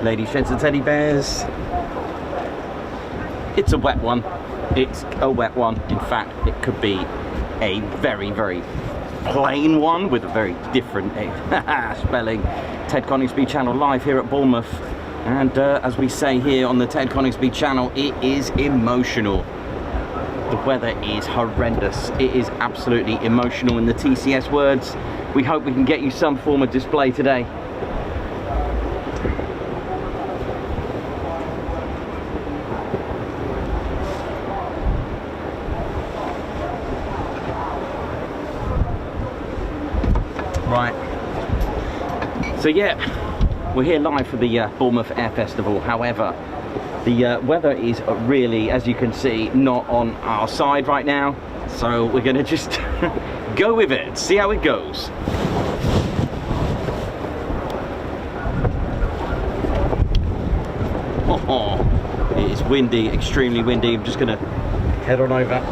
Ladies, gents and teddy bears, it's a wet one. It's a wet one. In fact, it could be a very, very plain one with a very different spelling. Ted Coningsby channel live here at Bournemouth, and as we say here on the Ted Coningsby channel, it is emotional. The weather is horrendous. It is absolutely emotional in the TCS words. We hope we can get you some form of display today. Right, so yeah, we're here live for the Bournemouth Air Festival. However, the weather is really, as you can see, not on our side right now, so we're gonna just go with it, see how it goes. Oh, it is windy, extremely windy. I'm just gonna head on over.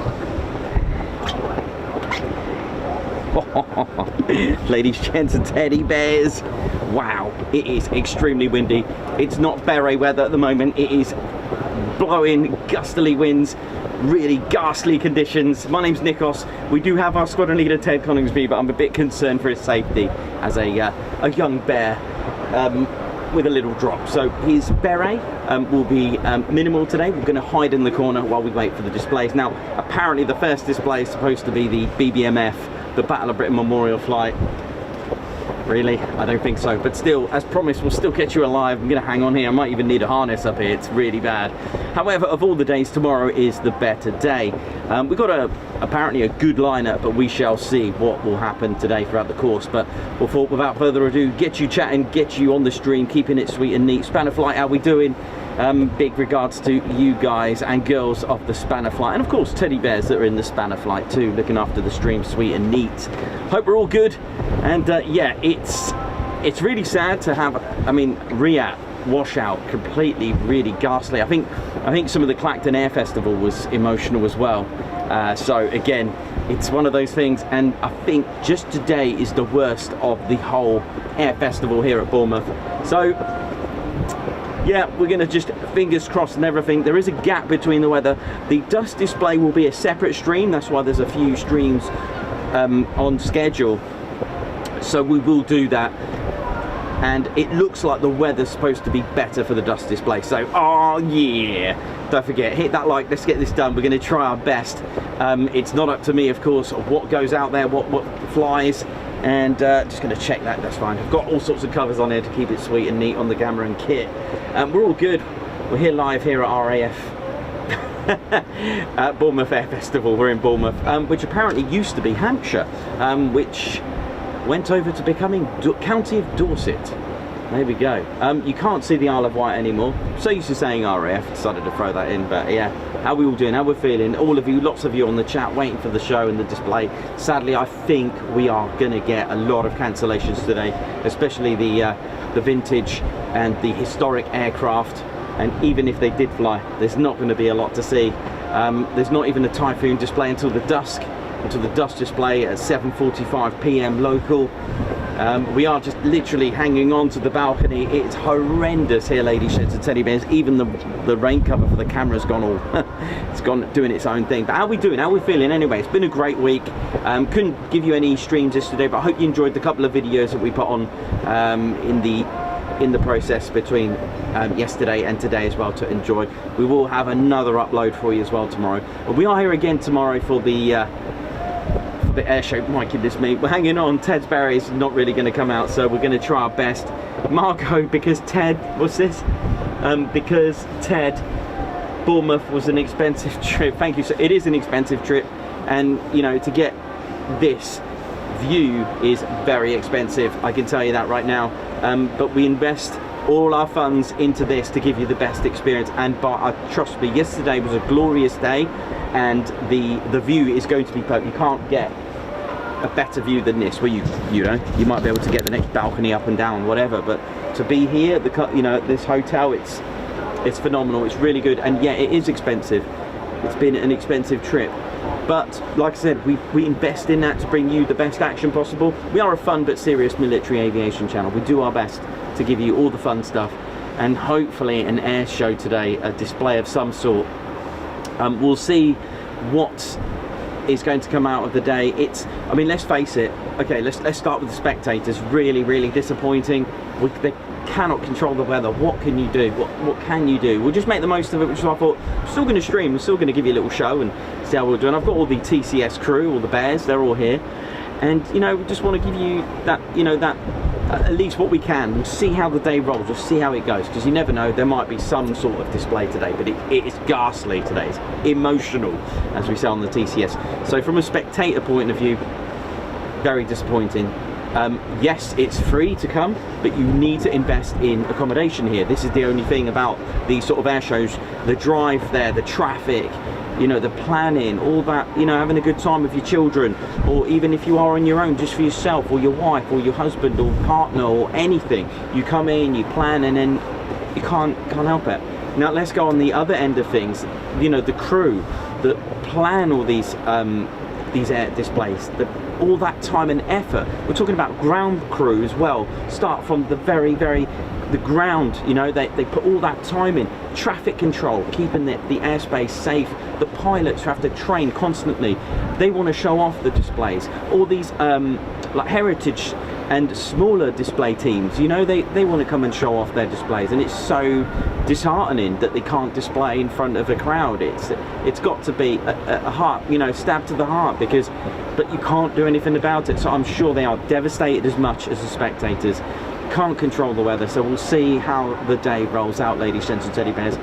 Ladies, gents and teddy bears, wow, it is extremely windy. It's not beret weather at the moment. It is blowing gustily winds, really ghastly conditions. My name's Nikos. We do have our squadron leader Ted Coningsby, but I'm a bit concerned for his safety as a young bear with a little drop. So his beret will be minimal today. We're going to hide in the corner while we wait for the displays. Now, apparently the first display is supposed to be the BBMF, the Battle of Britain Memorial Flight. Really? I don't think so, but still, as promised, we'll still get you alive. I'm gonna hang on here. I might even need a harness up here. It's really bad. However, of all the days, tomorrow is the better day. We've got apparently a good lineup, but we shall see what will happen today throughout the course. But without further ado, get you chatting, get you on the stream, keeping it sweet and neat. Spanner Flight, how we doing? Big regards to you guys and girls of the Spanner Flight, and of course teddy bears that are in the Spanner Flight too, looking after the stream sweet and neat. Hope we're all good. And yeah, it's really sad to have, I mean, Riyadh washout completely, really ghastly. I think some of the Clacton Air Festival was emotional as well. So again, it's one of those things, and I think just today is the worst of the whole Air Festival here at Bournemouth. So yeah, we're going to just fingers crossed and everything. There is a gap between the weather. The DUSK display will be a separate stream. That's why there's a few streams on schedule. So we will do that. And it looks like the weather's supposed to be better for the DUSK display. So, oh yeah. Don't forget, hit that like. Let's get this done. We're going to try our best. It's not up to me, of course, what goes out there, what flies. And just going to check that, that's fine. I've got all sorts of covers on here to keep it sweet and neat on the camera and kit. We're all good. We're here live here at RAF at Bournemouth Air Festival. We're in Bournemouth, which apparently used to be Hampshire, which went over to becoming County of Dorset. There we go. You can't see the Isle of Wight anymore. So used to saying RAF, decided to throw that in, but yeah. How we all doing, how we're feeling, all of you, lots of you on the chat waiting for the show and the display. Sadly, I think we are gonna get a lot of cancellations today, especially the vintage and the historic aircraft. And even if they did fly, there's not gonna be a lot to see. There's not even a Typhoon display until the DUSK display at 7:45 p.m. local. We are just literally hanging on to the balcony. It's horrendous here, ladies, gents and teddy bears. Even the rain cover for the camera's gone all it's gone doing its own thing. But how are we doing? How are we feeling anyway? It's been a great week. Couldn't give you any streams yesterday, but I hope you enjoyed the couple of videos that we put on in the process between yesterday and today as well to enjoy. We will have another upload for you as well tomorrow. But we are here again tomorrow for the Airshow. My goodness me, we're hanging on. Ted's berry is not really going to come out, so we're going to try our best. Margot, because Ted, what's this? Because Ted, Bournemouth was an expensive trip. Thank you. So it is an expensive trip, and you know, to get this view is very expensive. I can tell you that right now. But we invest all our funds into this to give you the best experience, and trust me, yesterday was a glorious day, and the view is going to be perfect. You can't get a better view than this, where you know, you might be able to get the next balcony up and down, whatever, but to be here at the, you know, at this hotel, it's phenomenal. It's really good, and yeah, it is expensive. It's been an expensive trip, but like I said, we invest in that to bring you the best action possible. We are a fun but serious military aviation channel. We do our best to give you all the fun stuff, and hopefully an air show today, a display of some sort. We'll see what is going to come out of the day. I mean, let's face it. Okay, let's start with the spectators. Really disappointing. They cannot control the weather. What can you do? What can you do? We'll just make the most of it, which is why I thought, I'm still going to stream. I'm still going to give you a little show and see how we're doing. I've got all the TCS crew, all the bears, they're all here, and you know, we just want to give you that, you know, that at least what we can. We'll see how the day rolls. We'll see how it goes, because you never know, there might be some sort of display today, but it is ghastly today. It's emotional, as we say on the TCS. So from a spectator point of view, very disappointing. Yes, it's free to come, but you need to invest in accommodation here. This is the only thing about these sort of air shows: the drive there, the traffic, you know, the planning, all that, you know, having a good time with your children, or even if you are on your own, just for yourself or your wife or your husband or partner or anything. You come in, you plan, and then you can't help it. Now let's go on the other end of things. You know, the crew that plan all these air displays, all that time and effort. We're talking about ground crew as well. Start from the the ground, you know, they put all that time in. Traffic control, keeping the airspace safe. The pilots have to train constantly. They want to show off the displays. All these like heritage and smaller display teams, you know, they want to come and show off their displays, and it's so disheartening that they can't display in front of a crowd. It's got to be a heart, you know, stab to the heart, but you can't do anything about it. So I'm sure they are devastated as much as the spectators. Can't control the weather, so we'll see how the day rolls out, ladies, gents and teddy bears.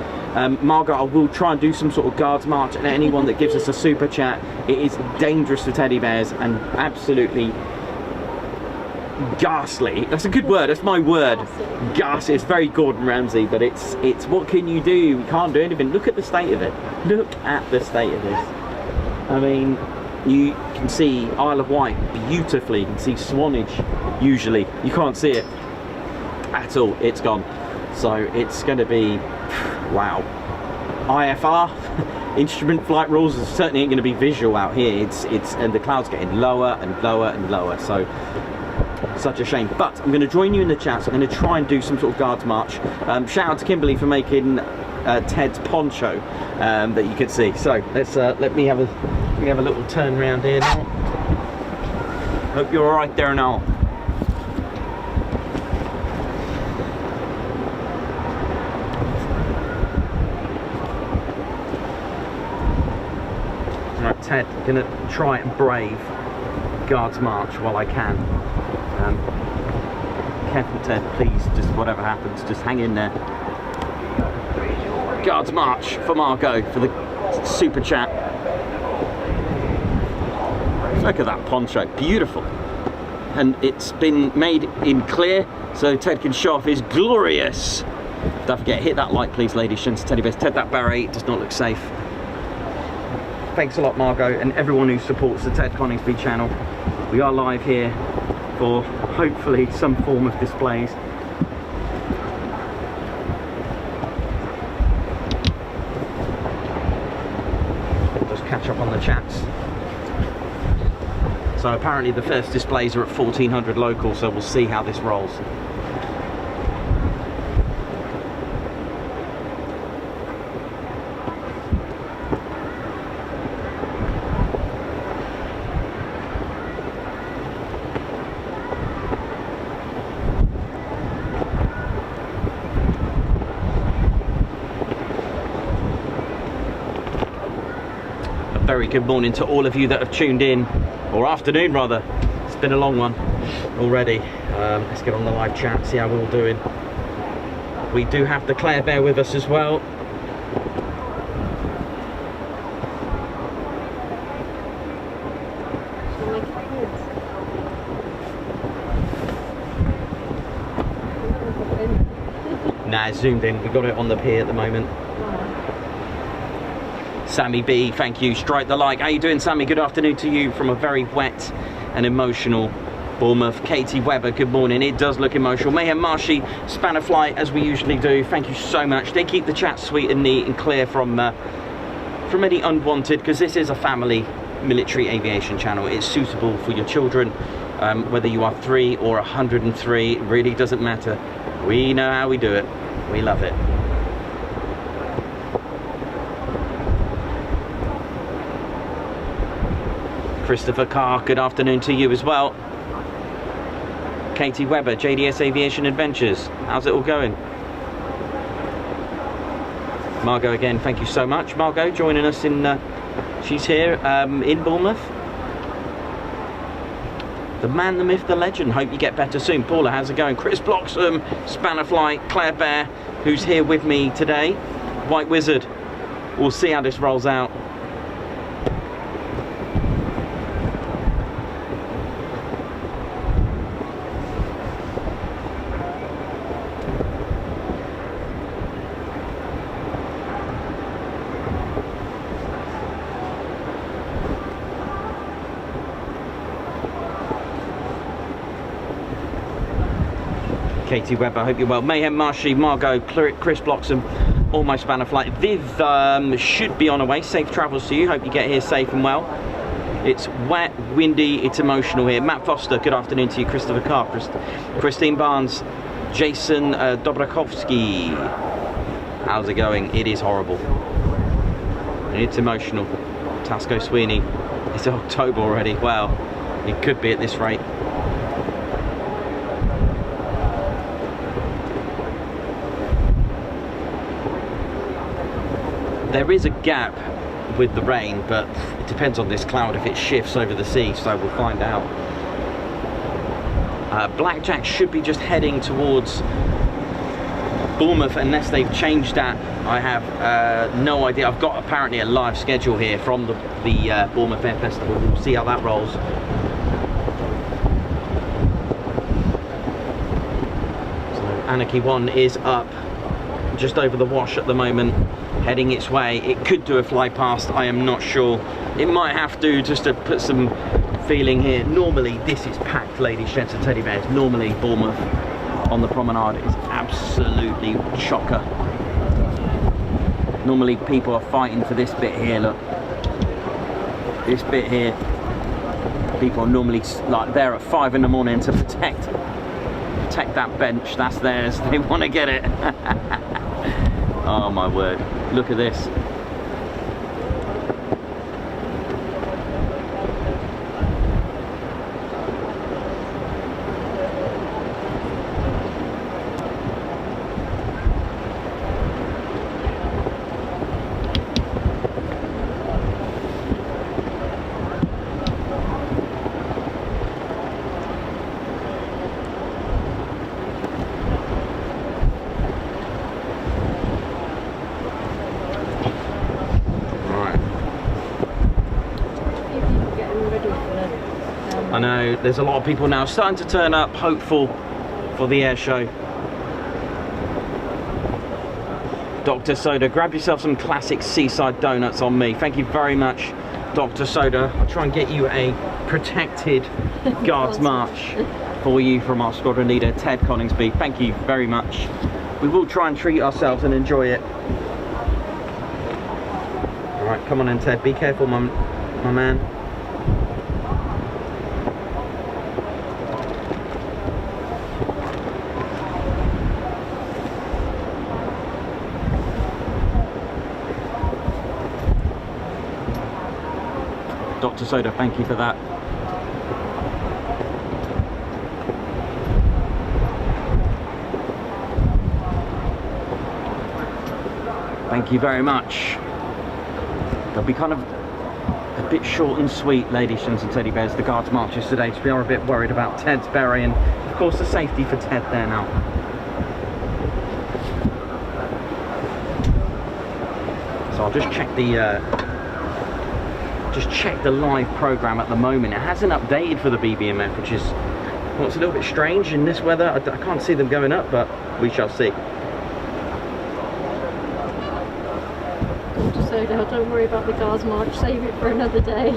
Margaret, I will try and do some sort of guards march, and anyone that gives us a super chat. It is dangerous for teddy bears and absolutely ghastly. That's a good word, that's my word. Ghastly. It's very Gordon Ramsay, but it's what can you do? We can't do anything. Look at the state of it. Look at the state of this. I mean, you can see Isle of Wight beautifully. You can see Swanage. Usually you can't see it at all. It's gone. So it's going to be, wow. IFR, instrument flight rules, certainly ain't going to be visual out here. And the cloud's getting lower and lower and lower. So such a shame. But I'm going to join you in the chat. So I'm going to try and do some sort of guards march. Shout out to Kimberly for making Ted's poncho that you could see. So let's let me have a little turn around here now. Hope you're all right there now. Right, Ted, I'm gonna try and brave guards march while I can. Careful, Ted, please. Just whatever happens, just hang in there. Guards march for Margot for the super chat. Look at that poncho, beautiful. And it's been made in clear, so Ted can show off his glorious. Don't forget, hit that like, please, ladies, gents, teddy bears. Ted, that beret does not look safe. Thanks a lot, Margot, and everyone who supports the Ted Coningsby channel. We are live here for hopefully some form of displays. Just catch up on the chats. So apparently the first displays are at 1400 local, so we'll see how this rolls. very good morning to all of you that have tuned in, or afternoon rather. It's been a long one already. Let's get on the live chat, see how we're all doing. We do have the Claire Bear with us as well. Nah, it's zoomed in. We've got it on the pier at the moment. Sammy B, thank you. Strike the like. How you doing, Sammy? Good afternoon to you from a very wet and emotional Bournemouth. Katie Webber, good morning. It does look emotional. Mayhem Marshy, Spitfire, as we usually do. Thank you so much. They keep the chat sweet and neat and clear from any unwanted, because this is a family military aviation channel. It's suitable for your children, whether you are 3 or 103. It really doesn't matter. We know how we do it. We love it. Christopher Carr, good afternoon to you as well. Katie Webber, JDS Aviation Adventures, how's it all going? Margot again, thank you so much. Margot joining us in, she's here in Bournemouth. The man, the myth, the legend. Hope you get better soon. Paula, how's it going? Chris Bloxham, Spannerfly, Claire Bear, who's here with me today. White Wizard. We'll see how this rolls out. Katie Webber, I hope you're well. Mayhem Marshy, Margot, Chris Bloxham, all my Spanner flight. Viv should be on her way. Safe travels to you. Hope you get here safe and well. It's wet, windy, it's emotional here. Matt Foster, good afternoon to you. Christopher Carr, Christine Barnes, Jason Dobrakovsky. How's it going? It is horrible. It's emotional. Tasco Sweeney, it's October already. Wow, it could be at this rate. There is a gap with the rain, but it depends on this cloud if it shifts over the sea, so we'll find out. Blackjack should be just heading towards Bournemouth unless they've changed that. I have no idea. I've got apparently a live schedule here from the Bournemouth Air Festival. We'll see how that rolls. So Anarchy 1 is up just over the wash at the moment, heading its way. It could do a fly past, I am not sure. It might have to, just to put some feeling here. Normally this is packed, ladies, gents and teddy bears. Normally Bournemouth on the promenade is absolutely chocker. Normally people are fighting for this bit here, look. This bit here, people are normally like there at 5 in the morning to protect that bench. That's theirs, they want to get it. Oh my word, look at this. I know there's a lot of people now starting to turn up, hopeful for the air show. Dr. Soda, grab yourself some classic seaside donuts on me. Thank you very much, Dr. Soda. I'll try and get you a protected guards march for you from our squadron leader, Ted Coningsby. Thank you very much. We will try and treat ourselves and enjoy it. All right, come on in, Ted. Be careful, my man. Dr. Soda, thank you for that. Thank you very much. There'll be kind of bit short and sweet, ladies and teddy bears, the Guards marches today. So we are a bit worried about Ted's Berry and, of course, the safety for Ted there now. So I'll just check the live program at the moment. It hasn't updated for the BBMF, which is, well, it's a little bit strange in this weather. I can't see them going up, but we shall see. So now don't worry about the Guards march, save it for another day.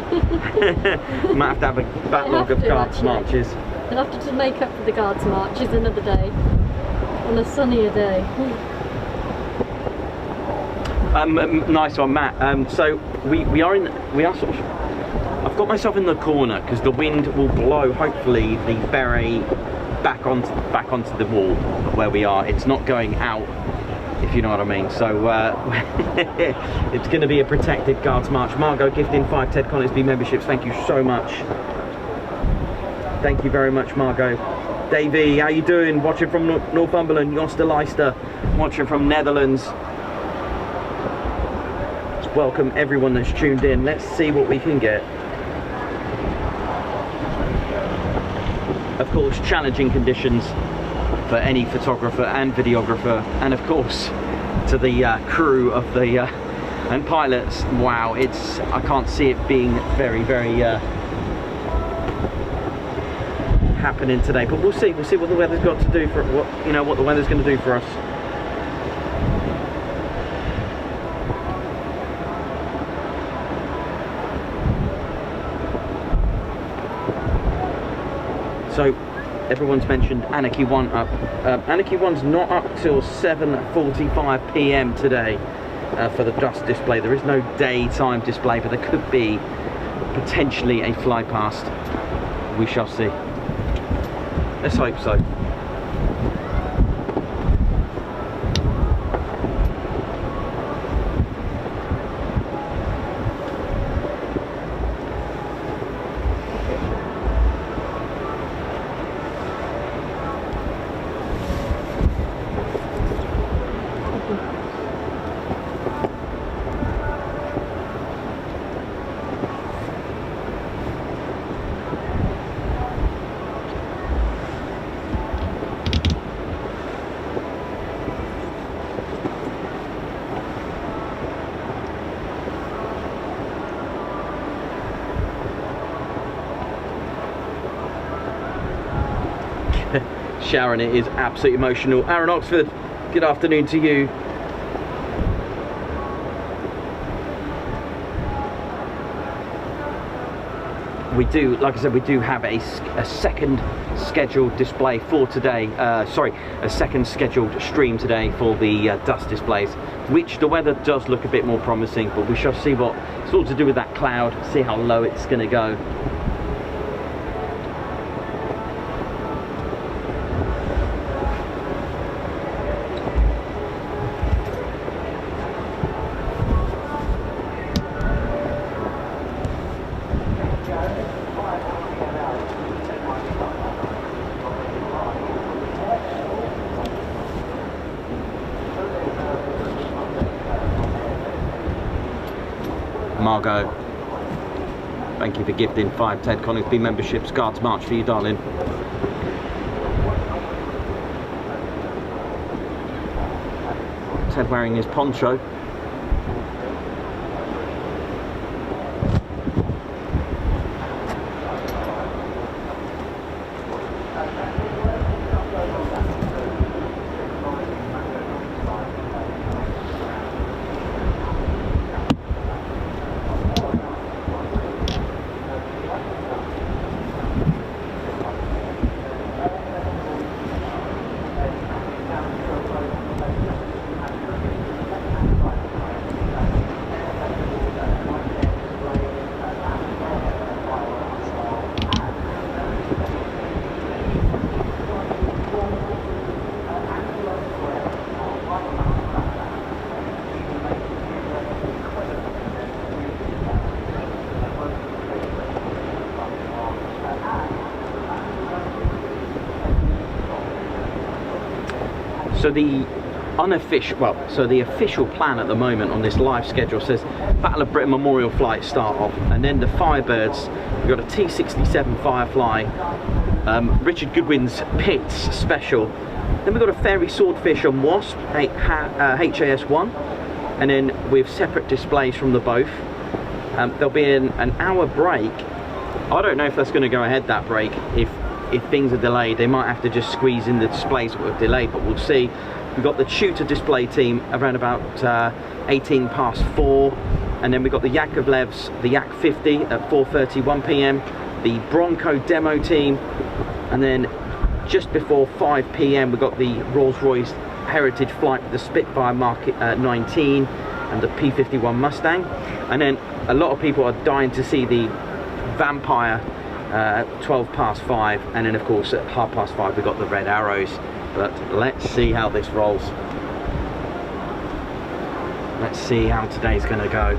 Might have to have a backlog of Guards marches. We'll have to make up for the Guards marches another day, on a sunnier day. Nice one, Matt. So we are sort of, I've got myself in the corner because the wind will blow hopefully the beret back onto the wall where we are. It's not going out, if you know what I mean. So it's going to be a protected Guards march. Margot gifting 5 Ted Conisbee memberships. Thank you so much. Thank you very much, Margot. Davey, how you doing? Watching from Northumberland. Josta Leicester, watching from Netherlands. Welcome everyone that's tuned in. Let's see what we can get. Of course, challenging conditions for any photographer and videographer, and of course to the crew of the and pilots. Wow, I can't see it being very happening today, but we'll see what the weather's got to do for what the weather's going to do for us. So everyone's mentioned Anarchy 1 up. Anarchy 1's not up till 7:45 PM today for the DUSK display. There is no daytime display, but there could be potentially a fly past. We shall see. Let's hope so. Sharon, it is absolutely emotional. Aaron Oxford, good afternoon to you. We do, like I said, we do have a second scheduled display for today. Sorry, a second scheduled stream today for the DUSK displays, which the weather does look a bit more promising, but we shall see what it's all to do with that cloud, see how low it's going to go. Margot, thank you for gifting 5 Ted Conisbee memberships. Guards march for you, darling. Ted wearing his poncho. So the unofficial, well, so the official plan at the moment on this live schedule says Battle of Britain Memorial flight start off, and then the Firebirds, we've got a T-67 Firefly, Richard Goodwin's Pits special, then we've got a Fairey Swordfish and Wasp, HAS1, and then with separate displays from the both. There'll be an hour break. I don't know if that's going to go ahead, that break. If things are delayed, they might have to just squeeze in the displays that were delayed, but we'll see. We've got the Tutor Display team around about 18 past 4, and then we've got the Yakovlevs, the Yak 50 at 4:31 p.m, the Bronco demo team, and then just before 5 p.m. we've got the Rolls-Royce Heritage flight with the Spitfire Mark 19 and the P51 Mustang, and then a lot of people are dying to see the Vampire 12 past 5, and then of course at 5:30 we've got the Red Arrows. But let's see how this rolls. Let's see how today's going to go.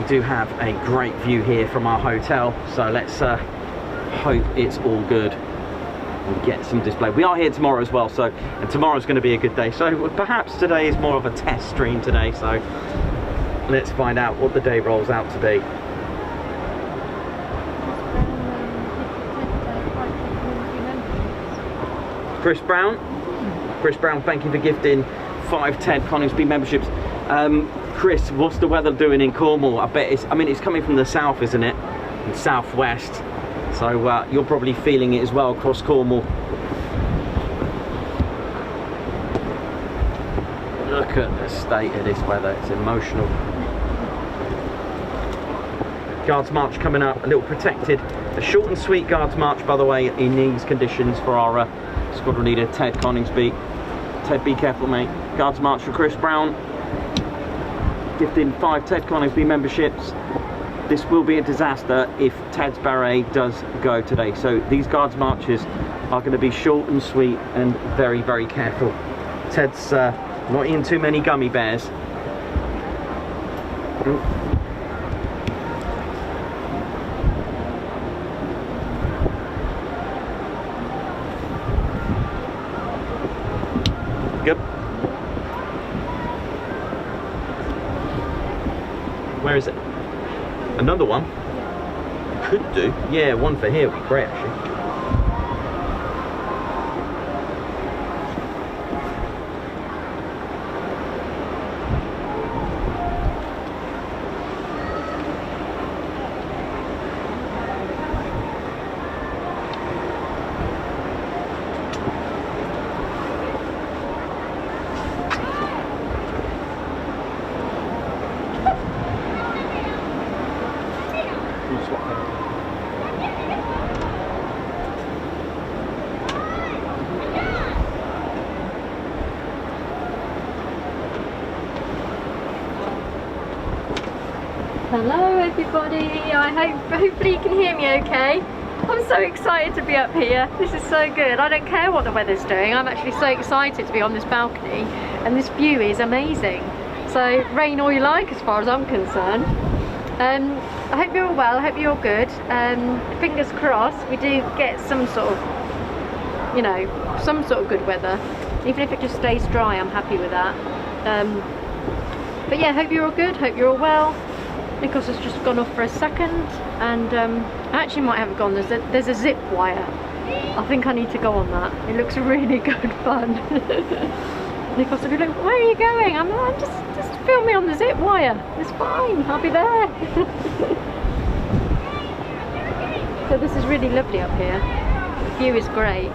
We do have a great view here from our hotel, so let's hope it's all good and get some display. We are here tomorrow as well, so, and tomorrow's going to be a good day, so perhaps today is more of a test stream today, so let's find out what the day rolls out to be. Chris Brown, thank you for gifting 5 Ted Coningsby memberships. Chris, what's the weather doing in Cornwall? I bet it's coming from the south, isn't it? And southwest. So you're probably feeling it as well across Cornwall. Look at the state of this weather, it's emotional. Guards March coming up, a little protected. A short and sweet Guards March, by the way, in these conditions for our squadron leader, Ted Coningsby. Ted, be careful, mate. Guards March for Chris Brown. Gifting 5 Ted Coningsby memberships. This will be a disaster if Ted's beret does go today. So these Guards Marches are going to be short and sweet and very, very careful. Ted's not eating too many gummy bears. Good. Where is it? Another one? Could do. Yeah, one for here would be great actually. Hello everybody, hopefully you can hear me okay. I'm so excited to be up here, this is so good. I don't care what the weather's doing, I'm actually so excited to be on this balcony and this view is amazing. So rain all you like as far as I'm concerned. I hope you're all well, I hope you're all good. Fingers crossed we do get some sort of, you know, some sort of good weather. Even if it just stays dry, I'm happy with that. But yeah, hope you're all good, hope you're all well. Nikos has just gone off for a second, and I actually might have gone. There's a zip wire. I think I need to go on that. It looks really good fun. Nikos will be like, "Where are you going?" I'm just film me on the zip wire. It's fine. I'll be there. So this is really lovely up here. The view is great.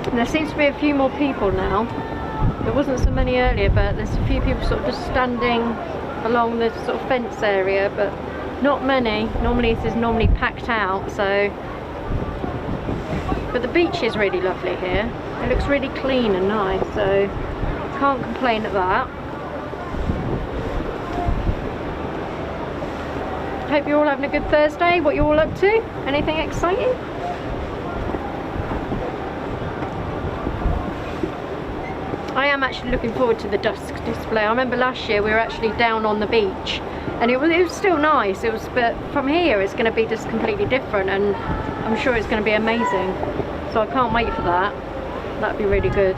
And there seems to be a few more people now. There wasn't so many earlier, but there's a few people sort of just standing along the sort of fence area, but not many. Normally it is normally packed out, so. But the beach is really lovely here. It looks really clean and nice, so can't complain at that. Hope you're all having a good Thursday. What you all up to? Anything exciting? I am actually looking forward to the DUSK display. I remember last year we were actually down on the beach and it was still nice. But from here it's going to be just completely different, and I'm sure it's going to be amazing. So I can't wait for that. That'd be really good.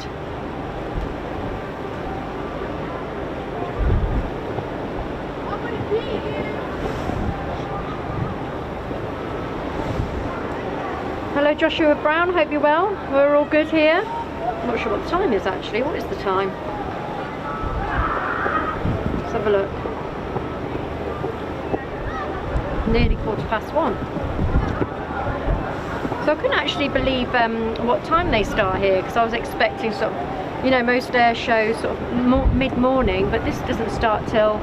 Hello Joshua Brown, hope you're well. We're all good here. I'm not sure what the time is actually. What is the time? Let's have a look. Nearly 1:15. So I couldn't actually believe what time they start here, because I was expecting sort of, you know, most air shows sort of mid-morning, but this doesn't start till,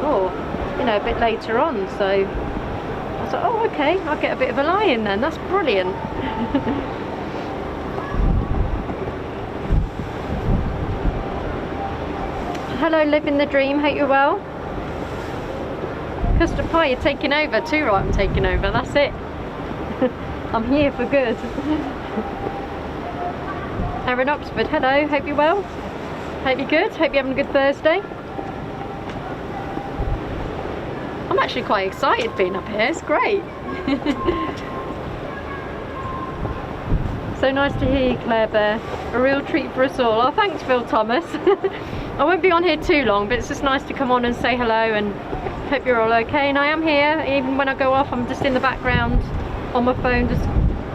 oh, you know, a bit later on. So I was like, oh, okay, I'll get a bit of a lie-in then. That's brilliant. Hello, living the dream. Hope you're well. Custard pie, you're taking over too, right? I'm taking over. That's it. I'm here for good. Aaron Oxford, hello. Hope you're well. Hope you're good. Hope you're having a good Thursday. I'm actually quite excited being up here. It's great. So nice to hear you, Claire Bear. A real treat for us all. Oh, thanks, Phil Thomas. I won't be on here too long, but it's just nice to come on and say hello, and hope you're all okay. And I am here. Even when I go off, I'm just in the background on my phone, just,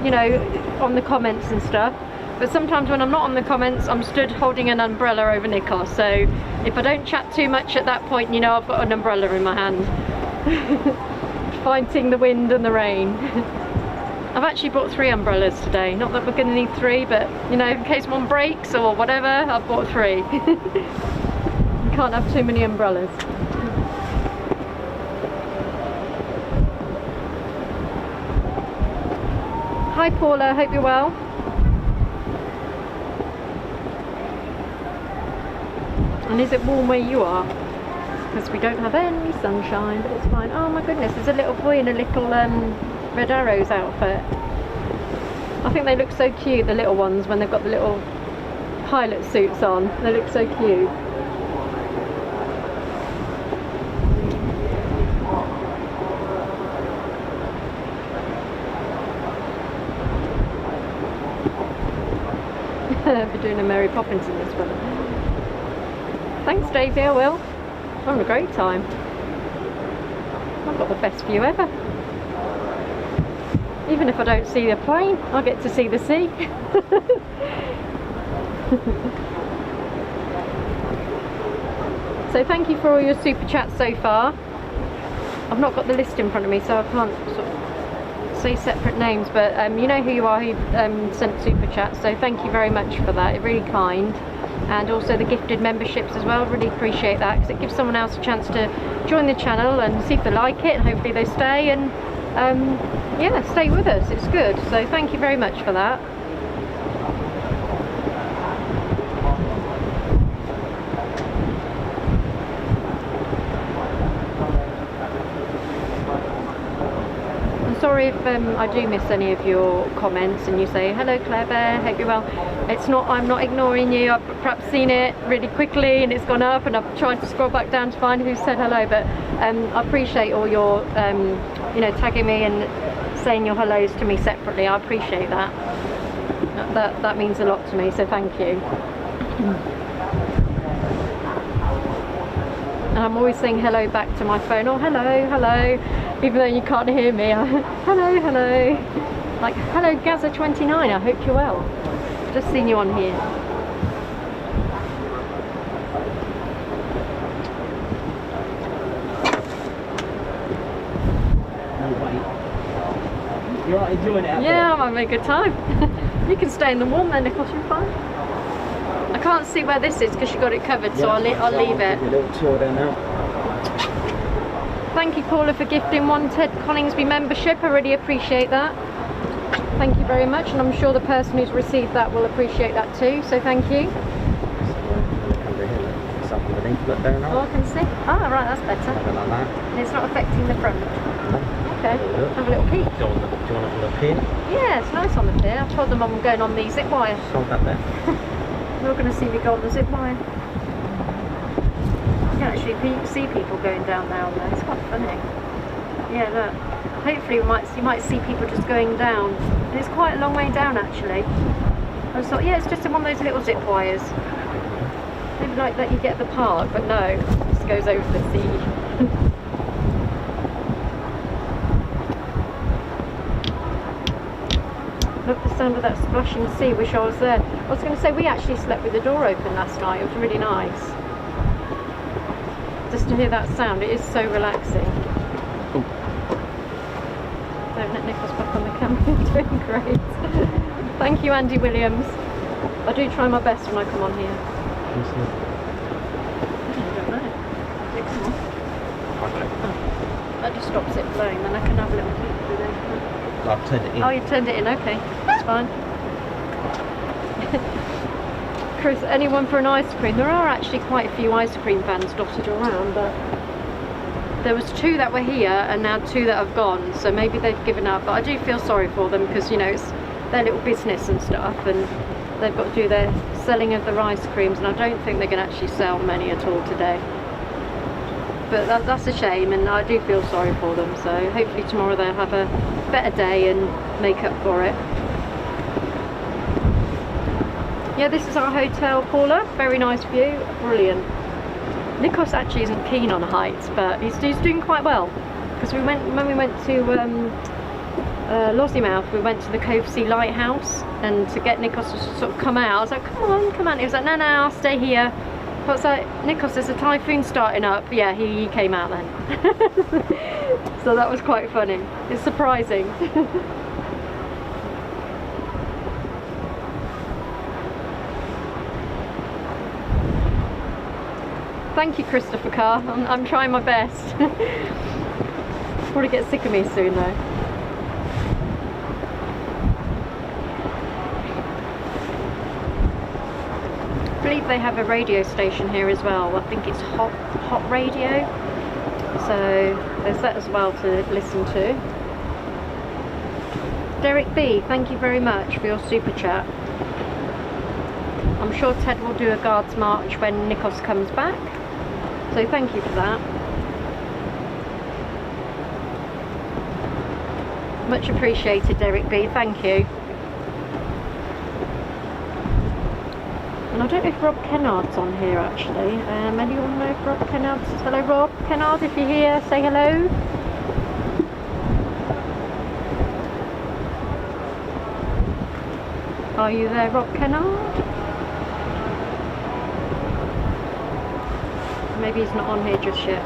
you know, on the comments and stuff. But sometimes when I'm not on the comments, I'm stood holding an umbrella over Nikos. So if I don't chat too much at that point, you know I've got an umbrella in my hand. Fighting the wind and the rain. I've actually bought 3 umbrellas today. Not that we're going to need 3, but, you know, in case one breaks or whatever, I've bought 3. You can't have too many umbrellas. Hi Paula, hope you're well. And is it warm where you are? Because we don't have any sunshine, but it's fine. Oh my goodness, there's a little boy in a little Red Arrows outfit. I think they look so cute, the little ones, when they've got the little pilot suits on. They look so cute. I'll be doing a Mary Poppins in this one. Thanks Davey, I will. I'm having a great time. I've got the best view ever. Even if I don't see the plane, I get to see the sea. So thank you for all your super chats so far. I've not got the list in front of me, so I can't sort of say separate names, but you know who you are, who sent super chats, so thank you very much for that. It's really kind. And also the gifted memberships as well, really appreciate that, because it gives someone else a chance to join the channel and see if they like it, and hopefully they stay and yeah, stay with us. It's good, so thank you very much for that. Sorry if I do miss any of your comments and you say hello Claire Bear, hope you're well. It's not, I'm not ignoring you. I've perhaps seen it really quickly and it's gone up, and I've tried to scroll back down to find who said hello, but I appreciate all your you know, tagging me and saying your hellos to me separately. I appreciate that. That means a lot to me, so thank you. And I'm always saying hello back to my phone. Oh, hello, hello. Even though you can't hear me. Hello, hello. Like, hello Gaza29, I hope you're well. Just seen you on here. No way. You're right, enjoying it out there? Yeah, I'm having a good time. You can stay in the warm then, Nicholas, you're fine. I can't see where this is because you got it covered, so I'll leave it. A little tour down now. Thank you Paula for gifting one Ted Coningsby membership, I really appreciate that. Thank you very much, and I'm sure the person who's received that will appreciate that too, so thank you. Oh, I can see. Ah, right, that's better. Like that. And it's not affecting the front. Okay, have a little peek. Do you want to have a look here? Yeah, it's nice on the pier. I told them I'm going on the zip wire. Hold that there. You're going to see me go on the zip wire. can actually see people going down there. It's quite funny. Yeah, look. Hopefully you might see people just going down. And it's quite a long way down actually. I just thought, yeah, it's just in one of those little zip wires. Maybe like that you get at the park, but no, it just goes over the sea. Love the sound of that splashing sea, wish I was there. I was going to say, we actually slept with the door open last night, it was really nice. Just to hear that sound, it is so relaxing. Ooh. Don't let Nicholas back on the camera, you're doing great. Thank you, Andy Williams. I do try my best when I come on here. I don't know. Does it come on? Oh. That just stops it blowing, then I can have a little peek through there. I've turned it in. Oh, you turned it in, okay. That's fine. Chris, anyone for an ice cream? There are actually quite a few ice cream vans dotted around, but there was 2 that were here and now 2 that have gone, so maybe they've given up. But I do feel sorry for them because, you know, it's their little business and stuff, and they've got to do their selling of their ice creams, and I don't think they can actually sell many at all today. But that's a shame, and I do feel sorry for them, so hopefully tomorrow they'll have a better day and make up for it. Yeah, this is our hotel, Paula. Very nice view, brilliant. Nikos actually isn't keen on heights, but he's doing quite well. Because when we went to Lossiemouth, we went to the Cove Sea Lighthouse, and to get Nikos to sort of come out, I was like, come on. He was like, no, I'll stay here. I was like, Nikos, there's a typhoon starting up. Yeah, he came out then. So that was quite funny. It's surprising. Thank you, Christopher Carr. I'm trying my best. Probably get sick of me soon though. I believe they have a radio station here as well. I think it's Hot Radio. So there's that as well to listen to. Derek B, thank you very much for your super chat. I'm sure Ted will do a guards march when Nikos comes back. So thank you for that. Much appreciated, Derek B, thank you. And I don't know if Rob Kennard's on here actually. Anyone know if Rob Kennard's? Hello Rob Kennard, if you're here, say hello. Are you there, Rob Kennard? Maybe he's not on here just yet.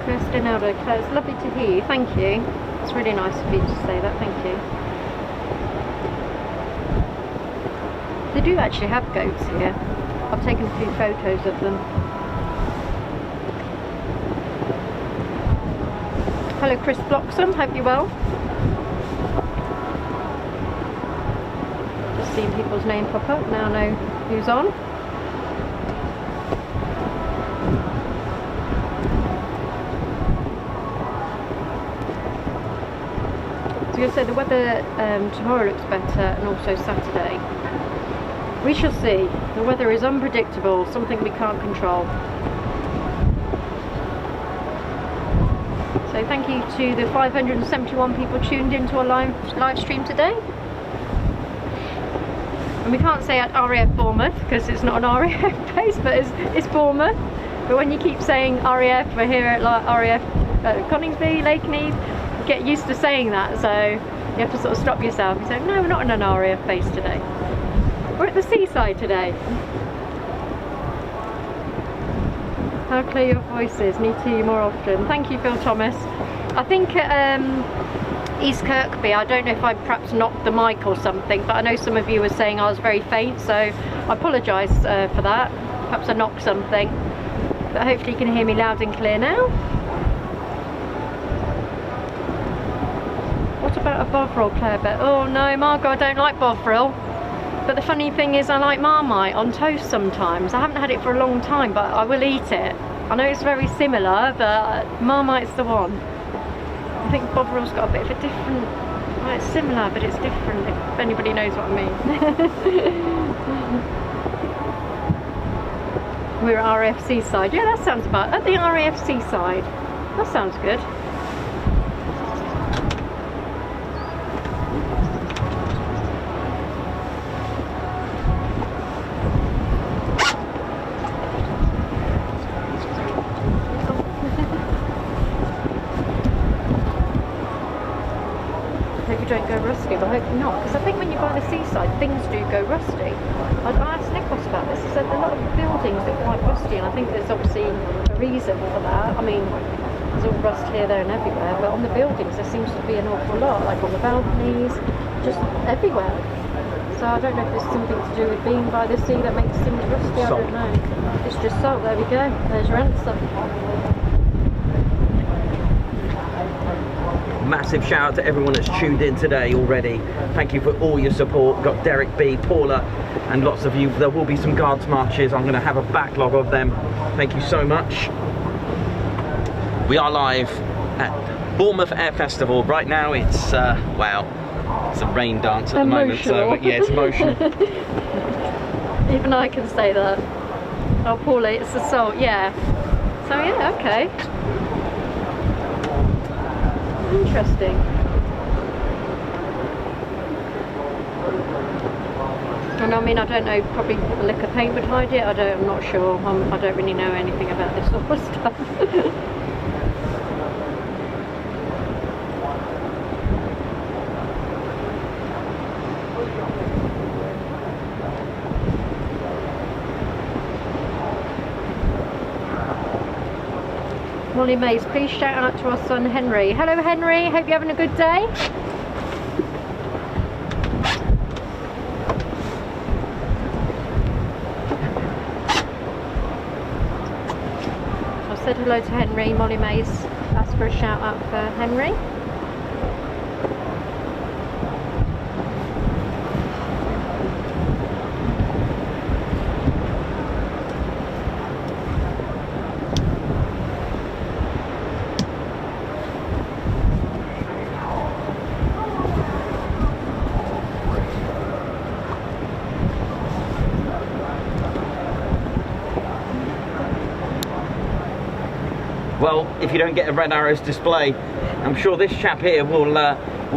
Kirsten Elder, Claire, it's lovely to hear you. Thank you. It's really nice of you to say that. Thank you. They do actually have goats here. I've taken a few photos of them. Hello Chris Bloxham, hope you're well. Just seeing people's name pop up, now I know who's on. So I was going to say the weather tomorrow looks better, and also Saturday. We shall see. The weather is unpredictable, something we can't control. So thank you to the 571 people tuned into our live stream today. And we can't say at RAF Bournemouth because it's not an RAF base, but it's Bournemouth. But when you keep saying RAF, we're here at RAF Coningsby, Lakenheath, you get used to saying that, so you have to sort of stop yourself. You say, no, we're not in an RAF base today. We're at the seaside today. How clear your voice is. Need to hear you more often. Thank you, Phil Thomas. I think East Kirkby, I don't know if I perhaps knocked the mic or something, but I know some of you were saying I was very faint, so I apologise for that. Perhaps I knocked something, but hopefully you can hear me loud and clear now. What about a Bovril, Claire? Oh no, Margot, I don't like Bovril. But the funny thing is I like Marmite on toast sometimes. I haven't had it for a long time, but I will eat it. I know it's very similar, but Marmite's the one. I think Bovrill's got a bit of a different, well, it's similar, but it's different, if anybody knows what I mean. We're at RAFC side. Yeah, that sounds about, at the RAFC side. That sounds good. Don't go rusty, but hopefully not, because I think when you're by the seaside things do go rusty. I asked Nicholas about this. He said a lot of buildings are quite rusty, and I think there's obviously a reason for that. I mean, there's all rust here, there and everywhere, but on the buildings there seems to be an awful lot, like on the balconies, just everywhere. So I don't know if there's something to do with being by the sea that makes things rusty. I don't know. It's just salt. There we go. There's your answer. Massive shout out to everyone that's tuned in today already. Thank you for all your support. Got Derek B, Paula, and lots of you. There will be some guards marches. I'm going to have a backlog of them. Thank you so much. We are live at Bournemouth Air Festival. Right now it's, wow, it's a rain dance at the moment. So, but yeah, it's emotional. Even I can say that. Oh, Paula, it's the salt, yeah. So yeah, okay. Interesting. And I mean, I don't know, probably the liquor paint would hide it. I'm not sure. I don't really know anything about this sort of stuff. Molly Mays, please shout out to our son Henry. Hello Henry, hope you're having a good day. I said hello to Henry. Molly Mays asked for a shout out for Henry. Well, if you don't get a red arrows display, I'm sure this chap here will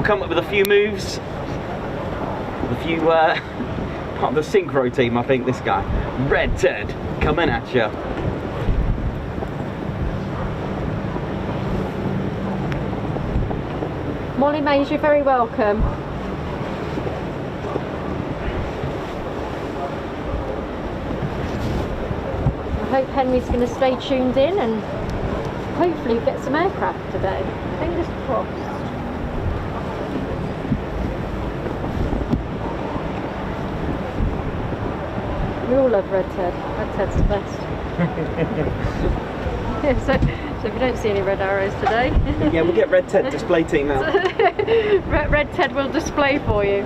come up with a few moves. A few part of the Synchro team, I think. This guy, Red Ted, coming at you. Molly Mays, you're very welcome. I hope Henry's going to stay tuned in and hopefully get some aircraft today. Fingers crossed. We all love Red Ted. Red Ted's the best. Yeah, so if you don't see any red arrows today... Yeah, we'll get Red Ted display team out. Red Ted will display for you.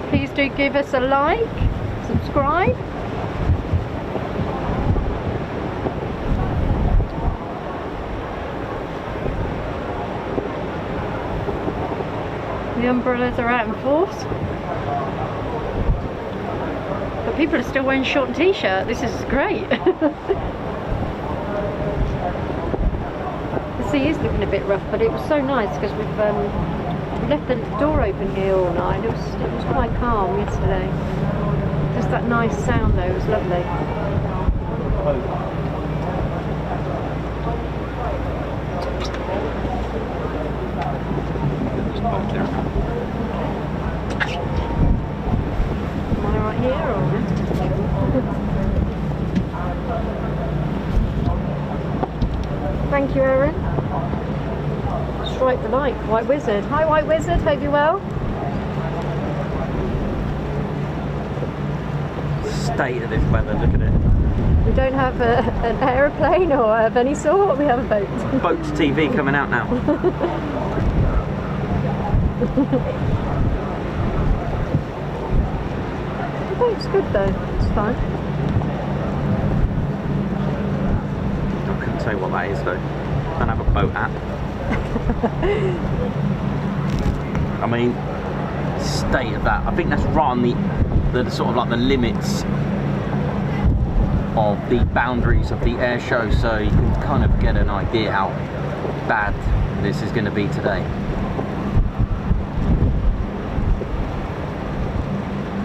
Please do give us a like, subscribe. The umbrellas are out in force. But people are still wearing short and t-shirt. This is great. The sea is looking a bit rough, but it was so nice because we left the door open here all night. It was quite calm yesterday. Just that nice sound though, it was lovely. Am I right here or? Thank you, Erin. Strike the light, White Wizard. Hi, White Wizard. Hope you're well. State of this weather. Look at it. We don't have an aeroplane or of any sort. We have a boat. Boats TV coming out now. Oh, it's good though. It's fine. tell you what that is though. I don't have a boat app. I mean, state of that. I think that's right on the sort of like the limits of the boundaries of the air show, so you can kind of get an idea how bad this is going to be today.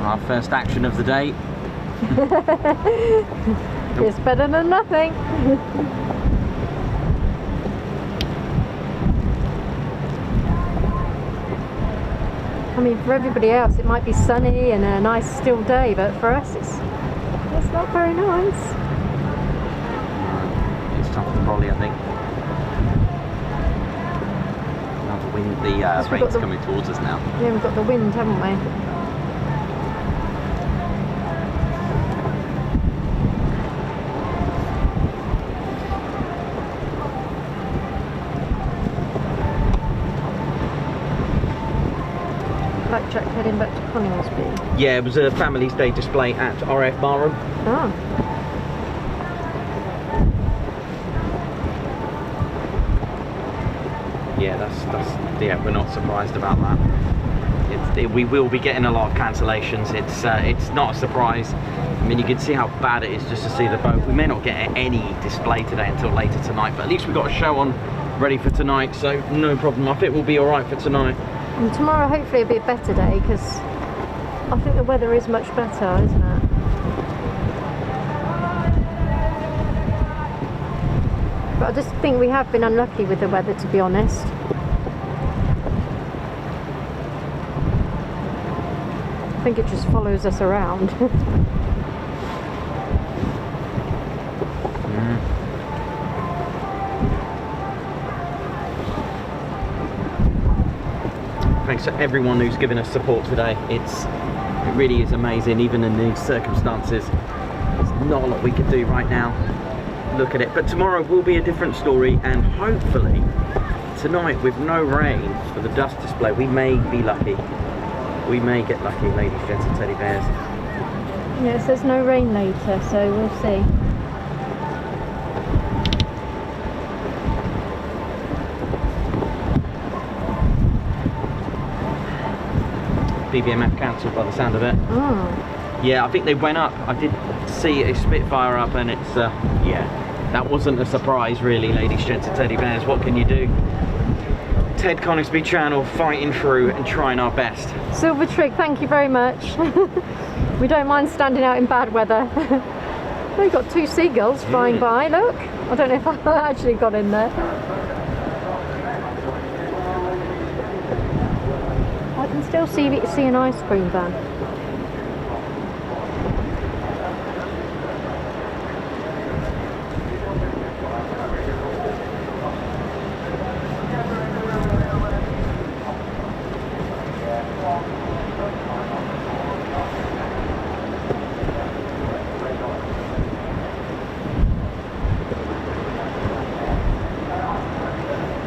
Our first action of the day. It's better than nothing. I mean, for everybody else it might be sunny and a nice still day, but for us it's not very nice. It's tough and brolly, I think. Now the wind, the rain's coming towards us now. Yeah, we've got the wind, haven't we? Backtrack heading back to Coningsby. Yeah, it was a Family's Day display at RF Barham. Ah. Yeah, that's yeah, we're not surprised about that. We will be getting a lot of cancellations. It's not a surprise. I mean, you can see how bad it is just to see the boat. We may not get any display today until later tonight, but at least we've got a show on ready for tonight, so no problem. I think we'll be all right for tonight. And tomorrow hopefully it'll be a better day, because I think the weather is much better, isn't it? But I just think we have been unlucky with the weather, to be honest. I think it just follows us around. Thanks to everyone who's given us support today. It really is amazing, even in these circumstances. There's not a lot we can do right now. Look at it. But tomorrow will be a different story, and hopefully tonight, with no rain for the DUSK display, we may be lucky. We may get lucky, ladies, gents and teddy bears. Yeah, it says no rain later, so we'll see. BBMF cancelled by the sound of it. Oh. Yeah, I think they went up. I did see a Spitfire up, and it's yeah, that wasn't a surprise really, ladies, gents and teddy bears. What can you do? Ted Coningsby channel, fighting through and trying our best. Silver Trig, thank you very much. We don't mind standing out in bad weather. We've got two seagulls flying by, look. I don't know if I actually got in there. I can still see an ice cream van.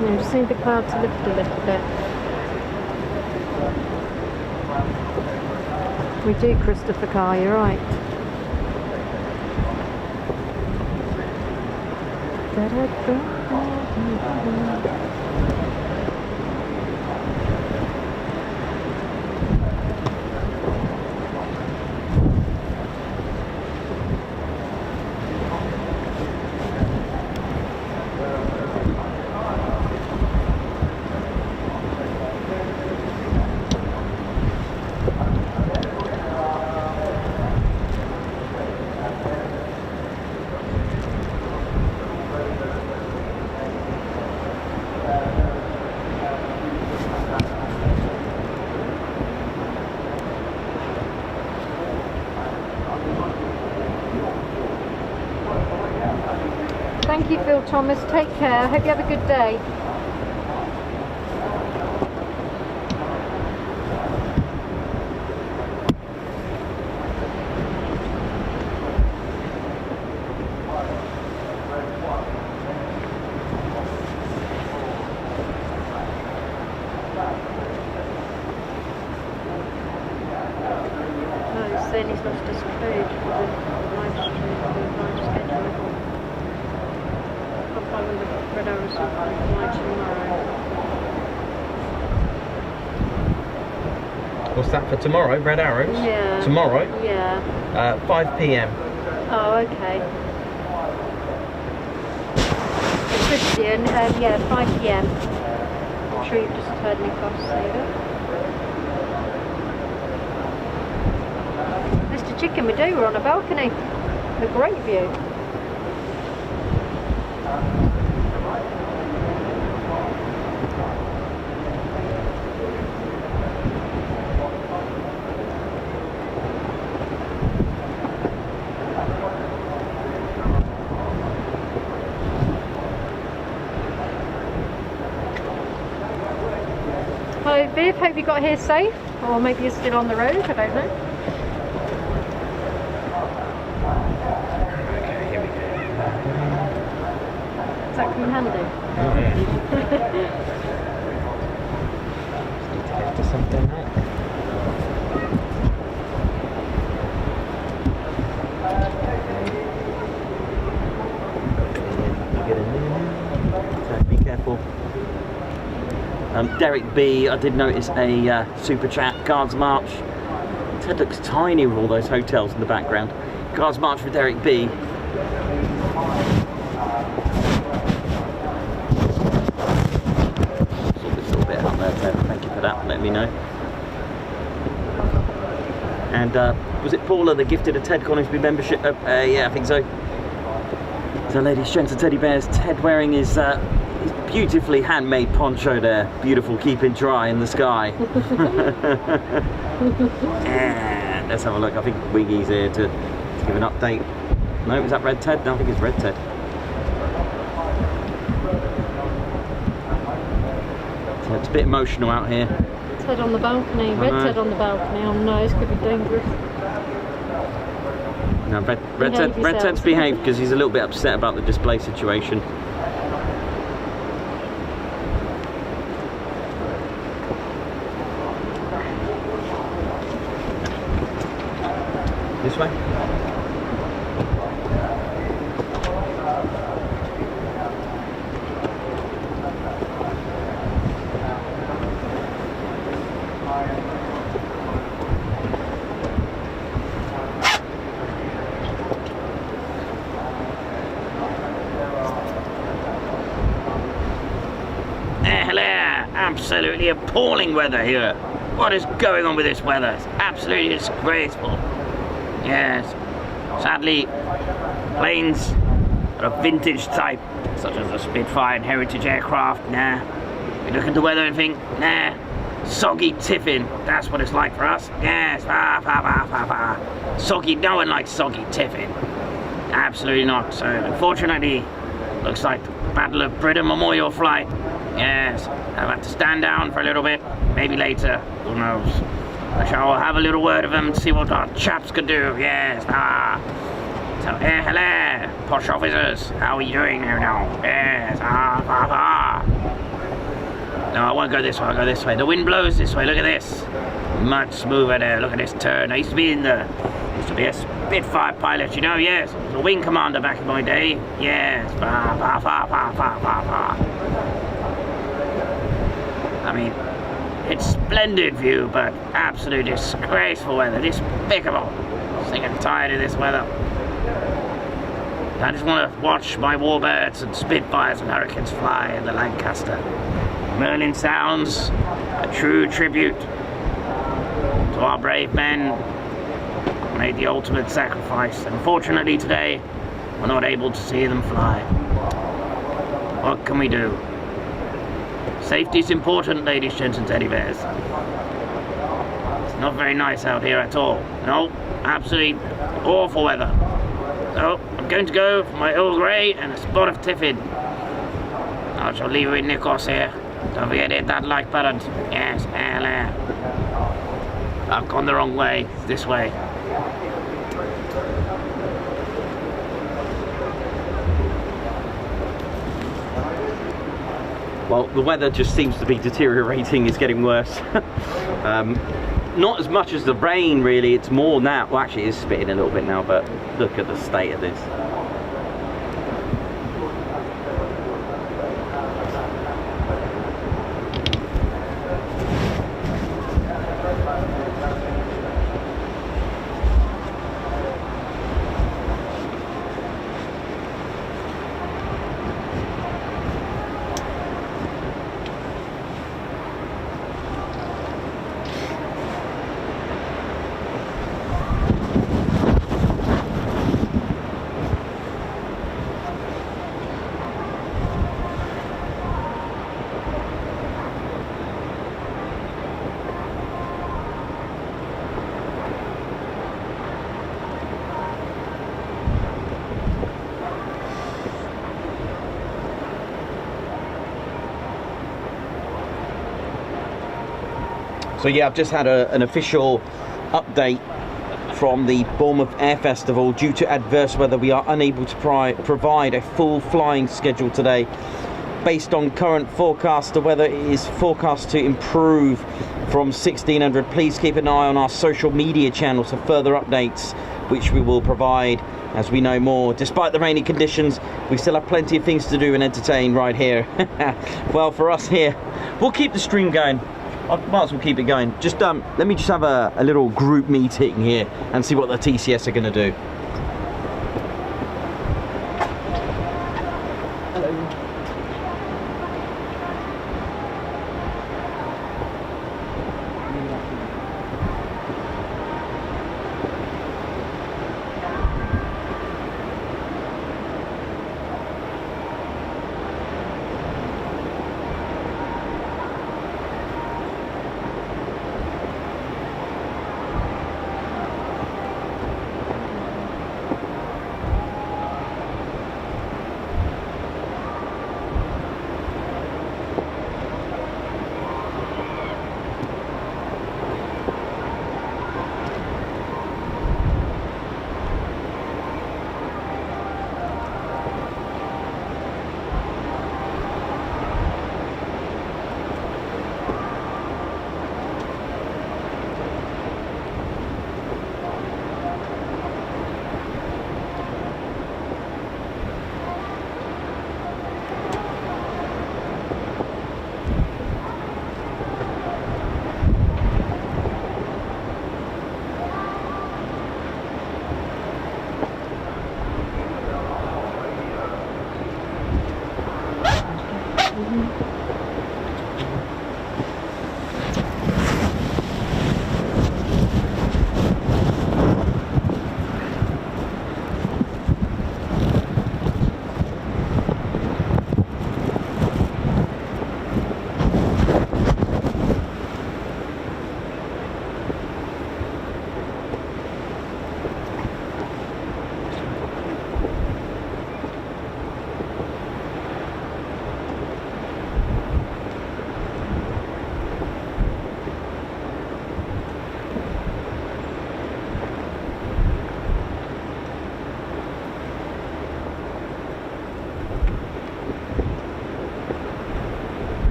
Yeah, just need the cloud to lift a little bit. We do, Christopher Carr, you're right. Thank you, Phil Thomas. Take care. Hope you have a good day. No, he's saying he's lost his code for the live stream, the live schedule. What's that for tomorrow? Red Arrows? Yeah. Tomorrow? Yeah. 5 p.m. Oh, okay. Christian, yeah, 5 p.m. I'm sure you've just heard me across, there you go. Mr. Chicken we do, we're on a balcony. A great view. Hi Viv, hope you got here safe, or maybe you're still on the road, I don't know. Okay, here we go. Does that come in handy? Oh, yeah. Need to get to something now. So be careful. Derek B, I did notice a super chat, Guards March. Ted looks tiny with all those hotels in the background. Guards March for Derek B. Sort this little bit out there, Ted. Thank you for that, let me know. And was it Paula that gifted a Ted Conisby membership? Yeah, I think so. So ladies, gents and teddy bears, Ted wearing his beautifully handmade poncho there. Beautiful, keeping dry in the sky. And let's have a look. I think Wiggy's here to give an update. No, is that Red Ted? No, I think it's Red Ted. So it's a bit emotional out here. Ted on the balcony, Red Ted on the balcony. Oh no, this could be dangerous. No, Red Ted's behaved because he's a little bit upset about the display situation. This way? Absolutely appalling weather here. What is going on with this weather? It's absolutely disgraceful. Yes. Sadly, planes are of vintage type, such as the Spitfire and Heritage aircraft. Nah. You look at the weather and think, nah. Soggy tiffin. That's what it's like for us. Yes. Soggy. No one likes soggy tiffin. Absolutely not. So, unfortunately, looks like the Battle of Britain Memorial flight. Yes, I'll have to stand down for a little bit, maybe later, who knows. I shall have a little word of them to see what our chaps can do, yes. So, hello, posh officers, how are you doing now? Yes, No, I won't go this way, I'll go this way. The wind blows this way, look at this. Much smoother there, look at this turn. I used to be a Spitfire pilot, you know, yes. I was a wing commander back in my day, yes. I mean, it's splendid view, but absolutely disgraceful weather, despicable. Sick and tired of this weather. I just want to watch my Warbirds and Spitfires and Hurricanes fly in the Lancaster. Merlin sounds a true tribute to our brave men who made the ultimate sacrifice. Unfortunately today, we're not able to see them fly. What can we do? Safety is important, ladies, gents and teddy bears. It's not very nice out here at all. No, absolutely awful weather. So, I'm going to go for my Earl Grey and a spot of tiffin. I shall leave you with Nikos here. Don't forget to hit that like button. Yes, hello. I've gone the wrong way. It's this way. Well, the weather just seems to be deteriorating, it's getting worse. Not as much as the rain, really, it's more now. Well, actually, it is spitting a little bit now, but look at the state of this. So yeah, I've just had an official update from the Bournemouth Air Festival. Due to adverse weather, we are unable to provide a full flying schedule today. Based on current forecast, the weather is forecast to improve from 1600. Please keep an eye on our social media channels for further updates, which we will provide as we know more. Despite the rainy conditions, we still have plenty of things to do and entertain right here. Well, for us here, we'll keep the stream going. I might as well keep it going. Just let me just have a little group meeting here and see what the TCS are going to do.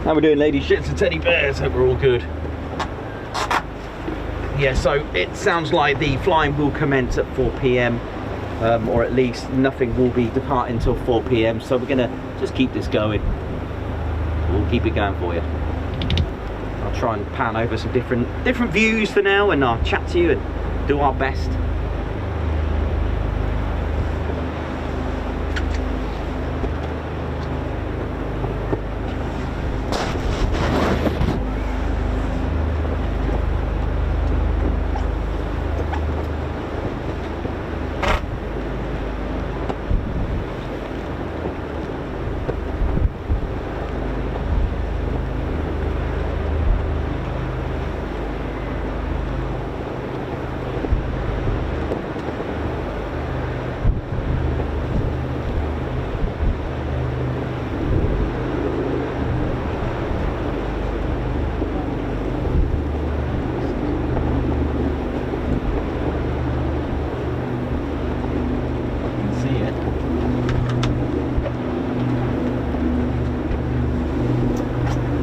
How we doing, ladies, shits and teddy bears? Hope we're all good. Yeah, so it sounds like the flying will commence at 4 p.m. Or at least nothing will be departing until 4 p.m. So we're gonna just keep this going. We'll keep it going for you. I'll try and pan over some different views for now, and I'll chat to you and do our best.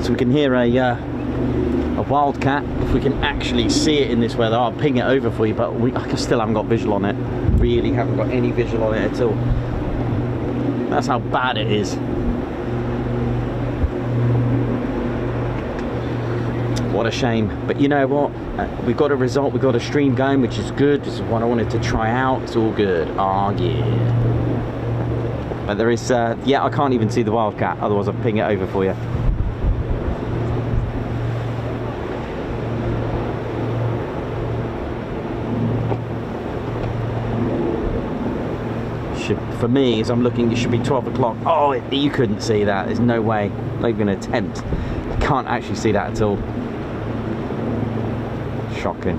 So we can hear a wildcat, if we can actually see it in this weather. I'll ping it over for you, but I still haven't got visual on it. Really haven't got any visual on it at all. That's how bad it is. What a shame. But you know what? We've got a result, we've got a stream going, which is good. This is what I wanted to try out. It's all good. Oh yeah. But there is, yeah, I can't even see the Wildcat, otherwise I'll ping it over for you. For me, as I'm looking, it should be 12 o'clock. Oh, you couldn't see that. There's no way. Not even an attempt. You can't actually see that at all. Shocking.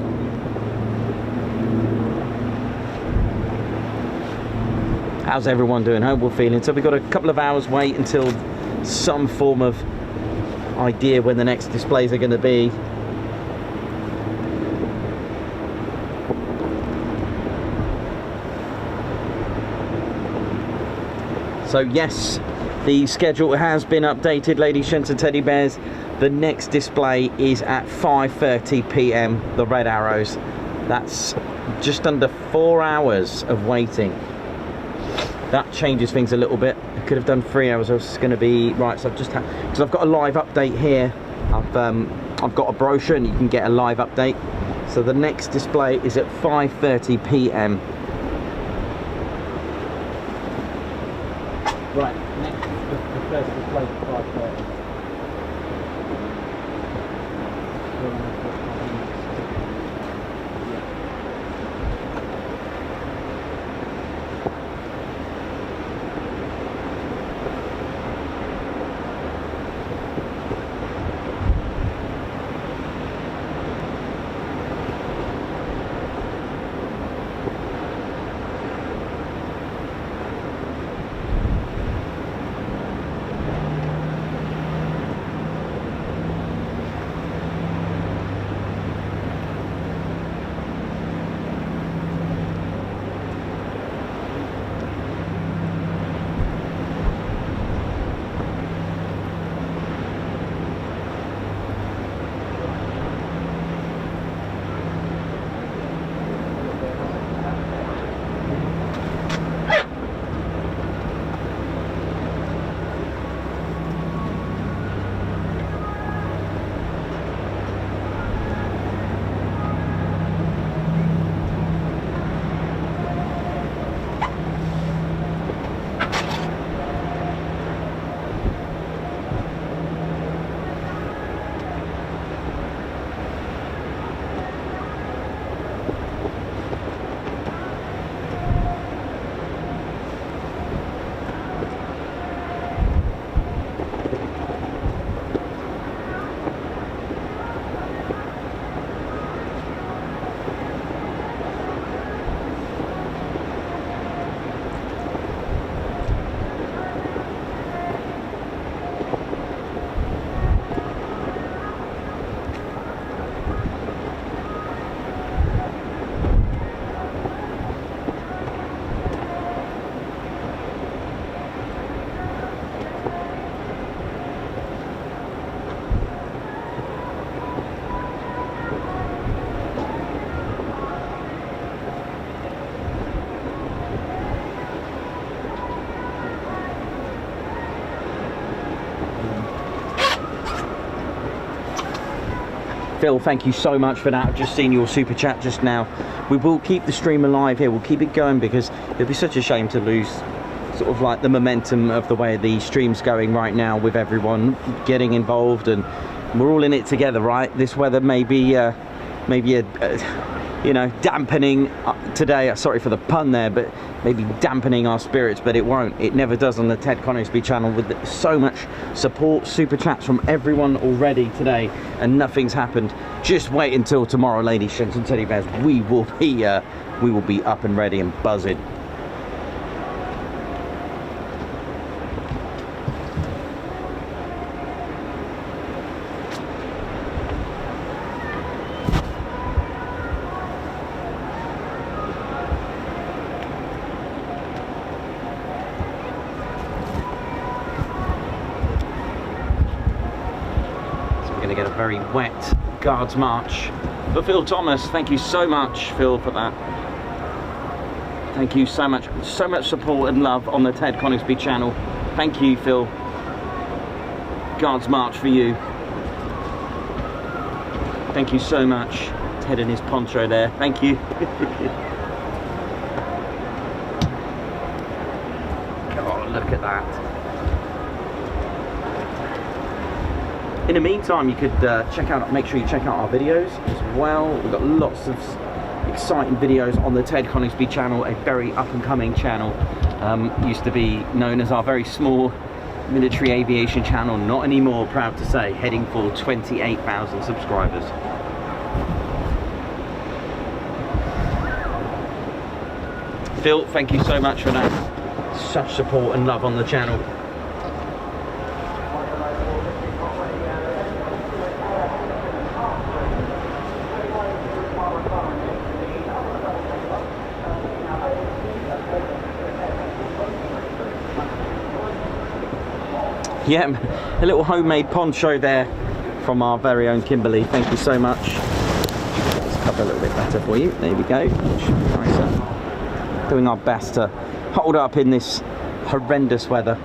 How's everyone doing? Hope we're feeling. So we've got a couple of hours wait until some form of idea when the next displays are going to be. So yes, the schedule has been updated, ladies, gents and teddy bears. The next display is at 5:30 p.m, the Red Arrows. That's just under 4 hours of waiting. That changes things a little bit. I could have done 3 hours. I was going to be right. So I've just because I've got a live update here. I've got a brochure, and you can get a live update. So the next display is at 5:30 p.m. Right, next, the first display at 5:30. Phil, thank you so much for that. I've just seen your super chat just now. We will keep the stream alive here. We'll keep it going because it'd be such a shame to lose sort of like the momentum of the way the stream's going right now, with everyone getting involved, and we're all in it together, right? This weather may be you know, dampening today, sorry for the pun there, but maybe dampening our spirits, but it won't. It never does on the Ted Conisby channel, with so much support, super chats from everyone already today, and nothing's happened. Just wait until tomorrow, ladies, gents and teddy bears. We will be up and ready and buzzing. Very wet Guards March. But Phil Thomas, thank you so much, Phil, for that. Thank you so much support and love on the Ted Conisby channel. Thank you, Phil. Guards March for you. Thank you so much. Ted and his poncho there. Thank you. God. Oh, look at that. In the meantime, you could make sure you check out our videos as well. We've got lots of exciting videos on the Ted Coningsby channel, a very up-and-coming channel. Used to be known as our very small military aviation channel, not anymore, proud to say, heading for 28,000 subscribers. Phil, thank you so much for that. Such support and love on the channel. Yeah, a little homemade poncho there from our very own Kimberly. Thank you so much. Let's cover a little bit better for you. There we go. Should be nicer. Doing our best to hold up in this horrendous weather.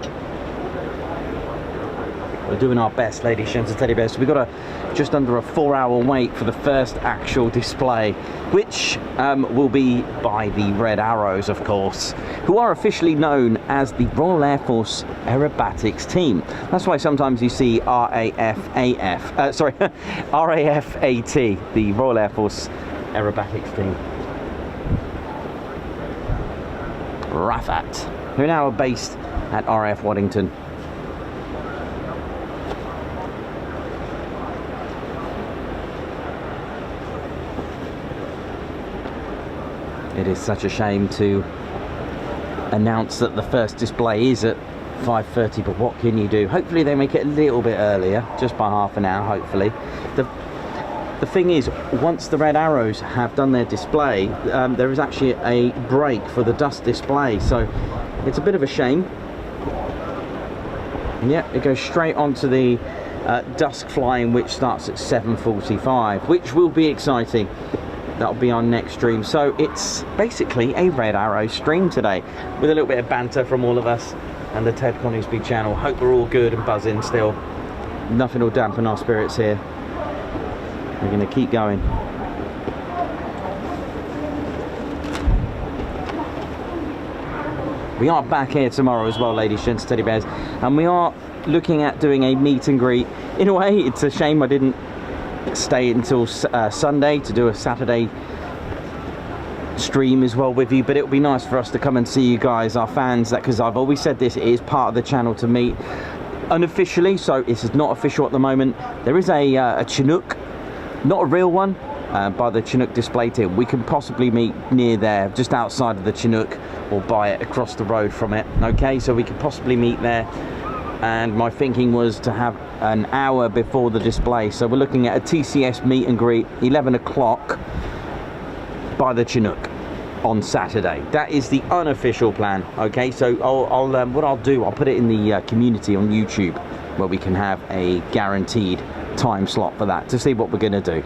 We're doing our best, ladies, gents and teddy bears. So we've got just under a 4-hour wait for the first actual display, which will be by the Red Arrows, of course, who are officially known as the Royal Air Force Aerobatics Team. That's why sometimes you see RAFAT, the Royal Air Force Aerobatics Team. RAFAT, who now are based at RAF Waddington. It is such a shame to announce that the first display is at 5:30, but what can you do? Hopefully they make it a little bit earlier, just by half an hour, hopefully. The thing is, once the Red Arrows have done their display, there is actually a break for the DUSK display, so it's a bit of a shame. And yeah, it goes straight onto the DUSK flying, which starts at 7:45, which will be exciting. That'll be our next stream. So it's basically a Red Arrow stream today, with a little bit of banter from all of us and the Ted Coningsby channel. Hope we're all good and buzzing still. Nothing will dampen our spirits here. We're going to keep going. We are back here tomorrow as well, ladies, gents, teddy bears, and we are looking at doing a meet and greet. In a way, it's a shame I didn't stay until Sunday to do a Saturday stream as well with you, but it would be nice for us to come and see you guys, our fans, that because I've always said this, it is part of the channel to meet unofficially, so this is not official at the moment. There is a Chinook, not a real one, by the Chinook display team. We can possibly meet near there, just outside of the Chinook, or buy it across the road from it. Okay, so we could possibly meet there. And my thinking was to have an hour before the display, so we're looking at a TCS meet and greet 11 o'clock by the Chinook on Saturday. That is the unofficial plan. Okay, so what I'll do, I'll put it in the community on YouTube, where we can have a guaranteed time slot for that to see what we're going to do.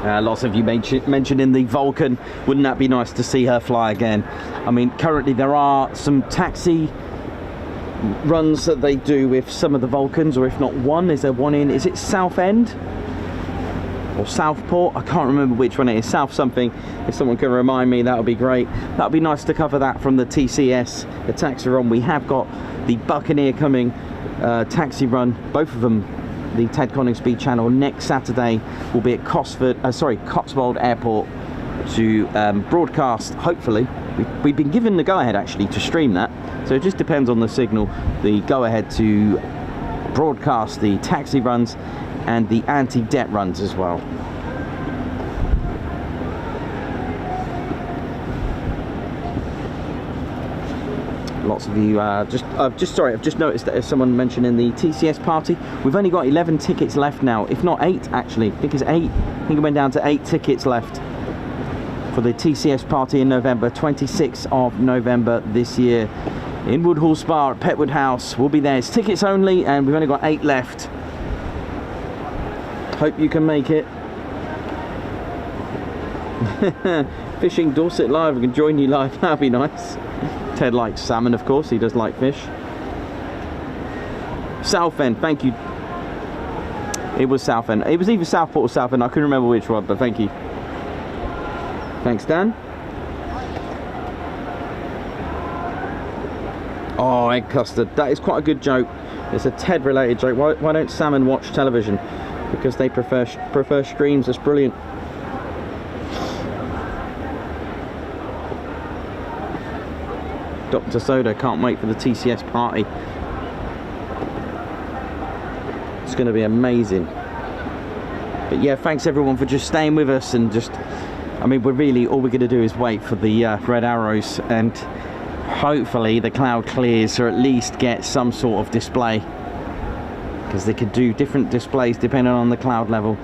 Lots of you mentioning the Vulcan. Wouldn't that be nice to see her fly again? I mean, currently there are some taxi runs that they do with some of the Vulcans, or if not one, is there one in, is it Southend or Southport? I can't remember which one it is. South something. If someone can remind me, that would be great. That would be nice to cover that from the TCS, the taxi run. We have got the Buccaneer coming taxi run, both of them, the Ted Coningsby channel. Next Saturday will be at Cotswold Airport to broadcast, hopefully. We've been given the go-ahead actually to stream that, so it just depends on the signal, the go-ahead to broadcast the taxi runs and the anti-debt runs as well. Lots of you I've just noticed that someone mentioned in the TCS party, we've only got 11 tickets left now, if not 8 actually. I think it's 8. I think it went down to 8 tickets left for the TCS party in November, 26th of November this year in Woodhall Spa at Petwood House. We'll be there. It's tickets only and we've only got 8 left. Hope you can make it. Fishing Dorset live, we can join you live, that'd be nice. Ted likes salmon, of course, he does like fish. Southend, thank you. It was Southend. It was either Southport or Southend, I couldn't remember which one, but thank you. Thanks, Dan. Oh, egg custard, that is quite a good joke. It's a Ted related joke. Why don't salmon watch television? Because they prefer streams. That's brilliant. Dr. Soda, can't wait for the TCS party. It's going to be amazing. But yeah, thanks everyone for just staying with us and just, I mean, all we're going to do is wait for the red arrows and hopefully the cloud clears or at least get some sort of display, because they could do different displays depending on the cloud level.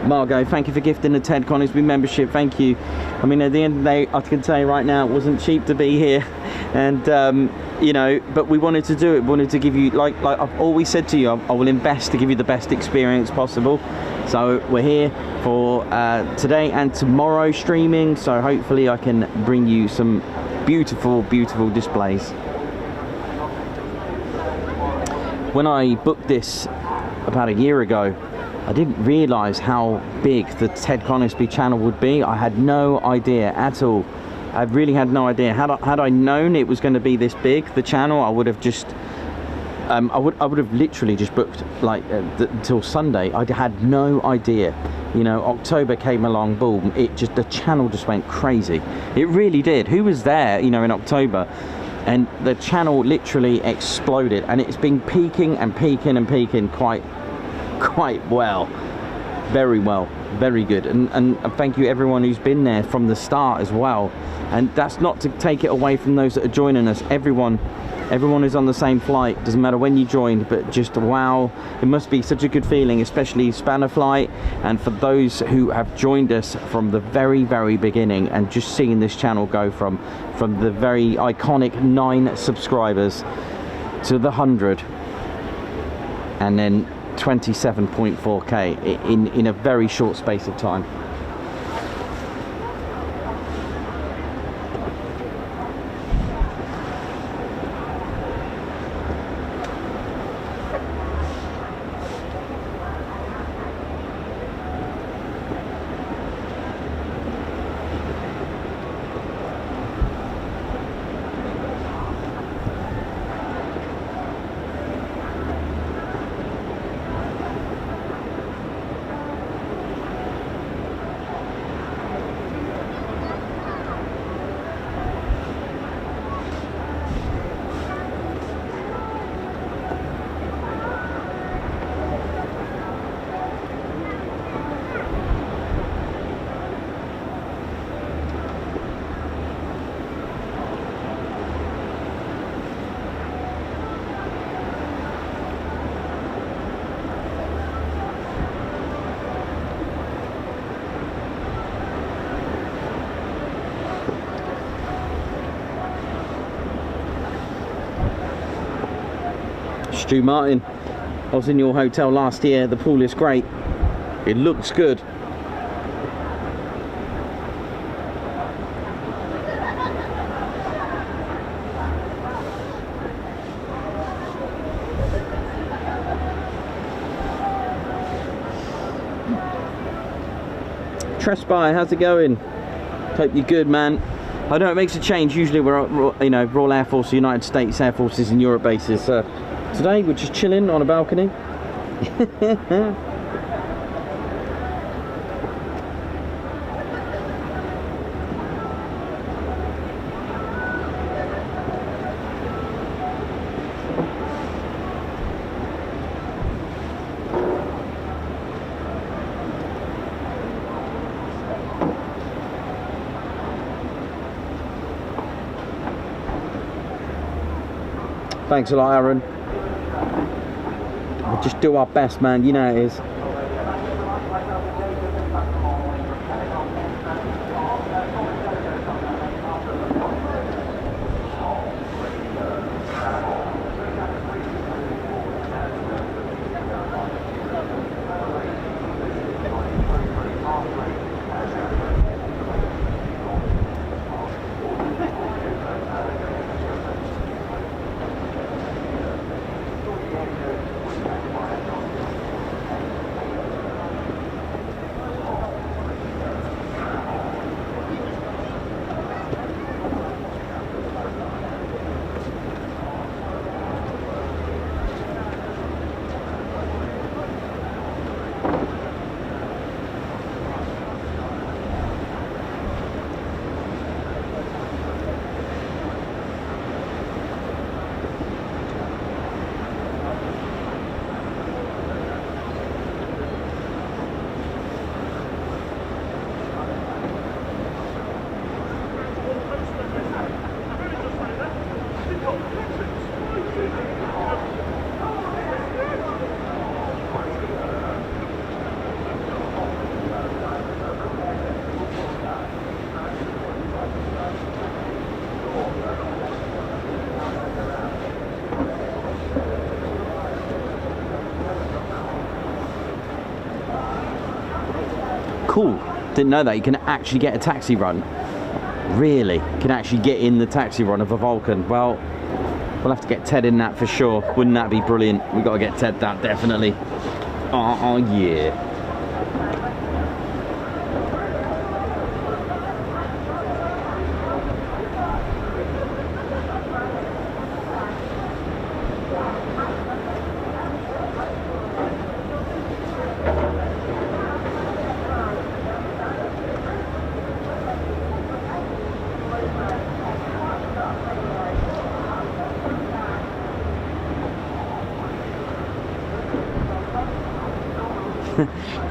Margot, thank you for gifting the Ted Coningsby membership. Thank you. I mean, at the end of the day, I can tell you right now, it wasn't cheap to be here, and you know, but we wanted to do it. We wanted to give you, like I've always said to you, I will invest to give you the best experience possible. So we're here for today and tomorrow streaming. So hopefully I can bring you some beautiful, beautiful displays. When I booked this about a year ago, I didn't realise how big the Ted Coningsby channel would be. I had no idea at all. I really had no idea. Had I known it was going to be this big, the channel, I would have just, I would have literally just booked like until Sunday. I had no idea. You know, October came along, boom, the channel just went crazy. It really did. Who was there, you know, in October? And the channel literally exploded, and it's been peaking and peaking and peaking quite well, very well, very good. And thank you everyone who's been there from the start as well. And that's not to take it away from those that are joining us. Everyone is on the same flight, doesn't matter when you joined, but just wow, it must be such a good feeling, especially Spanner Flight, and for those who have joined us from the very, very beginning and just seeing this channel go from the very iconic 9 subscribers to the 100 and then 27.4k in a very short space of time. Stu Martin, I was in your hotel last year. The pool is great. It looks good. Trespy, how's it going? Hope you're good, man. I know it makes a change. Usually we're, you know, Royal Air Force, United States Air Forces and Europe bases. So Today we're just chilling on a balcony. Thanks a lot, Aaron. We'll just do our best, man. You know it is. Cool. Didn't know that you can actually get a taxi run. Really? Can actually get in the taxi run of a Vulcan. Well, we'll have to get Ted in that for sure. Wouldn't that be brilliant? We've got to get Ted that, definitely. Oh yeah.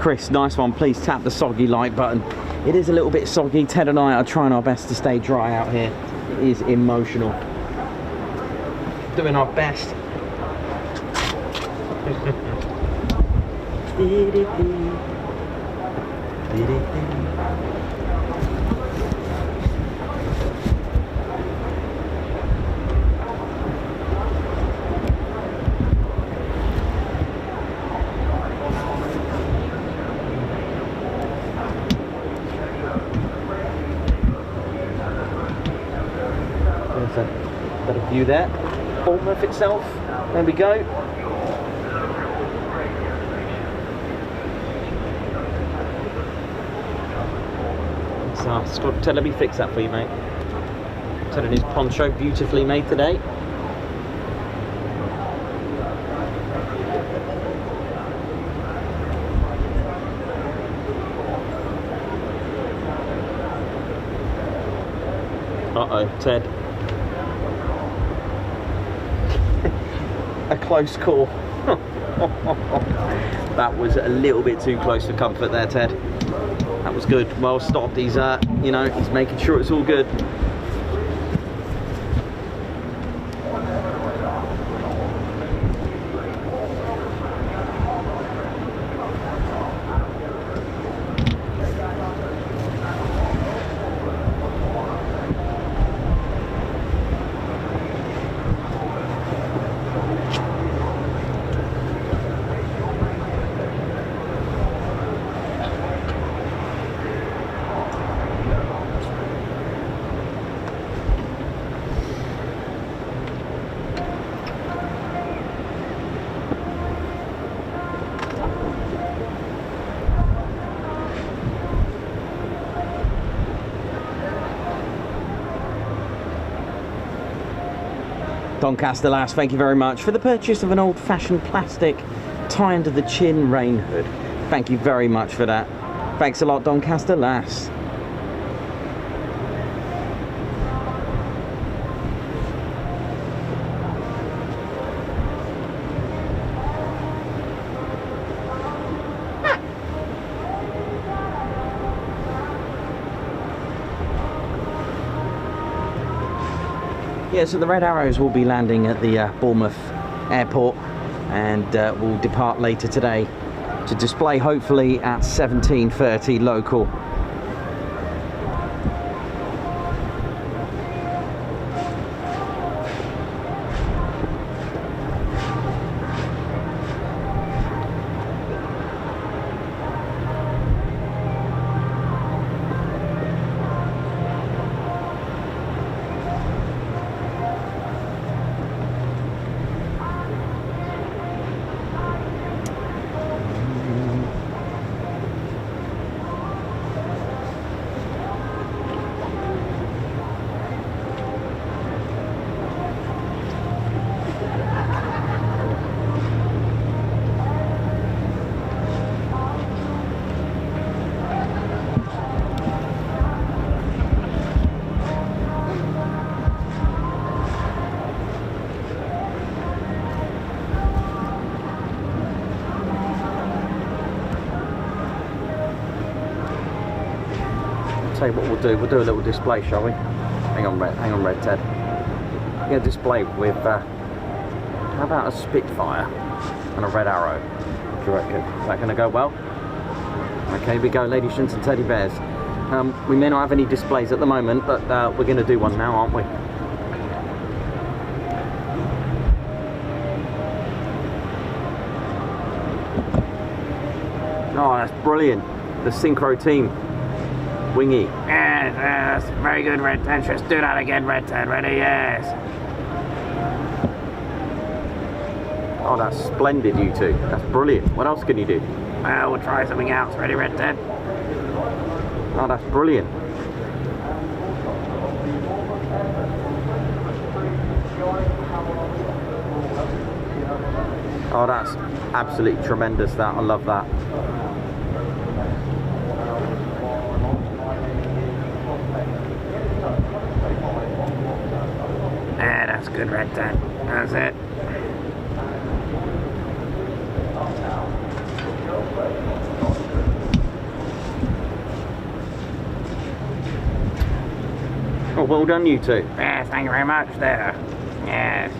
Chris, nice one. Please tap the soggy like button. It is a little bit soggy. Ted and I are trying our best to stay dry out here. It is emotional. Doing our best. Better view that. Bournemouth itself. There we go. So Scott, let me fix that for you, mate. Ted and his poncho, beautifully made today. Uh-oh, Ted. A close call. That was a little bit too close for comfort there, Ted. That was good. Well stopped. He's you know, he's making sure it's all good. Doncaster Lass, thank you very much for the purchase of an old-fashioned plastic tie under the chin rain hood. Thank you very much for that. Thanks a lot, Doncaster Lass. Yeah, so the Red Arrows will be landing at the Bournemouth airport, and will depart later today to display hopefully at 17:30 local. Tell you what we'll do a little display, shall we? Hang on Red Ted. I'm going to display with how about a Spitfire and a Red Arrow? What do you reckon? Is that going to go well? Okay, we go, lady shins and teddy bears. We may not have any displays at the moment, but we're going to do one now, aren't we? Oh, that's brilliant. The Synchro team. Wingy. Yes, very good, Red Ted. Just do that again, Red Ted. Ready? Yes. Oh, that's splendid, you two. That's brilliant. What else can you do? Well, we'll try something else. Ready, Red Ted? Oh, that's brilliant. Oh, that's absolutely tremendous, that. I love that. Yeah, that's good, Red Ted. That's it. Oh, well done, you two. Yes, thank you very much there. Yes.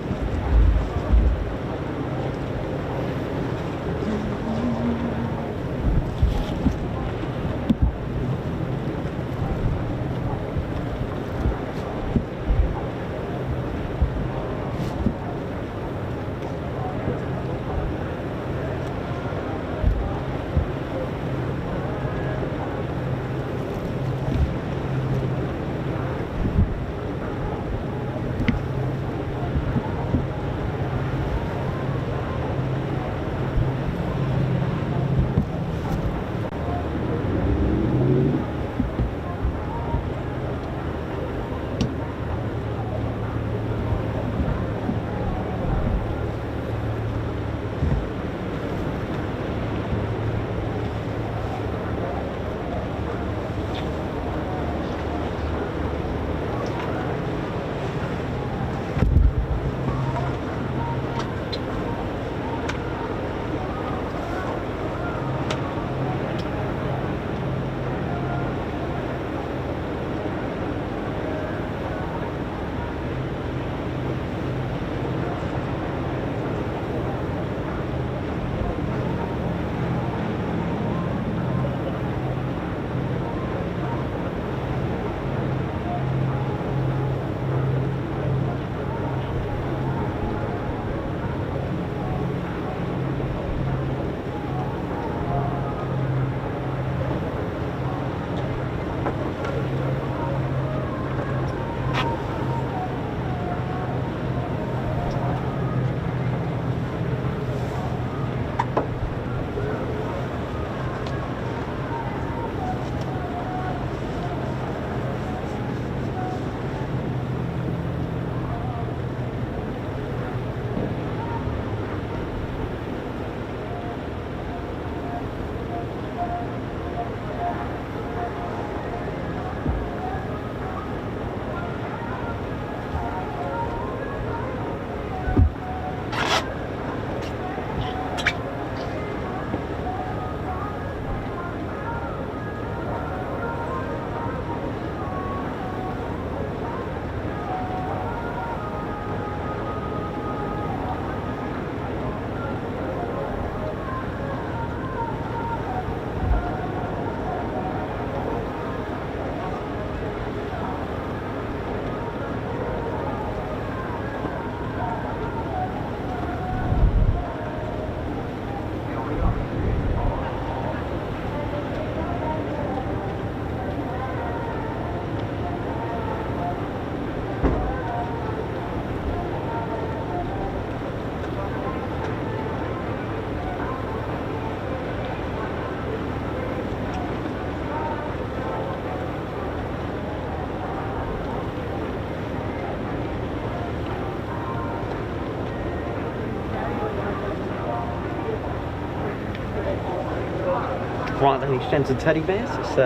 Right, ladies and gents and teddy bears, it's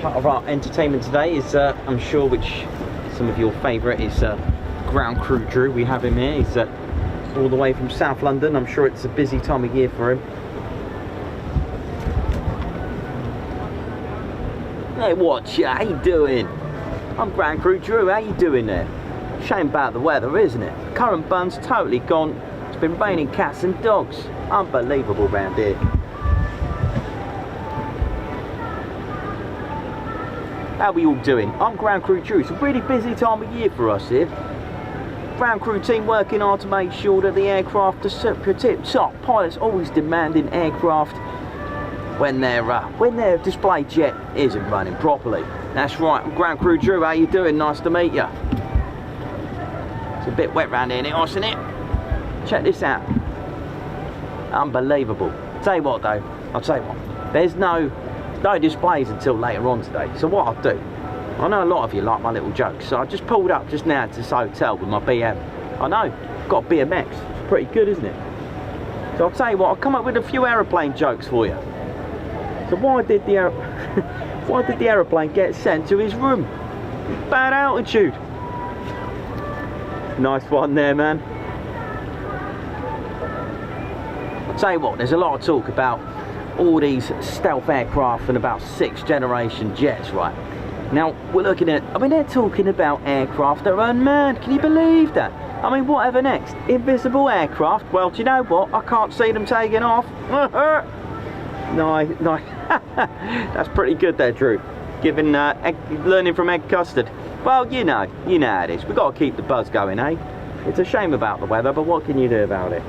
part of our entertainment today is, I'm sure, which some of your favourite is Ground Crew Drew. We have him here. He's all the way from South London. I'm sure it's a busy time of year for him. Hey, what's ya? How you doing? I'm Ground Crew Drew. How you doing there? Shame about the weather, isn't it? Current bun's totally gone. It's been raining cats and dogs. Unbelievable round here. How are we all doing? I'm Ground Crew Drew. It's a really busy time of year for us here. Ground crew team working hard to make sure that the aircraft are tip-top. Pilots always demanding aircraft when their display jet isn't running properly. That's right. I'm Ground Crew Drew. How you doing? Nice to meet you. It's a bit wet round here, isn't it? Check this out. Unbelievable. Tell you what though. I'll tell you what. There's no displays until later on today. So what I'll do, I know a lot of you like my little jokes, so I just pulled up just now to this hotel with my BM. I know, got a BMX. It's pretty good, isn't it? So I'll tell you what, I'll come up with a few aeroplane jokes for you. So why did the aeroplane get sent to his room? Bad altitude. Nice one there, man. I'll tell you what, there's a lot of talk about all these stealth aircraft and about 6th generation jets, right? Now we're looking at, they're talking about aircraft that are unmanned. Can you believe that? Whatever next? Invisible aircraft? Well, do you know what? I can't see them taking off. Nice. That's pretty good there, Drew. Learning from egg custard. Well, you know how it is. We've got to keep the buzz going, eh? It's a shame about the weather, but what can you do about it?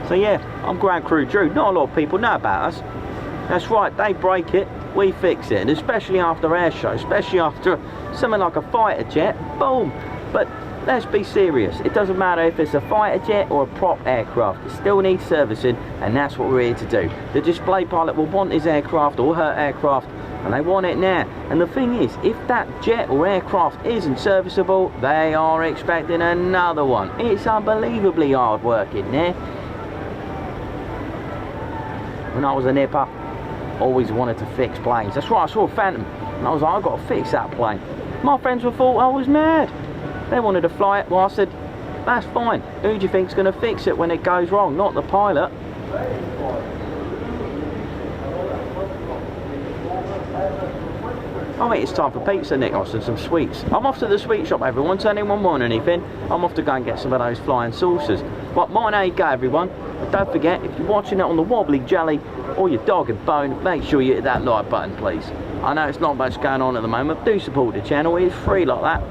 So yeah, I'm Ground Crew Drew. Not a lot of people know about us. That's right, they break it, we fix it. And especially after Airshow, especially after something like a fighter jet, boom. But let's be serious. It doesn't matter if it's a fighter jet or a prop aircraft. It still needs servicing, and that's what we're here to do. The display pilot will want his aircraft or her aircraft, and they want it now. And the thing is, if that jet or aircraft isn't serviceable, they are expecting another one. It's unbelievably hard work in there. When I was a nipper, always wanted to fix planes. That's right, I saw a Phantom and I was like, I've got to fix that plane. My friends were thought I was mad. They wanted to fly it. Well, I said, that's fine. Who do you think's going to fix it when it goes wrong? Not the pilot. Oh wait, it's time for pizza, Nicholas, and some sweets. I'm off to the sweet shop, everyone. So anyone want anything? I'm off to go and get some of those flying saucers. But mine, how you go, everyone. But don't forget, if you're watching it on the wobbly jelly or your dog and bone, make sure you hit that like button, please. I know it's not much going on at the moment. Do support the channel. It's free like that.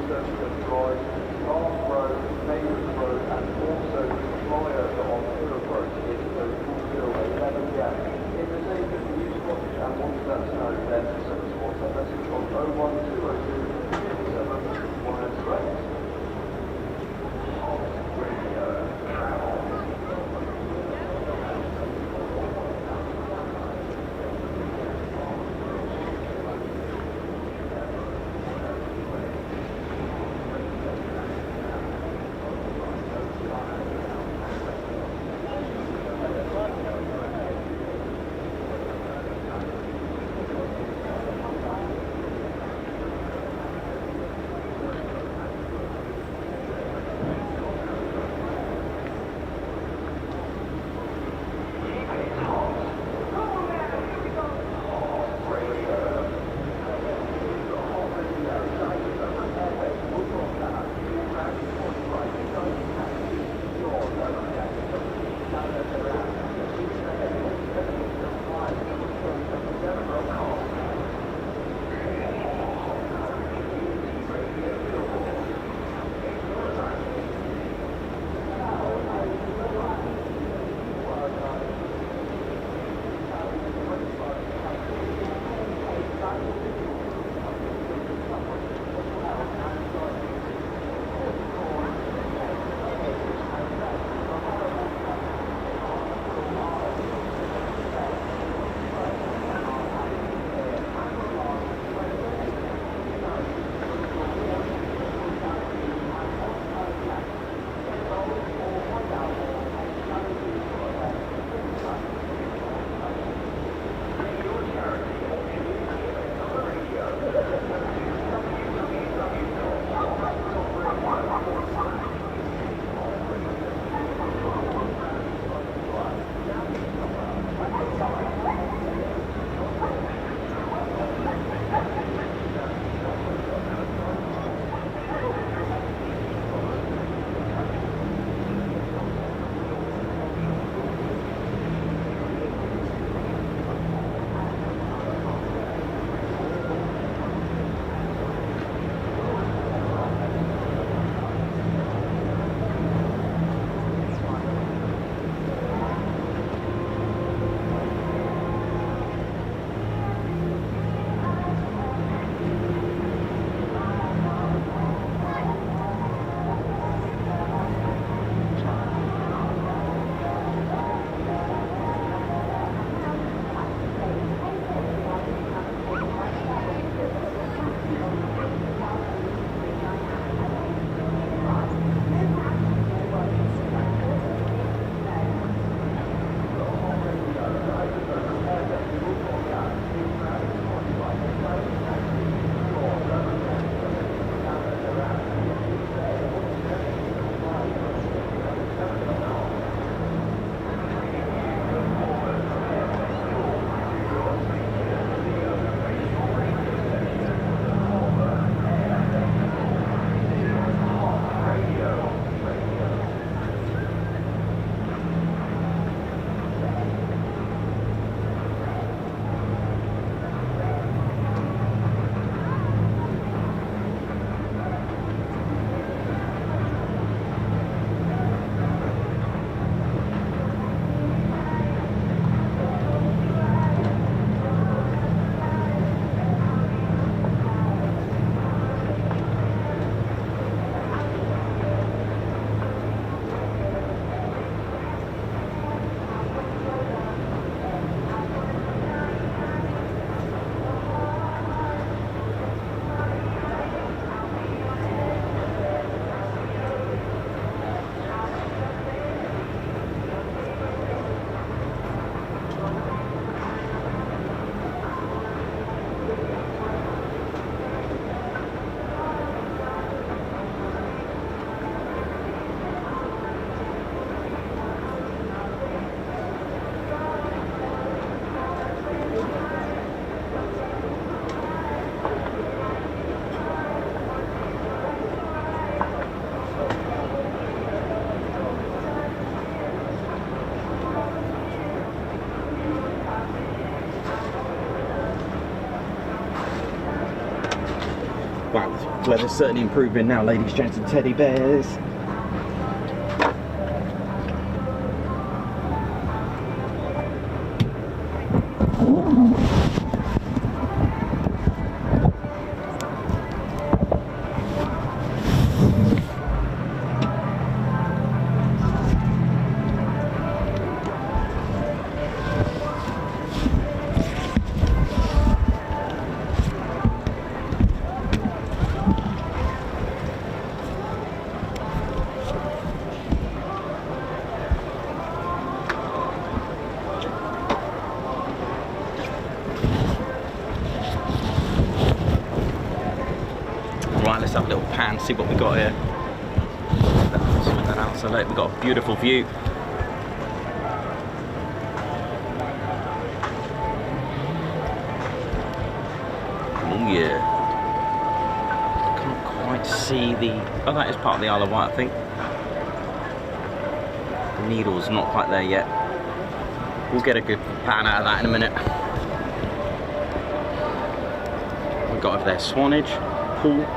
Circular Drive, Park Road, Neighbours Road, and also flyover on Europe Road to get to those fulfill 11 gap. In the same that you spot and want that to know, then send us a WhatsApp message on 01202 57 108. Weather's certainly improving now, ladies, gents and teddy bears. Right, let's have a little pan, see what we got here. Sort that out, so we've got a beautiful view. Oh yeah. Can't quite see the... oh, that is part of the Isle of Wight, I think. The needle's not quite there yet. We'll get a good pan out of that in a minute. We've got over there Swanage, Pool.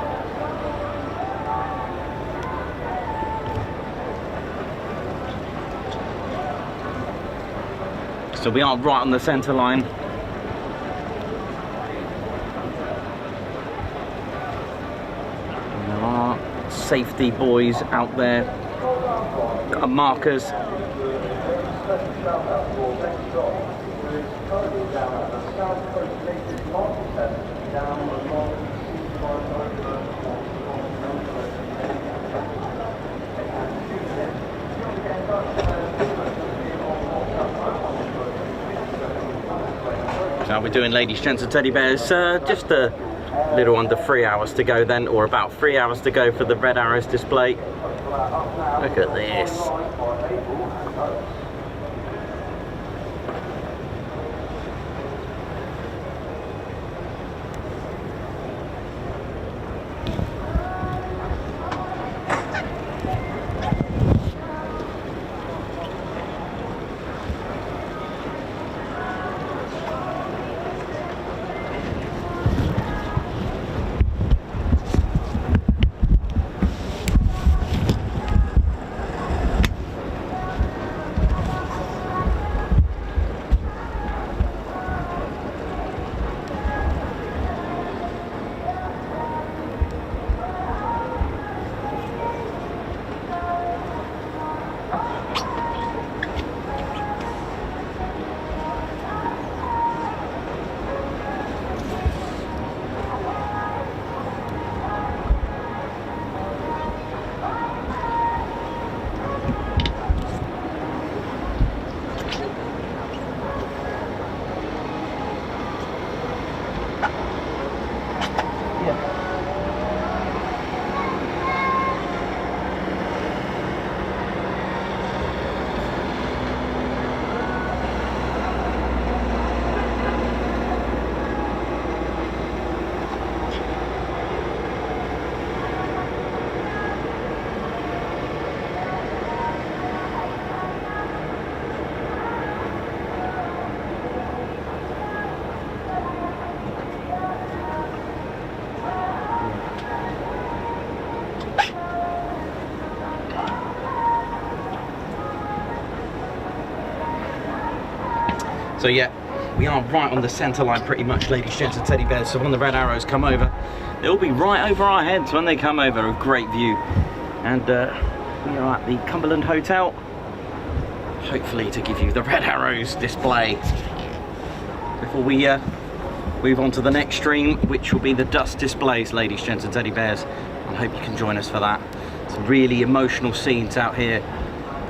So we are right on the centre line. And there are safety boys out there. Got markers. How we're doing, ladies, gents and teddy bears. Just a little under 3 hours to go then, or about 3 hours to go for the red arrows display. Look at this. So yeah, we are right on the centre line pretty much, ladies, gents and teddy bears. So when the red arrows come over, they'll be right over our heads when they come over. A great view. And we are at the Cumberland Hotel, hopefully to give you the red arrows display before we move on to the next stream, which will be the DUSK displays, ladies, gents and teddy bears. I hope you can join us for that. Some really emotional scenes out here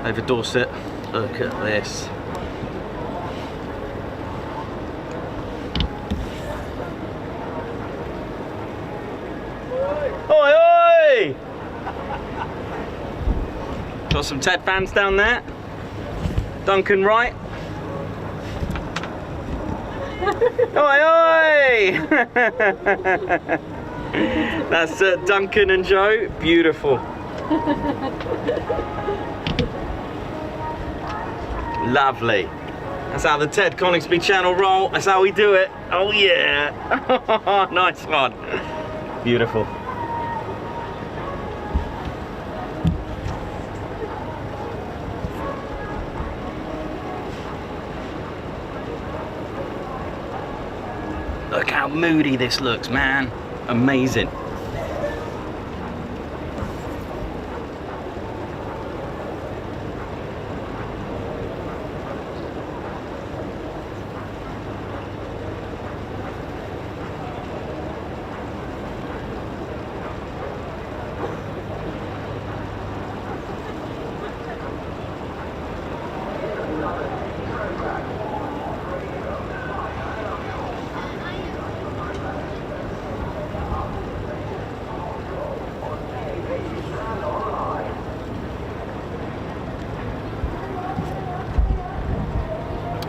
over Dorset. Look at this. Oi, oi! Got some Ted fans down there. Duncan Wright. Oi, oi! That's Duncan and Joe. Beautiful. Lovely. That's how the Ted Coningsby channel roll. That's how we do it. Oh yeah. Nice one. Beautiful. moody this looks, man. Amazing.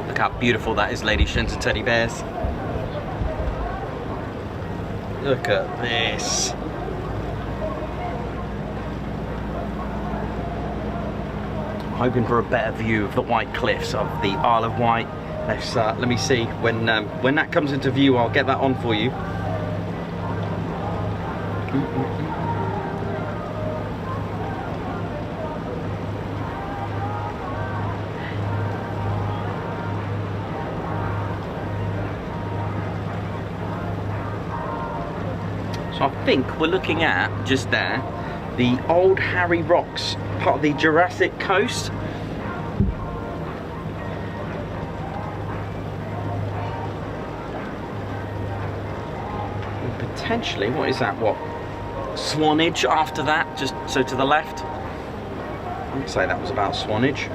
Look how beautiful that is, ladies and teddy bears. Look at this. Hoping for a better view of the white cliffs of the Isle of Wight. Let me see when that comes into view. I'll get that on for you. So I think we're looking at, just there, the old Harry Rocks, part of the Jurassic coast. And potentially, what is that, what? Swanage after that, just so to the left. I would say that was about Swanage.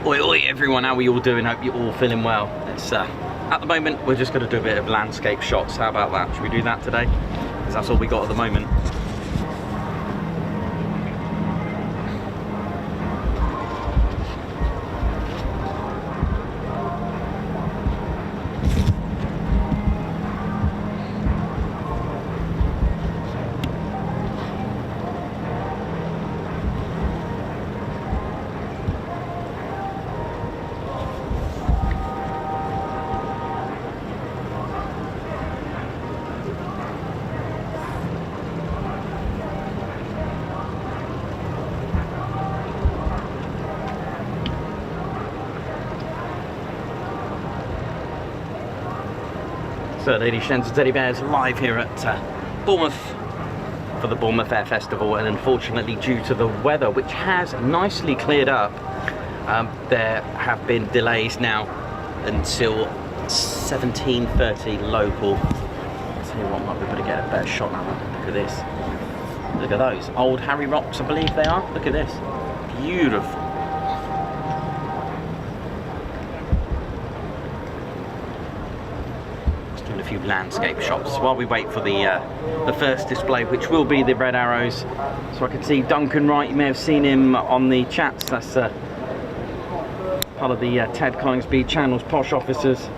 Oi, oi, everyone, how are you all doing? Hope you're all feeling well. It's at the moment, we're just going to do a bit of landscape shots. How about that? Should we do that today? Because that's all we got at the moment. So, ladies and teddy bears, live here at Bournemouth for the Bournemouth Air Festival, and unfortunately, due to the weather, which has nicely cleared up, there have been delays now until 17:30 local. I'll tell you what, might be able to get a better shot now. Look at this. Look at those old Harry Rocks, I believe they are. Look at this, beautiful. A few landscape shots while we wait for the first display, which will be the red arrows. So I can see Duncan Wright, you may have seen him on the chats. That's part of the Ted Coningsby channel's posh officers.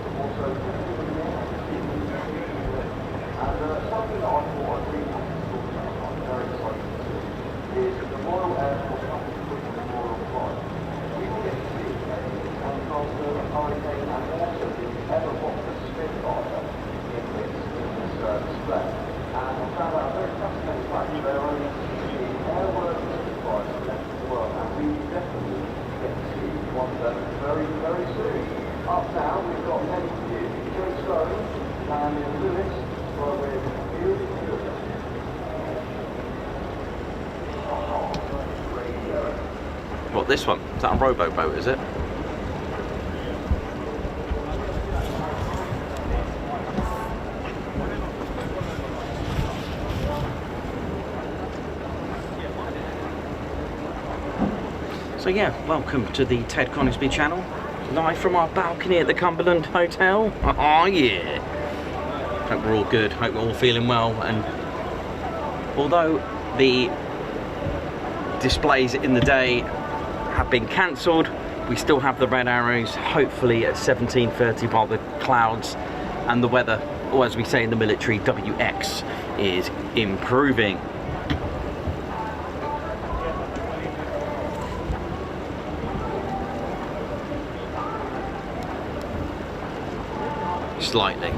Very, very soon. Up now, we've got Joe Stone and Lewis, where we're beautiful. What, this one? Is that a rowboat boat, is it? So yeah, welcome to the Ted Coningsby channel, live from our balcony at the Cumberland Hotel. Oh yeah! Hope we're all good, hope we're all feeling well, and although the displays in the day have been cancelled, we still have the red arrows, hopefully at 17:30, while the clouds and the weather, or as we say in the military, WX, is improving. slightly.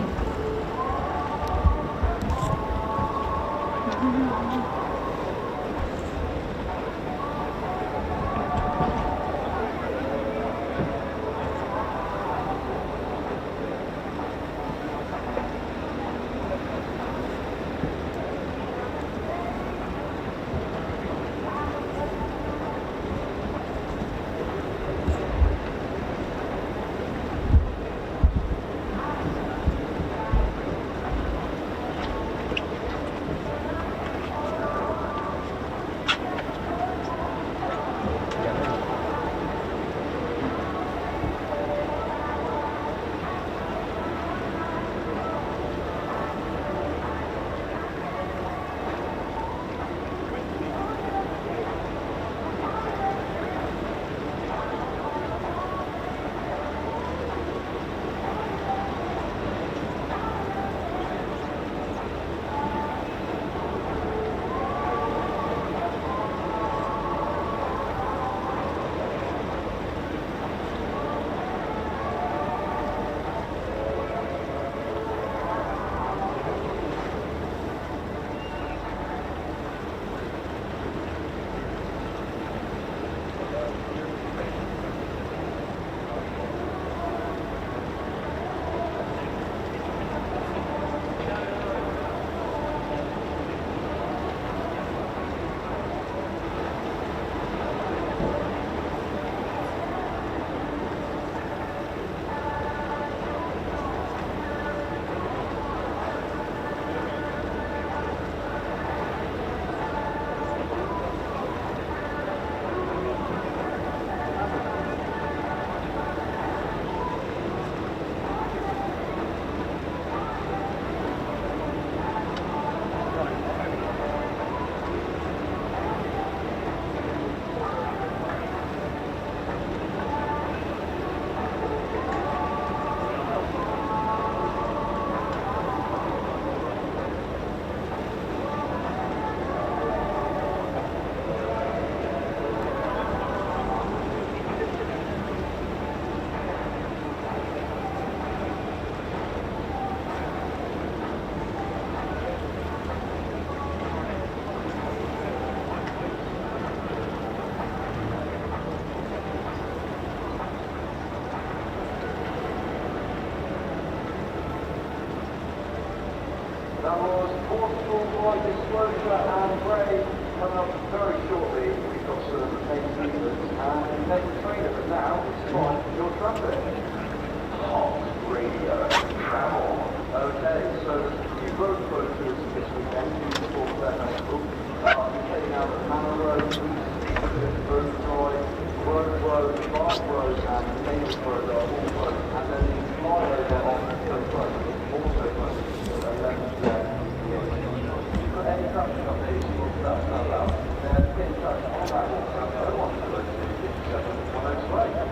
That was Portugal by Disclosure and Ray coming up very shortly. We've got some main speakers and main trainer, but now it's time for your trumpet. Hot radio travel. Okay, so there's a few road photos this weekend for the Fair Festival. You're heading out at Manor Road, Road Drive, Road Road, Park Road and Main Road are all closed. And then the flyover on the Coast Road also closed. Any traction updates you want to let us know about, then get in touch on that WhatsApp 01227 108.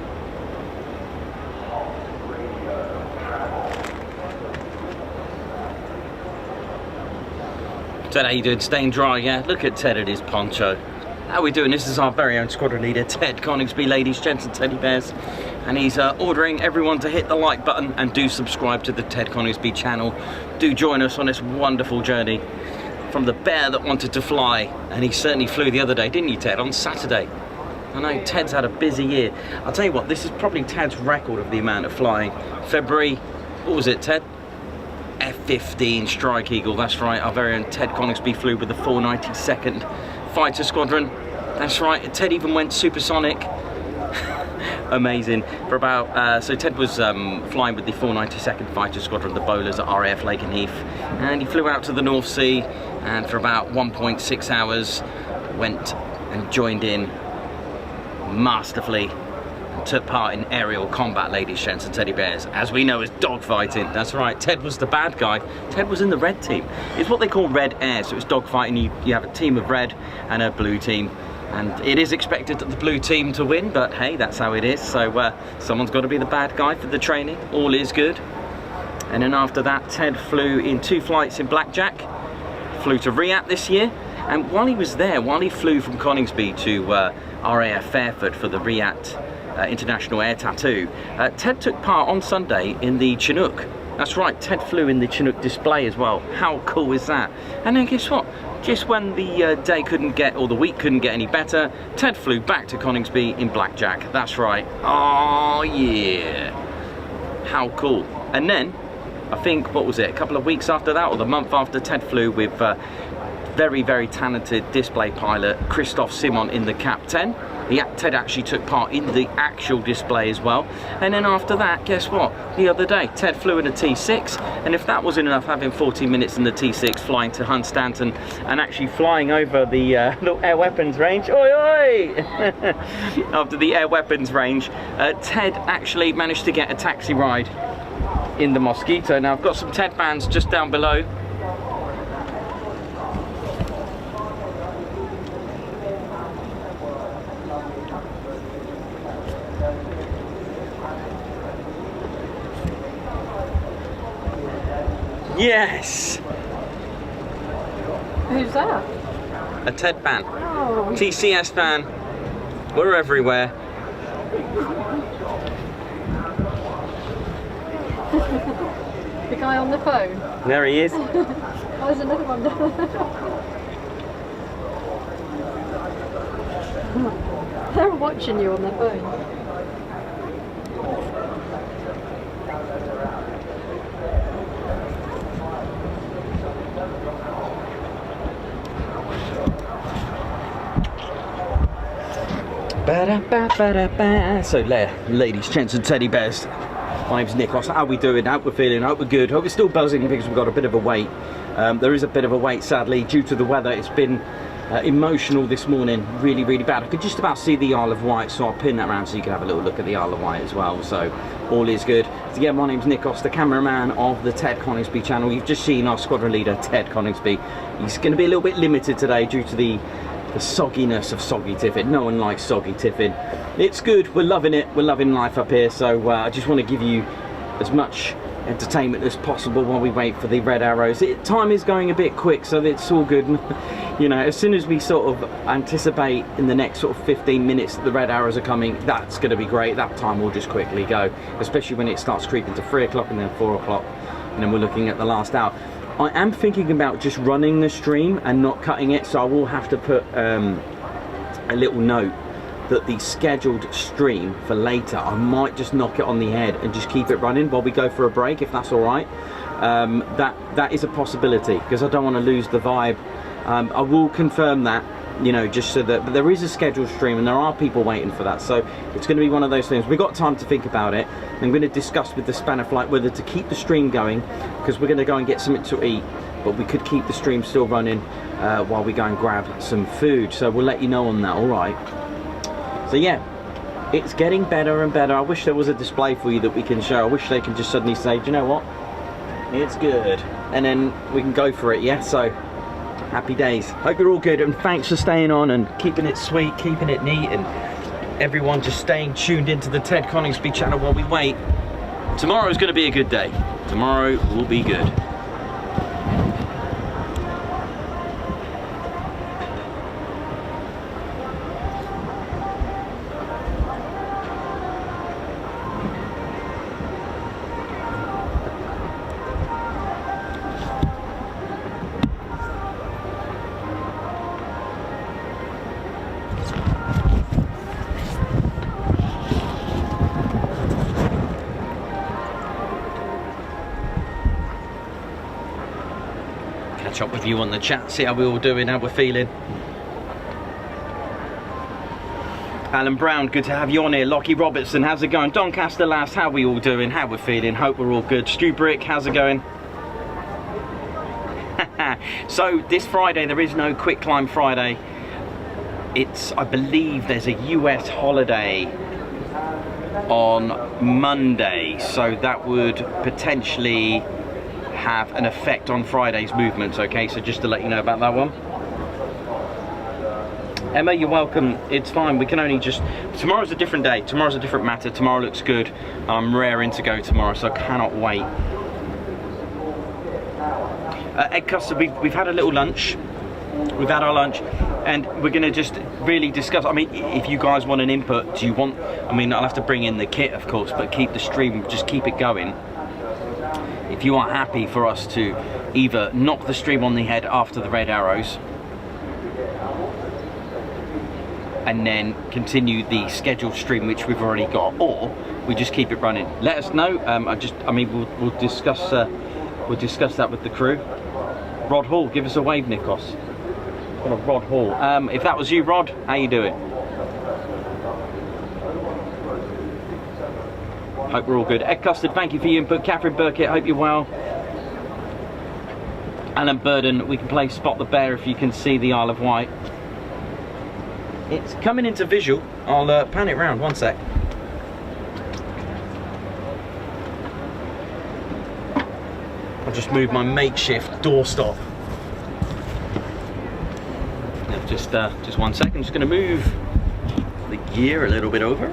Hot radio travel. Ted, how you doing? Staying dry, yeah? Look at Ted at his poncho. How are we doing? This is our very own squadron leader, Ted Coningsby, ladies, gents and teddy bears. And he's ordering everyone to hit the like button and do subscribe to the Ted Coningsby channel. Do join us on this wonderful journey from the bear that wanted to fly. And he certainly flew the other day, didn't you, Ted? On Saturday. I know Ted's had a busy year. I'll tell you what, this is probably Ted's record of the amount of flying. February, what was it, Ted? F-15 Strike Eagle, that's right. Our very own Ted Coningsby flew with the 492nd Fighter Squadron. That's right, Ted even went supersonic. Amazing. For about, so Ted was flying with the 492nd Fighter Squadron, the bowlers at RAF Lakenheath, and he flew out to the North Sea, and for about 1.6 hours went and joined in masterfully and took part in aerial combat, ladies, gents and teddy bears, as we know as dogfighting. That's right, Ted was the bad guy. Ted was in the red team. It's what they call red air, so it's dogfighting. You have a team of red and a blue team. And it is expected that the blue team to win, but hey, that's how it is. So someone's got to be the bad guy for the training. All is good. And then after that, Ted flew in 2 flights in Blackjack. Flew to Riyadh this year. And while he was there, while he flew from Coningsby to RAF Fairford for the Riyadh International Air Tattoo, Ted took part on Sunday in the Chinook That's right, Ted flew in the Chinook display as well. How cool is that? And then guess what? Just when the day couldn't get, or the week couldn't get any better, Ted flew back to Coningsby in blackjack. That's right. Oh yeah. How cool. And then, I think, what was it, a couple of weeks after that, or the month after, Ted flew with very, very talented display pilot Christoph Simon in the Cap 10. Ted actually took part in the actual display as well. And then after that, guess what? The other day, Ted flew in a T6, and if that wasn't enough, having 14 minutes in the T6, flying to Hunstanton and actually flying over the air weapons range, oi oi! After the air weapons range, Ted actually managed to get a taxi ride in the Mosquito. Now I've got some Ted fans just down below. Yes! Who's that? A Ted fan. Oh. TCS fan. We're everywhere. The guy on the phone. There he is. Oh, there's another one down there. They're watching you on their phone. So ladies, gents and teddy bears, my name's Nikos. How are we doing? How we're feeling? Hope we're good. Hope we're still buzzing because we've got a bit of a wait. There is a bit of a wait, sadly, due to the weather. It's been emotional this morning, really, really bad. I could just about see the Isle of Wight, so I'll pin that around so you can have a little look at the Isle of Wight as well. So all is good. So yeah, my name's Nikos, the cameraman of the Ted Coningsby channel. You've just seen our squadron leader, Ted Coningsby. He's going to be a little bit limited today due to the sogginess of soggy tiffin. No one likes soggy tiffin. It's good, we're loving it, we're loving life up here. So I just want to give you as much entertainment as possible while we wait for the red arrows. Time is going a bit quick, so it's all good. You know, as soon as we sort of anticipate in the next sort of 15 minutes that the red arrows are coming, that's going to be great. That time will just quickly go, especially when it starts creeping to 3 o'clock and then 4 o'clock, and then we're looking at the last hour. I am thinking about just running the stream and not cutting it, so I will have to put a little note that the scheduled stream for later, I might just knock it on the head and just keep it running while we go for a break, if that's all right. That is a possibility, because I don't want to lose the vibe. I will confirm that, you know, just so that, but there is a scheduled stream and there are people waiting for that, so it's going to be one of those things. We've got time to think about it. I'm going to discuss with the Spanner Flight whether to keep the stream going, because we're going to go and get something to eat, but we could keep the stream still running while we go and grab some food. So we'll let you know on that, all right? So yeah, it's getting better and better. I wish there was a display for you that we can show. I wish they can just suddenly say, do you know what, it's good, and then we can go for it. Yeah, so happy days. Hope you're all good, and thanks for staying on and keeping it sweet, keeping it neat, and everyone just staying tuned into the Ted Coningsby channel while we wait. Tomorrow's going to be a good day. Tomorrow will be good. Up with you on the chat, see how we're all doing, how we're feeling. Alan Brown, good to have you on here. Lockie Robertson, how's it going? Doncaster Lass, how we all doing, how we're feeling, hope we're all good. Stu Brick, how's it going? So this Friday there is no Quick Climb Friday. It's, I believe there's a US holiday on Monday, so that would potentially have an effect on Friday's movements. Okay, so just to let you know about that one. Emma, you're welcome. It's fine, we can only just, tomorrow's a different day, tomorrow's a different matter. Tomorrow looks good. I'm raring to go tomorrow, so I cannot wait. Ed Custer, we've had a little lunch. We've had our lunch and we're going to just really discuss. I mean, if you guys want an input, do you want, I mean, I'll have to bring in the kit of course, but keep the stream, just keep it going. if you are happy for us to either knock the stream on the head after the red arrows and then continue the scheduled stream which we've already got, or we just keep it running. Let us know. We'll discuss that with the crew. Rod Hall, give us a wave, Nikos. Got a Rod Hall. If that was you, Rod, how you doing? Hope we're all good. Ed Custard, thank you for your input. Catherine Burkett, hope you're well. Alan Burden, we can play Spot the Bear if you can see the Isle of Wight. It's coming into visual. I'll pan it round, one sec. I'll just move my makeshift doorstop. Just 1 second. I'm just going to move the gear a little bit over.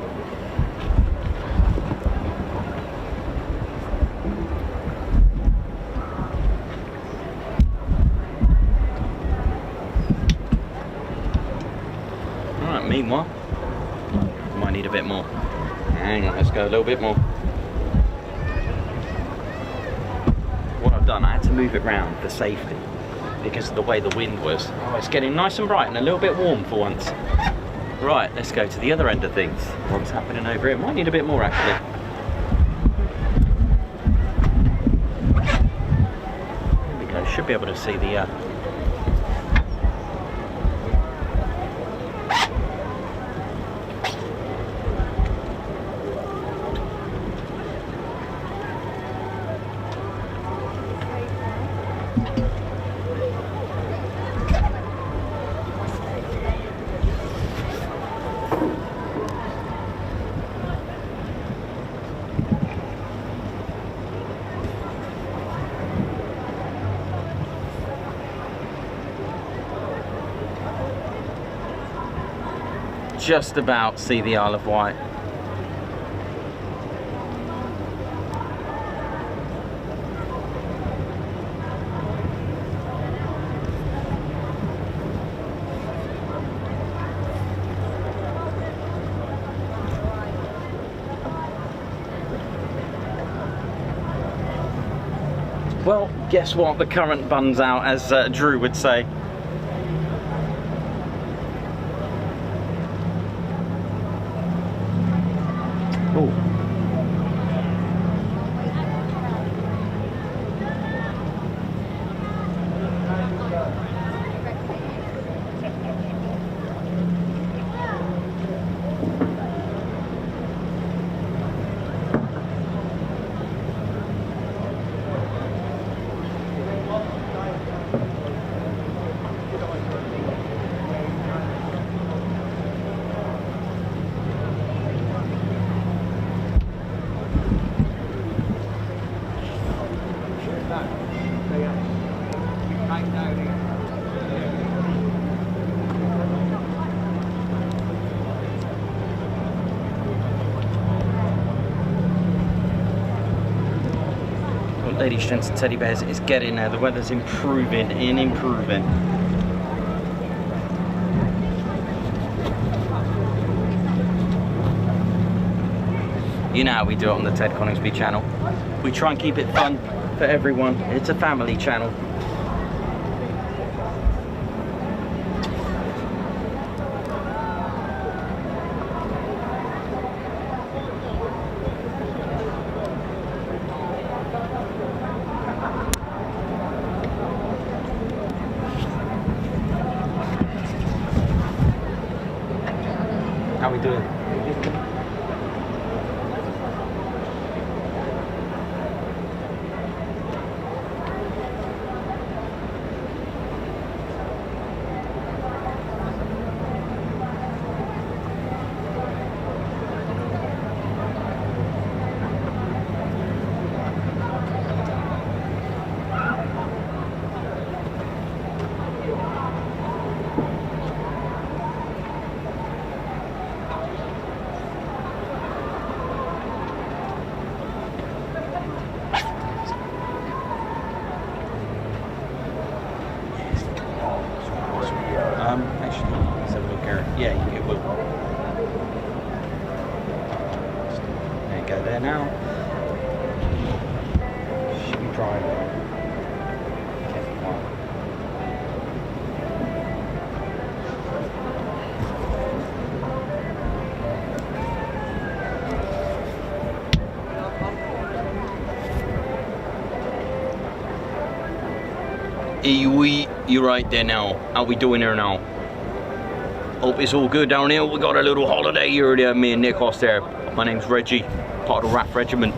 Alright, meanwhile, might need a bit more. Hang on, let's go a little bit more. What I've done, I had to move it round for safety because of the way the wind was. Oh, it's getting nice and bright and a little bit warm for once. Right, let's go to the other end of things. What's happening over here? Might need a bit more actually. There we go, should be able to see the just about see the Isle of Wight. Well, guess what? The current bun's out, as Drew would say. Lady Strengths and Teddy Bears is getting there. The weather's improving. You know how we do it on the Ted Coningsby channel. We try and keep it fun for everyone. It's a family channel. How we doing? You right there now? How we doing here now? Hope it's all good down here. We got a little holiday here, me and Nick Hoss there. My name's Reggie, part of the RAF regiment.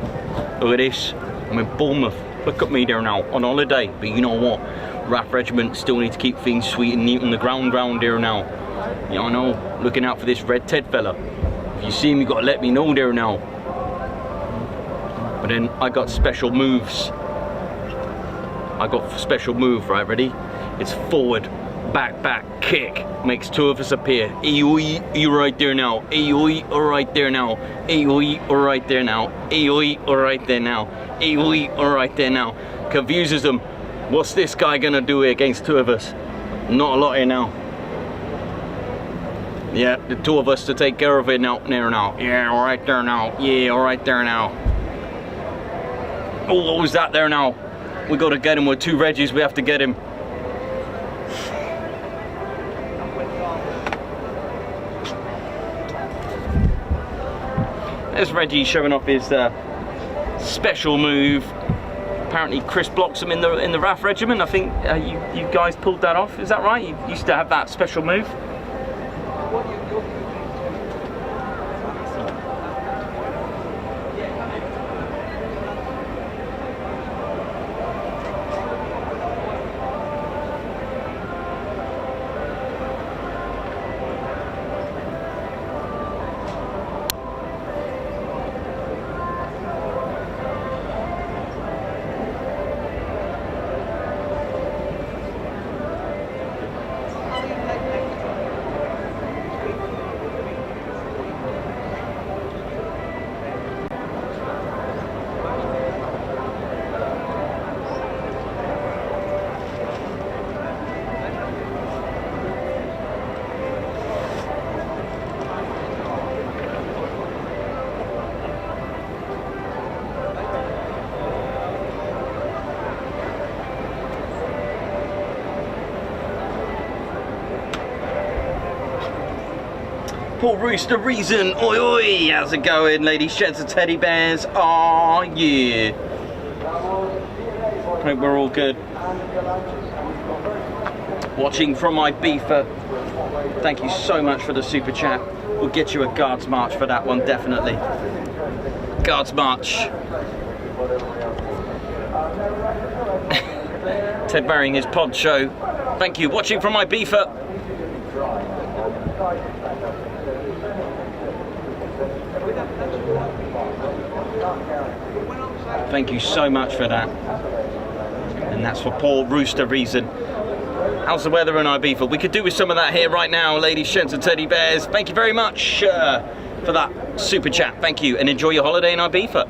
Look at this, I'm in Bournemouth. Look at me there now, on holiday. But you know what? RAF regiment still need to keep things sweet and neat on the ground there now. Yeah, I know, looking out for this red Ted fella. If you see him, you gotta let me know there now. But then I got special moves. I got special move, right, ready? It's forward, back, kick. Makes two of us appear. You right there now. All right there now. All right there now. All right there now. All right there now. Confuses them. What's this guy gonna do here against two of us? Not a lot here now. Yeah, the two of us to take care of it now. Yeah, all right there now. Yeah, all right there now. Oh, what was that there now? We gotta get him with two Reggies, we have to get him. There's Reggie showing off his special move. Apparently Chris blocks him in the RAF regiment. I think you guys pulled that off, is that right? You used to have that special move? Paul Royce, the reason. Oi oi, how's it going, ladies, gents and teddy bears? Oh yeah. Hope we're all good. Watching from Ibiza. Thank you so much for the super chat. We'll get you a Guards March for that one, definitely. Guards March. Ted wearing his pod show. Thank you. Watching from Ibiza. Thank you so much for that. And that's for Paul Rooster Reason. How's the weather in Ibiza? We could do with some of that here right now, ladies, gents and teddy bears. Thank you very much for that super chat. Thank you, and enjoy your holiday in Ibiza.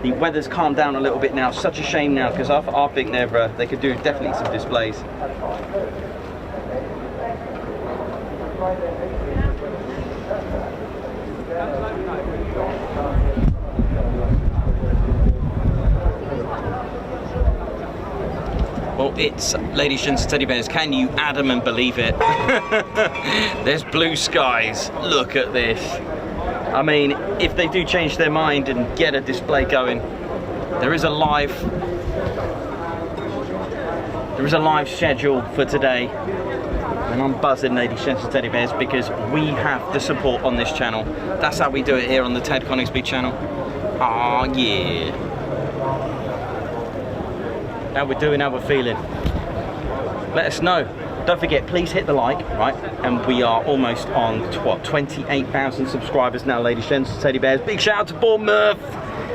The weather's calmed down a little bit now. Such a shame now, because I think they could do definitely some displays. Well, it's ladies, gents, teddy bears. Can you Adam and believe it? There's blue skies. Look at this. I mean, if they do change their mind and get a display going, there is a live schedule for today, and I'm buzzing, ladies, gents, and teddy bears, because we have the support on this channel. That's how we do it here on the Ted Coningsby channel. Oh yeah. How we're doing, how we're feeling. Let us know. Don't forget, please hit the like, right? And we are almost on, what, 28,000 subscribers now, ladies, gents, teddy bears. Big shout out to Bournemouth.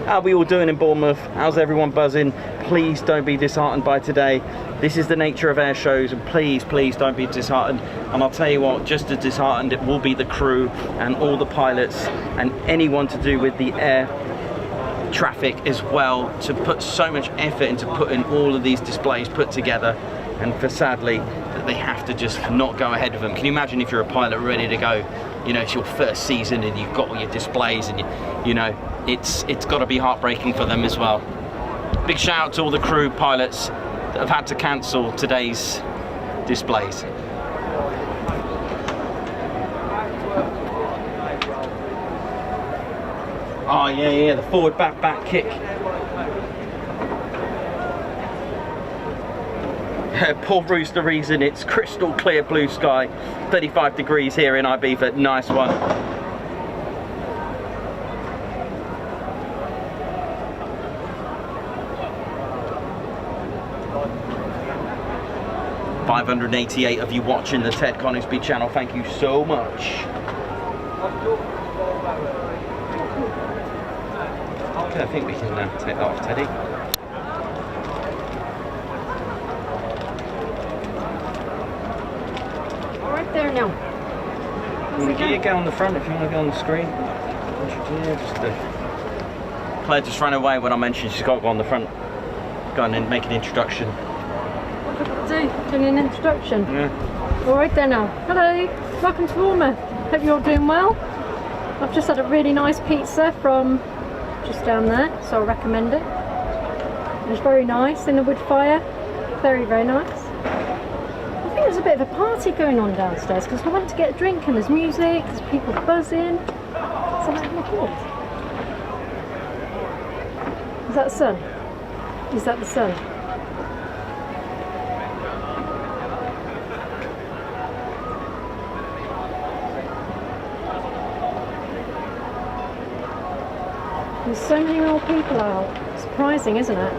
How are we all doing in Bournemouth? How's everyone buzzing? Please don't be disheartened by today. This is the nature of air shows, and please, please don't be disheartened. And I'll tell you what, just as disheartened it will be the crew and all the pilots and anyone to do with the air traffic as well, to put so much effort into putting all of these displays put together, and for sadly that they have to just not go ahead with them. Can you imagine if you're a pilot ready to go, you know, it's your first season and you've got all your displays, and you know, it's got to be heartbreaking for them as well. Big shout out to all the crew pilots that have had to cancel today's displays. Oh yeah, the forward back kick. Poor Bruce, the reason it's crystal clear blue sky, 35 degrees here in Ibiza. Nice one. $588 of you watching the Ted Coningsby channel. Thank you so much. Okay, I think we can take that off, Teddy. Right there now. You go on the front if you want to go on the screen. Claire just ran away when I mentioned she's got to go on the front. Go on and make an introduction. What have I got to do? Doing an introduction? Yeah. All right there now. Hello, welcome to Bournemouth. Hope you're all doing well. I've just had a really nice pizza from just down there, so I'll recommend it. It was very nice in the wood fire. Very, very nice. I think there's a bit of a party going on downstairs because I went to get a drink and there's music, there's people buzzing. So I'm like, oh, is that the sun? Is that the sun? There's so many more people out. Surprising, isn't it?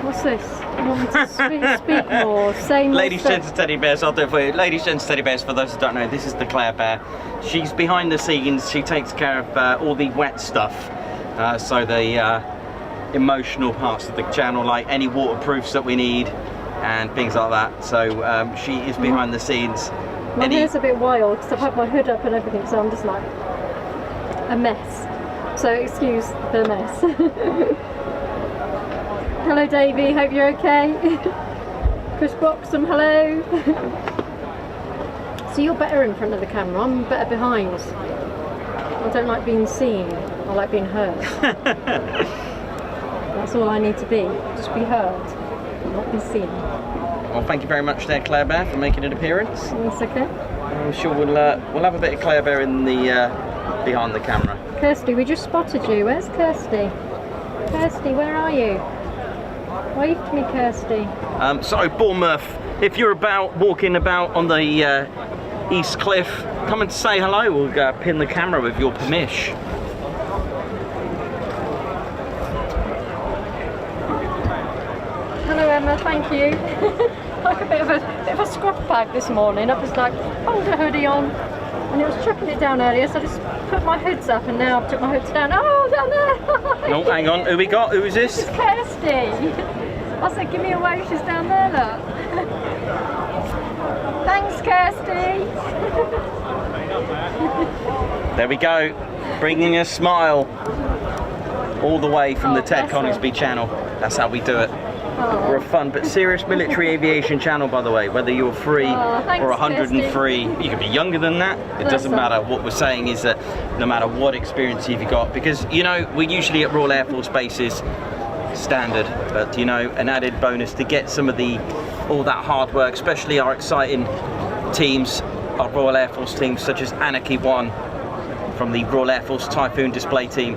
What's this? You want me to speak more? Say more? Ladies, gents and teddy bears, I'll do it for you. Ladies, gents, teddy bears, for those who don't know, this is the Claire Bear. She's behind the scenes. She takes care of all the wet stuff. So the emotional parts of the channel, like any waterproofs that we need and things like that. So she is behind the scenes. My hair's a bit wild because I've had my hood up and everything, so I'm just like a mess. So excuse the mess. Hello Davey, hope you're okay. Chris Boxham, hello. So you're better in front of the camera, I'm better behind. I don't like being seen, I like being heard. That's all I need to be, just be heard, not be seen. Well, thank you very much there, Claire Bear, for making an appearance. That's okay. I'm sure we'll have a bit of Claire Bear in the behind the camera. Kirsty, we just spotted you. Where's Kirsty? Kirsty, where are you? Wave to me, Kirsty. So Bournemouth, if you're walking about on the East Cliff, come and say hello. We'll pin the camera with your permission. Hello Emma, thank you. Like a bit of a scruff bag this morning. I was like, hold a hoodie on, and it was chucking it down earlier, so I just put my hoods up, and now I've took my hoods down. Oh, down there! No, hang on. Who we got? Who is this? It's Kirsty. I said, give me a wave. She's down there. Look. Thanks, Kirsty. There we go, bringing a smile all the way from the Ted Coningsby channel. That's how we do it. We're a fun but serious military aviation channel, by the way, whether you're 3 or 103. You can be younger than that. It doesn't matter. What we're saying is that no matter what experience you've got, because, you know, we're usually at Royal Air Force bases standard, but, you know, an added bonus to get some of all that hard work, especially our exciting teams, our Royal Air Force teams, such as Anarchy 1 from the Royal Air Force Typhoon Display team.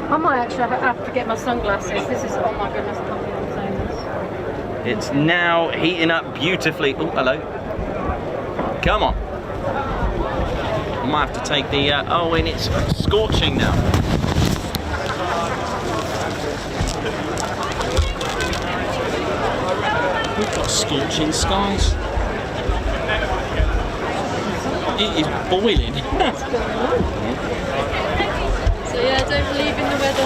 I might actually have to get my sunglasses. This is, oh my goodness, I can't believe I'm saying this. It's now heating up beautifully. Oh, hello. Come on. I might have to take the, oh, and it's scorching now. We've got scorching skies. It is boiling. So yeah, don't believe in the weather.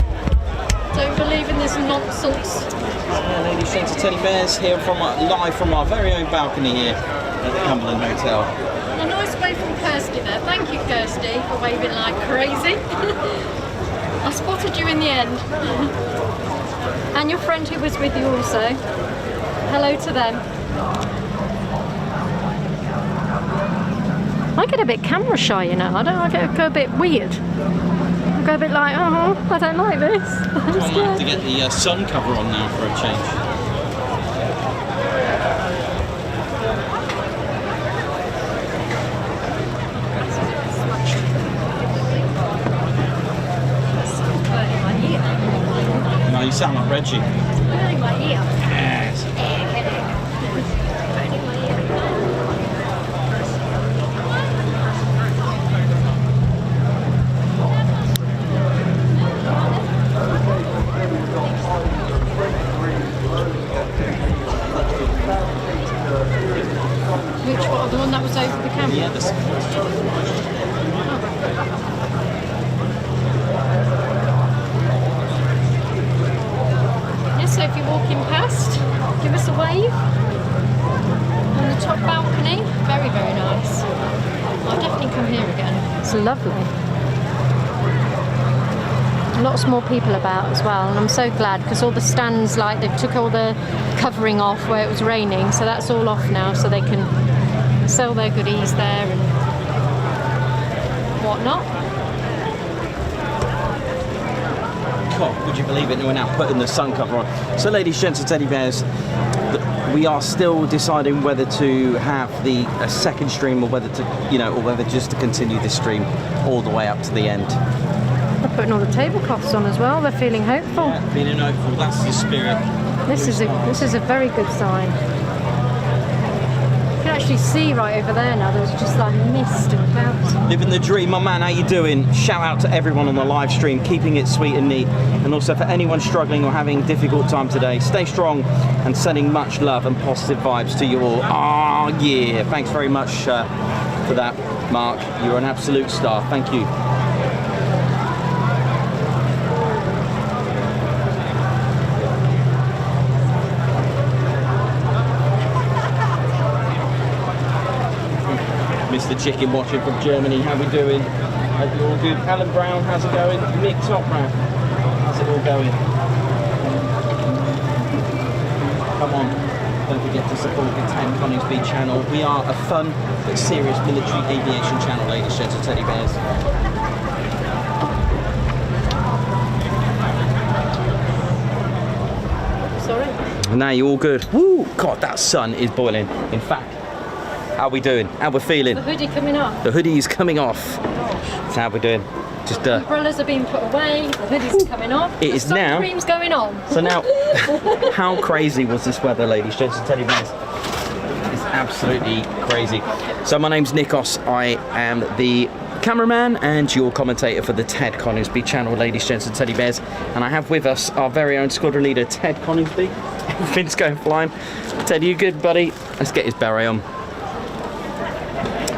Don't believe in this nonsense. Ladies, gents and teddy bears here live from our very own balcony here at the Cumberland Hotel. A nice wave from Kirsty there. Thank you, Kirsty, for waving like crazy. I spotted you in the end. And your friend who was with you also. Hello to them. I get a bit camera shy, you know. I go a bit weird. I I go a bit like, oh, I don't like this. I'm I might have to scared. get the sun cover on now for a change. No, you sound like Reggie. Burning my ear. Yes. Burning my ear. Which one? The one that was over the camera? Yeah, this. Yes, so if you're walking past, give us a wave. On the top balcony, very, very nice. I'll definitely come here again. It's lovely. Lots more people about as well, and I'm so glad because all the stands, like they took all the covering off where it was raining, so that's all off now, so they can sell their goodies there and whatnot. God, would you believe it? We're now putting the sun cover on. So, ladies, gents, and teddy bears, we are still deciding whether to have a second stream or whether to, or whether just to continue this stream all the way up to the end. They're putting all the tablecloths on as well. They're feeling hopeful. Yeah, feeling hopeful. That's the spirit. This is a very good sign. You can actually see right over there now. There's just like mist and clouds. Living the dream, my man. How you doing? Shout out to everyone on the live stream, keeping it sweet and neat, and also for anyone struggling or having a difficult time today, stay strong and sending much love and positive vibes to you all. Ah, yeah. Thanks very much for that, Mark. You're an absolute star. Thank you. Mr. Chicken watching from Germany, how we doing? Hope you're all good. Alan Brown, how's it going? Mick Topran, how's it all going? Come on, don't forget to support the Ted Coningsby channel. We are a fun but serious military aviation channel, ladies, gents, and teddy bears. Sorry. Now you're all good. Woo! God, that sun is boiling. In fact, how we doing? How we feeling? The hoodie coming off. The hoodie is coming off. That's how we're doing. Just Umbrellas are being put away. The hoodie's coming off. It is now. The cream's going on. So now, how crazy was this weather, ladies, gents, and teddy bears? It's absolutely crazy. So my name's Nikos. I am the cameraman and your commentator for the Ted Coningsby channel, ladies, gents, and teddy bears. And I have with us our very own squadron leader, Ted Coningsby. Everything's going flying. Ted, you good, buddy? Let's get his beret on.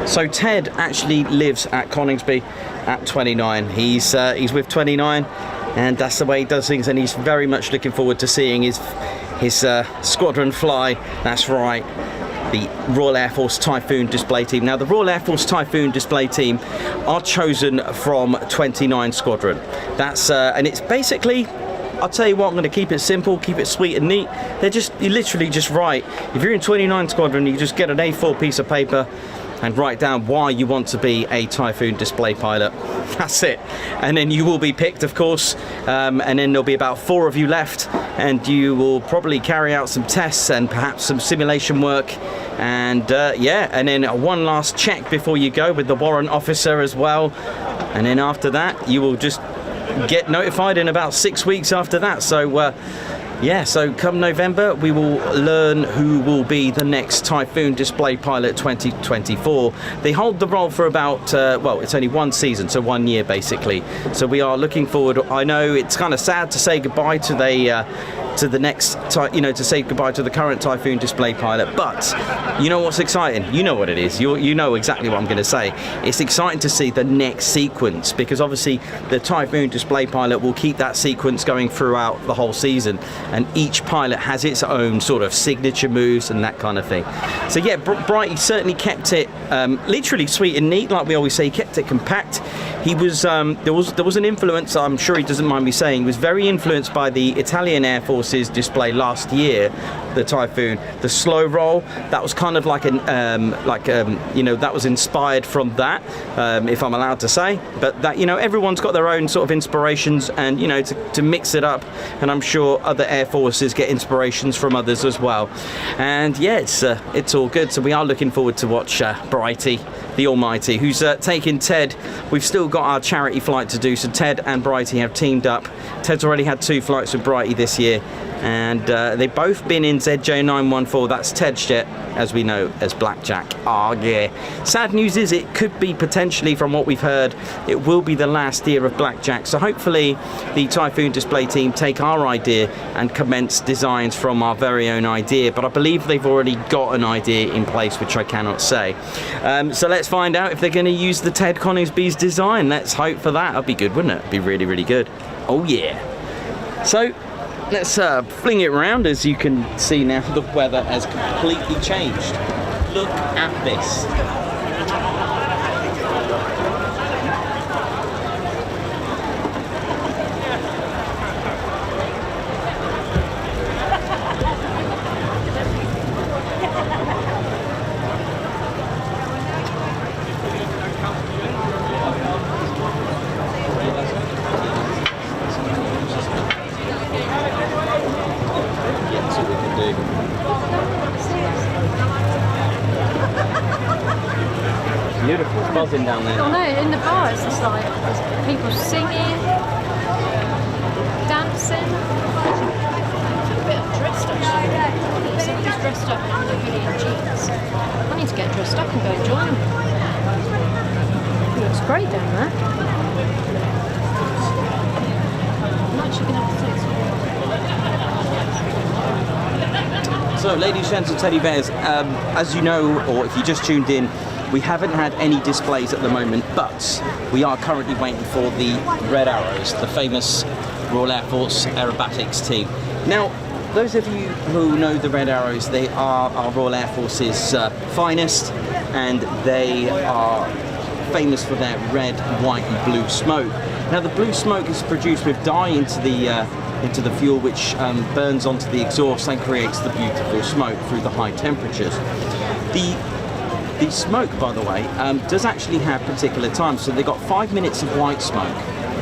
So Ted actually lives at Coningsby at 29. He's with 29, and that's the way he does things, and he's very much looking forward to seeing his squadron fly. That's right, the Royal Air Force Typhoon Display Team. Now, the Royal Air Force Typhoon Display Team are chosen from 29 Squadron. That's and it's basically, I'll tell you what, I'm going to keep it simple, keep it sweet and neat. You literally just write, if you're in 29 Squadron, you just get an A4 piece of paper and write down why you want to be a Typhoon display pilot. That's it. And then you will be picked, of course, and then there'll be about 4 of you left, and you will probably carry out some tests and perhaps some simulation work, and and then one last check before you go with the warrant officer as well, and then after that you will just get notified in about 6 weeks after that. So so come November, we will learn who will be the next Typhoon Display Pilot 2024. They hold the role for about, it's only one season, so 1 year basically. So we are looking forward. I know it's kind of sad to say goodbye to the next, to say goodbye to the current Typhoon Display Pilot, but you know what's exciting? You know what it is. You know exactly what I'm going to say. It's exciting to see the next sequence, because obviously the Typhoon Display Pilot will keep that sequence going throughout the whole season. and each pilot has its own sort of signature moves and that kind of thing. So yeah, Brighty certainly kept it literally sweet and neat, like we always say. He kept it compact. He was there was an influence, I'm sure he doesn't mind me saying, he was very influenced by the Italian Air Force's display last year, the Typhoon. The slow roll, that was kind of like an you know, that was inspired from that, if I'm allowed to say. But that, you know, everyone's got their own sort of inspirations, and you know, to mix it up, and I'm sure other air forces get inspirations from others as well. And yeah, it's all good. So we are looking forward to watch Brighty the Almighty, who's taking Ted. We've still got our charity flight to do, so Ted and Brighty have teamed up. Ted's already had 2 flights with Brighty this year, and they've both been in ZJ914. That's Ted's jet, as we know as Blackjack. Ah, yeah. Sad news is it could be potentially, from what we've heard, it will be the last year of Blackjack. So hopefully the Typhoon display team take our idea and commence designs from our very own idea. But I believe they've already got an idea in place, which I cannot say. So let's find out if they're going to use the Ted Coningsby's design. Let's hope for that. That'd be good, wouldn't it? It'd be really, really good. Oh yeah. So let's fling it around. As you can see now, the weather has completely changed. Look at this. Beautiful, it's buzzing down there. Oh no, in the bar it's just like there's people singing, dancing. A bit of dressed actually. Somebody's dressed up in a hoodie and jeans. I need to get dressed up and go join them. It looks great down there. I'm actually going to have to take some. So, ladies, gents and teddy bears, as you know, or if you just tuned in, we haven't had any displays at the moment, but we are currently waiting for the Red Arrows, the famous Royal Air Force aerobatics team. Now, those of you who know the Red Arrows, they are our Royal Air Force's finest, and they are famous for their red, white and blue smoke. Now, the blue smoke is produced with dye into the fuel, which burns onto the exhaust and creates the beautiful smoke through the high temperatures. The smoke, by the way, does actually have particular times. So they've got 5 minutes of white smoke,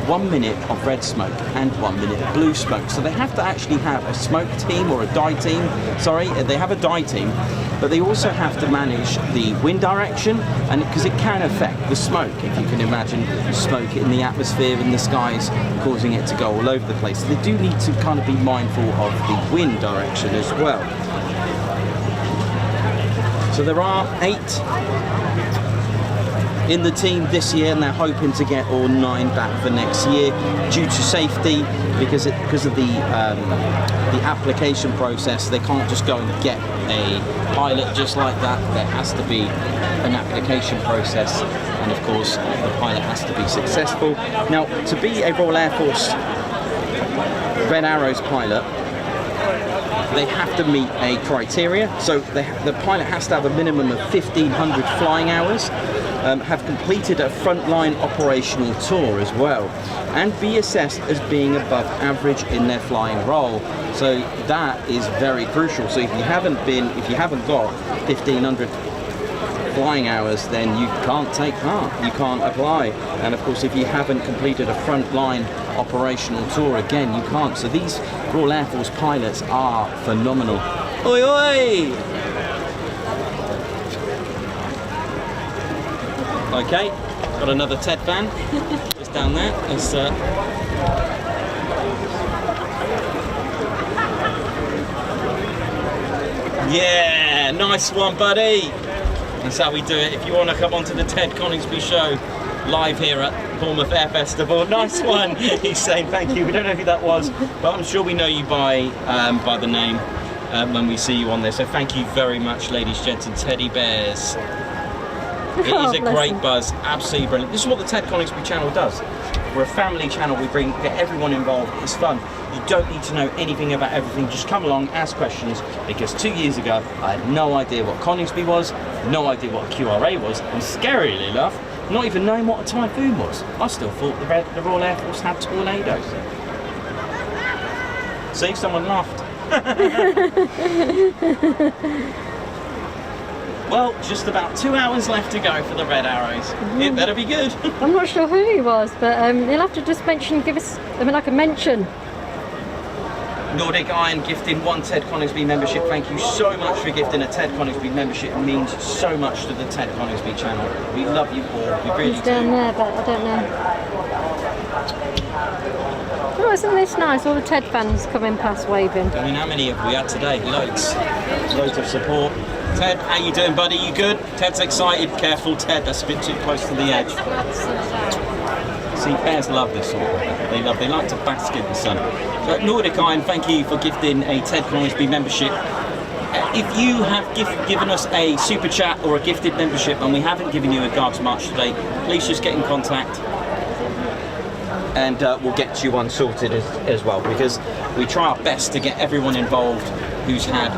1 minute of red smoke, and 1 minute of blue smoke. So they have to actually have a smoke team, or a dye team. Sorry, they have a dye team, but they also have to manage the wind direction, and because it can affect the smoke, if you can imagine smoke in the atmosphere in the skies, causing it to go all over the place. So they do need to kind of be mindful of the wind direction as well. So there are 8 in the team this year, and they're hoping to get all 9 back for next year due to safety, because of the application process. They can't just go and get a pilot just like that. There has to be an application process, and of course the pilot has to be successful. Now, to be a Royal Air Force Red Arrows pilot, they have to meet a criteria. So the pilot has to have a minimum of 1,500 flying hours, have completed a frontline operational tour as well, and be assessed as being above average in their flying role. So that is very crucial. So if you haven't got 1,500 flying hours, then you can't take part, you can't apply. And of course, if you haven't completed a frontline operational tour, again, you can't. So these Royal Air Force pilots are phenomenal. Oi, oi! Okay, got another Ted fan just down there. It's, yeah, nice one, buddy. That's how we do it. If you want to come onto the Ted Coningsby show live here at Bournemouth Air Festival, nice one. He's saying thank you. We don't know who that was, but I'm sure we know you by the name when we see you on there. So thank you very much, ladies, gents, and teddy bears. It is a great buzz, absolutely brilliant. This is what the Ted Coningsby channel does. We're a family channel. We get everyone involved. It's fun. You don't need to know anything about everything. Just come along, ask questions, because 2 years ago, I had no idea what Coningsby was, no idea what a QRA was, and scarily enough, not even knowing what a Typhoon was. I still thought the Royal Air Force had tornadoes. See, someone laughed. Well, just about 2 hours left to go for the Red Arrows. It better be good. I'm not sure who he was, but you'll have to just give us, like a mention. Nordic Iron gifting 1 Ted Coningsby membership. Thank you so much for gifting a Ted Coningsby membership. It means so much to the Ted Coningsby channel. We love you all. We really do. He's down there, but I don't know. Oh, isn't this nice? All the Ted fans coming past waving. I mean, how many have we had today? Loads. Loads of support. Ted, how you doing, buddy? You good? Ted's excited. Careful, Ted. That's a bit too close to the edge. See, bears love this sort of weather. They like to bask in the sun. So, Nordic Iron, thank you for gifting a Ted Coningsby membership. If you have given us a super chat or a gifted membership and we haven't given you a Guards March today, please just get in contact and we'll get you one sorted as well, because we try our best to get everyone involved who's had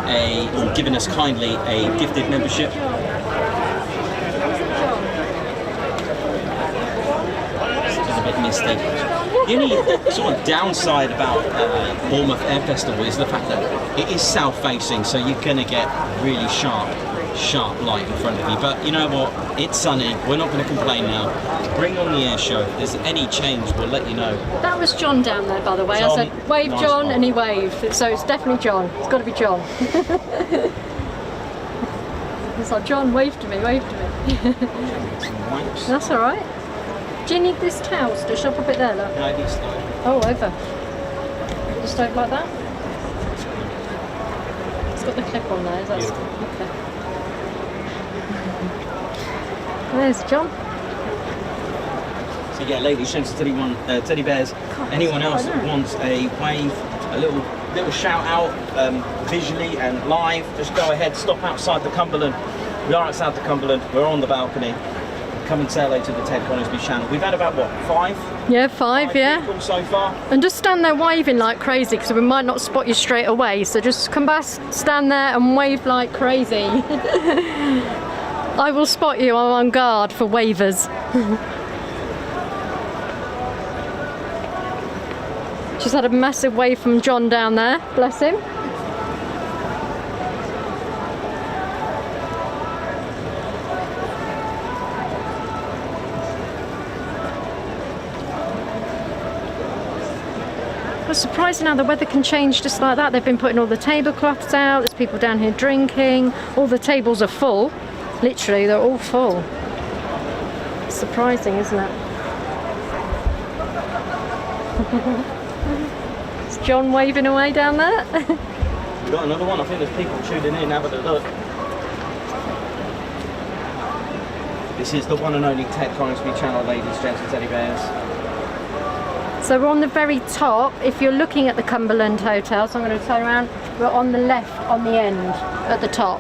or given us kindly a gifted membership. It's a bit misty. The only sort of downside about Bournemouth Air Festival is the fact that it is south-facing, so you're going to get really sharp light in front of you. But you know what? It's sunny. We're not going to complain now. Bring on the Airshow. If there's any change, we'll let you know. That was John down there, by the way. John, I said, wave nice John, one. and he waved. So it's definitely John. It's got to be John. It's like, John, wave to me, wave to me. That's all right. Do you need this towel? Shall I pop it there, look? No, I need stove. Oh, over. The stove like that? It's got the clip on there, is that? Okay. There's John. So yeah, ladies, gents, teddy bears. Anyone else that wants a wave, a little shout out visually and live, just go ahead, stop outside the Cumberland. We are outside the Cumberland, we're on the balcony. Come and say hello to the Ted Coningsby channel. We've had about, what, 5? Yeah, five, yeah. People so far. And just stand there waving like crazy, because we might not spot you straight away. So just come back, stand there and wave like crazy. I will spot you. I'm on guard for wavers. Just had a massive wave from John down there. Bless him. It's surprising how the weather can change just like that. They've been putting all the tablecloths out. There's people down here drinking. All the tables are full. Literally, they're all full. It's surprising, isn't it? Is John waving away down there? We've got another one. I think there's people tuning in, having a look. This is the one and only Ted Coningsby channel, ladies, gents and teddy bears. So we're on the very top. If you're looking at the Cumberland Hotel, so I'm going to turn around, we're on the left, on the end, at the top.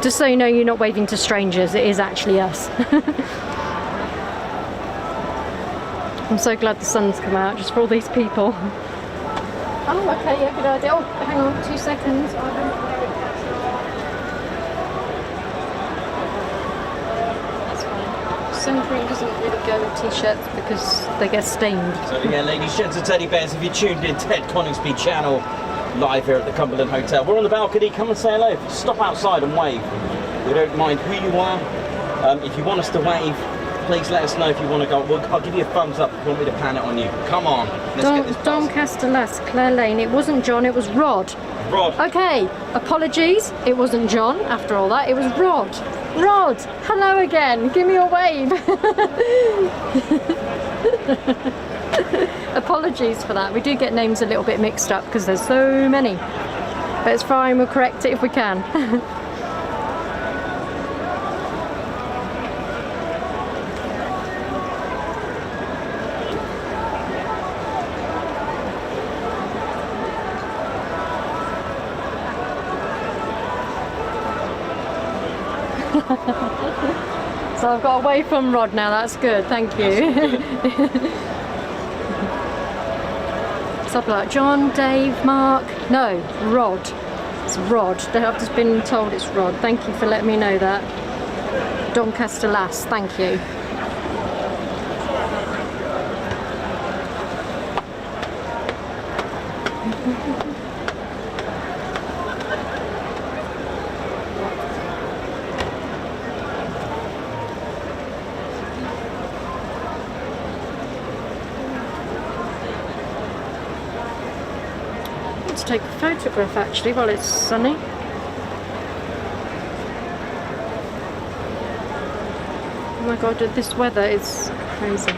Just so you know, you're not waving to strangers, it is actually us. I'm so glad the sun's come out, just for all these people. Oh, okay, yeah, good idea. Oh, hang on, 2 seconds. Centerline doesn't really go with t-shirts because they get stained. So yeah, ladies, gents and teddy bears, if you tuned in, Ted Coningsby channel, live here at the Cumberland Hotel. We're on the balcony, come and say hello. Stop outside and wave. We don't mind who you are. If you want us to wave, please let us know if you want to go. I'll give you a thumbs up if you want me to pan it on you. Come on, let's get this buzzed. Doncaster Lusk, Clare Lane. It wasn't John, it was Rod. Rod. Okay, apologies. It wasn't John after all that, it was Rod. Rod, hello again. Give me a wave. Apologies for that. We do get names a little bit mixed up because there's so many. But it's fine, we'll correct it if we can. So I've got away from Rod now, that's good, thank you. So I'll be like, John, Dave, Mark, no, Rod. It's Rod. I've just been told it's Rod. Thank you for letting me know that. Doncaster Lass, thank you. Let's take a photograph actually while it's sunny. Oh my god, this weather is crazy.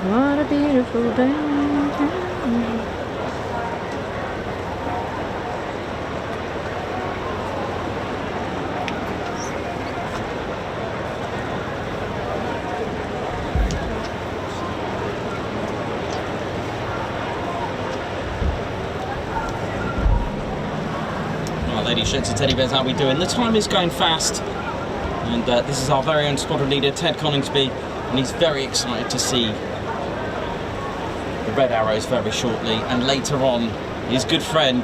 What a beautiful day. Ladies, gents and teddy bears, how are we doing? The time is going fast, and this is our very own squadron leader, Ted Coningsby, and he's very excited to see the Red Arrows very shortly, and later on, his good friend,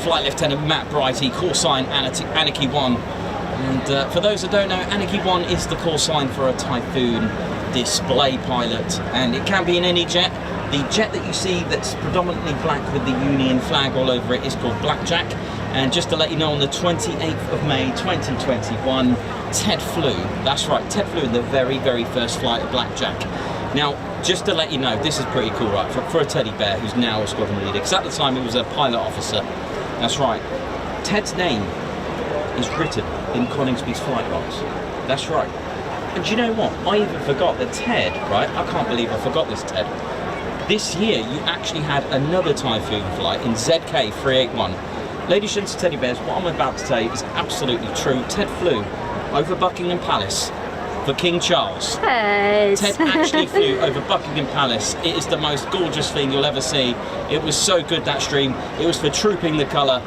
Flight Lieutenant Matt Brighty, call sign Anarchy 1. And for those that don't know, Anarchy 1 is the call sign for a Typhoon display pilot, and it can be in any jet. The jet that you see that's predominantly black with the Union flag all over it is called Blackjack. And just to let you know, on the 28th of May 2021, Ted flew, that's right, Ted flew in the very, very first flight of Blackjack. Now, just to let you know, this is pretty cool, right, for a teddy bear who's now a squadron leader, because at the time he was a pilot officer. That's right, Ted's name is written in Coningsby's flight logs. That's right. And do you know what? I even forgot that Ted, right, I can't believe I forgot this, Ted. This year, you actually had another Typhoon flight in ZK381. Ladies and teddy bears, what I'm about to say is absolutely true. Ted flew over Buckingham Palace for King Charles. Yes. Ted actually flew over Buckingham Palace. It is the most gorgeous thing you'll ever see. It was so good, that stream. It was for Trooping the Colour,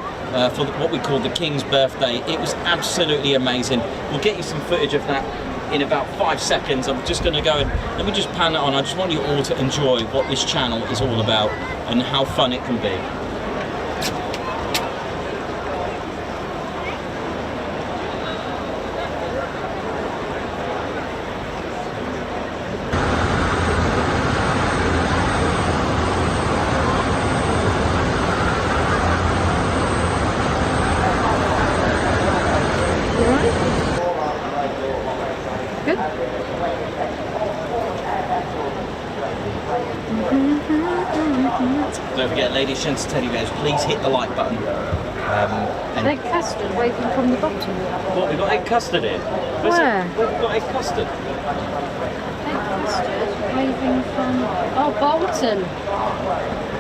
for what we call the King's birthday. It was absolutely amazing. We'll get you some footage of that in about 5 seconds. I'm just going to go and let me just pan it on. I just want you all to enjoy what this channel is all about and how fun it can be. Don't forget, ladies, gents, and teddy bears, please hit the like button. And egg custard waving from the bottom. what, we've got egg custard in? Where? We've got egg custard. Egg custard waving from... Oh, Bolton.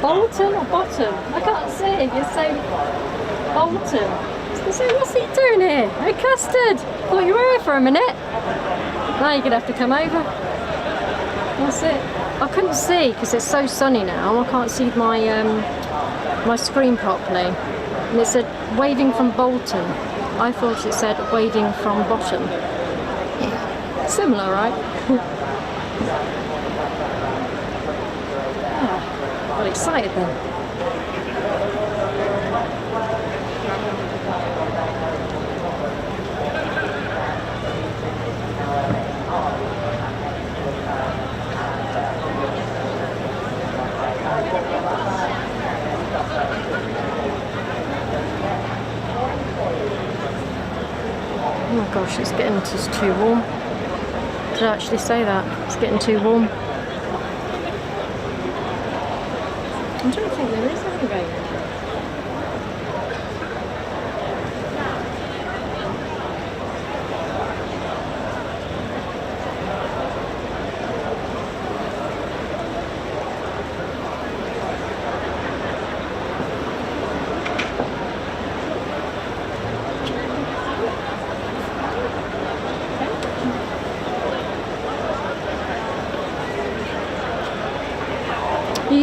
Bolton or bottom? I can't see. You're saying Bolton. So what's he doing here? Egg custard. Thought you were here for a minute. Now you're going to have to come over. That's it. I couldn't see because it's so sunny now. I can't see my my screen properly. And it said waving from Bolton. I thought it said waving from bottom. Similar, right? Got excited then. Oh my gosh, it's getting just too warm. Did I actually say that? It's getting too warm. I don't think there is any rain.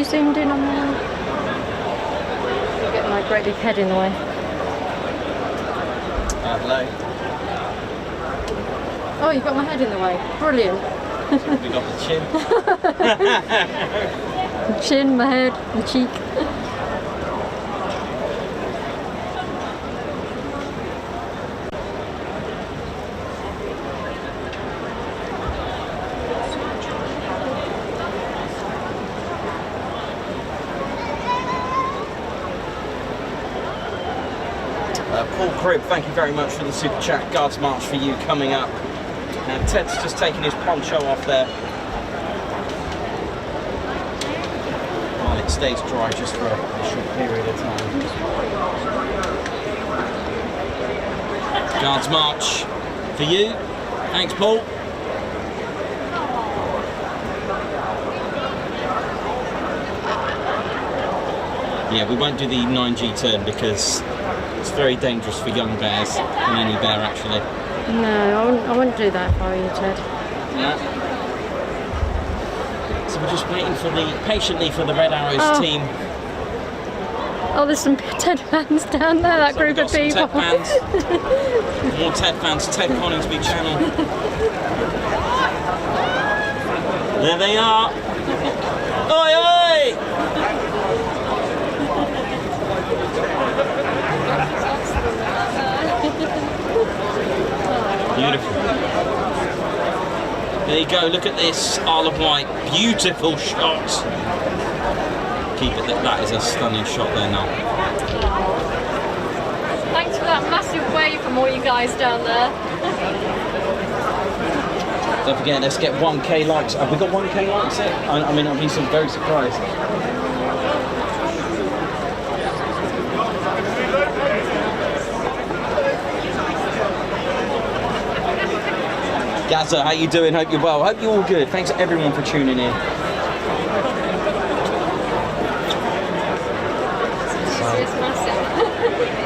you zoomed in on there? Get my great big head in the way. Hello. Oh, you've got my head in the way. Brilliant. We got the chin. The chin, my head, the cheek. Paul Cribb, thank you very much for the super chat. Guards March for you coming up. And Ted's just taking his poncho off there. While it stays dry just for a short period of time. Guards March for you. Thanks, Paul. Yeah, we won't do the 9G turn because it's very dangerous for young bears and any bear actually. No, I wouldn't do that if I were you, Ted. Yeah. So we're just waiting for patiently for the Red Arrows team. Oh, there's some Ted fans down there, that group of people. Ted fans. More Ted fans, Ted Coningsby channel. There they are. Oi, oi! Beautiful. There you go, look at this Isle of Wight, beautiful shot. Keep it, that is a stunning shot there now. Thanks for that massive wave from all you guys down there. Don't forget, let's get 1K likes. Have we got 1K likes yet? I mean, I'll be very surprised. Gaza, how you doing? Hope you're well. Hope you're all good. Thanks everyone for tuning in. It's massive.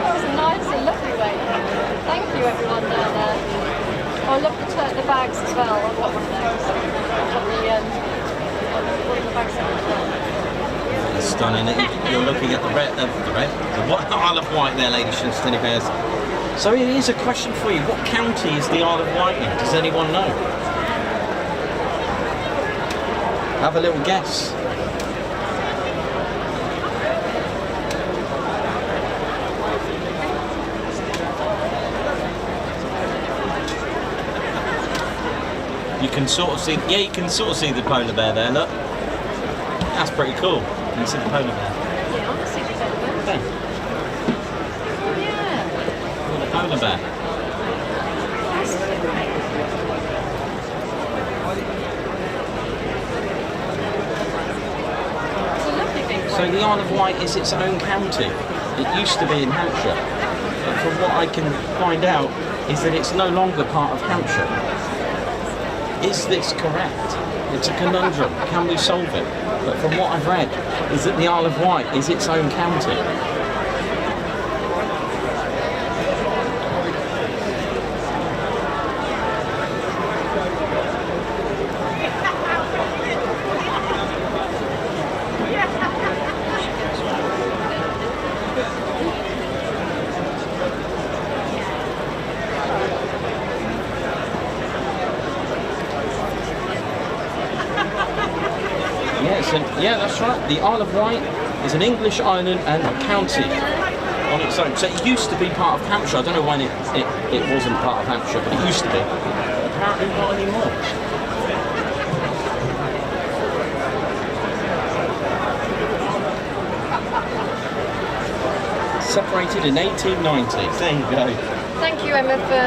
That was a nice and lovely wave. Thank you everyone down there. Oh, I love the bags as well. I've got one of those. I've got one of the bags as well. It's stunning. You're looking at the Isle of Wight there, ladies and steady bears. So here's a question for you. What county is the Isle of Wight in? Does anyone know? Have a little guess. You can sort of see, yeah, you can sort of see the polar bear there, look. That's pretty cool. You can see the polar bear. Yeah, I want to see the polar bear. Okay. Polar bear. So the Isle of Wight is its own county. It used to be in Hampshire, but from what I can find out is that it's no longer part of Hampshire. Is this correct? It's a conundrum. Can we solve it? But from what I've read is that the Isle of Wight is its own county. Yeah, that's right. The Isle of Wight is an English island and a county on its own. So it used to be part of Hampshire. I don't know when it wasn't part of Hampshire, but it used to be. Apparently not anymore. Separated in 1890. There you go. Thank you, Emma, for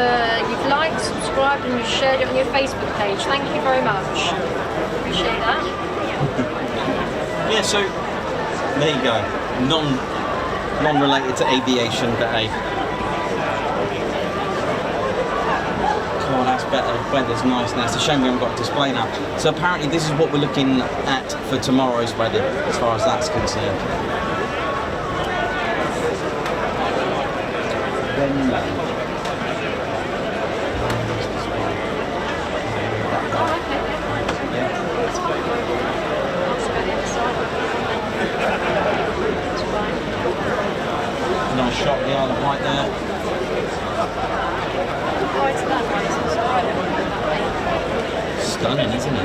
you've liked, subscribed, and you've shared it on your Facebook page. Thank you very much. Appreciate that. Yeah, so there you go. Non-related to aviation, but hey. Come on, that's better. Weather's nice now. It's a shame we haven't got a display now. So apparently this is what we're looking at for tomorrow's weather, as far as that's concerned. stunning, isn't it?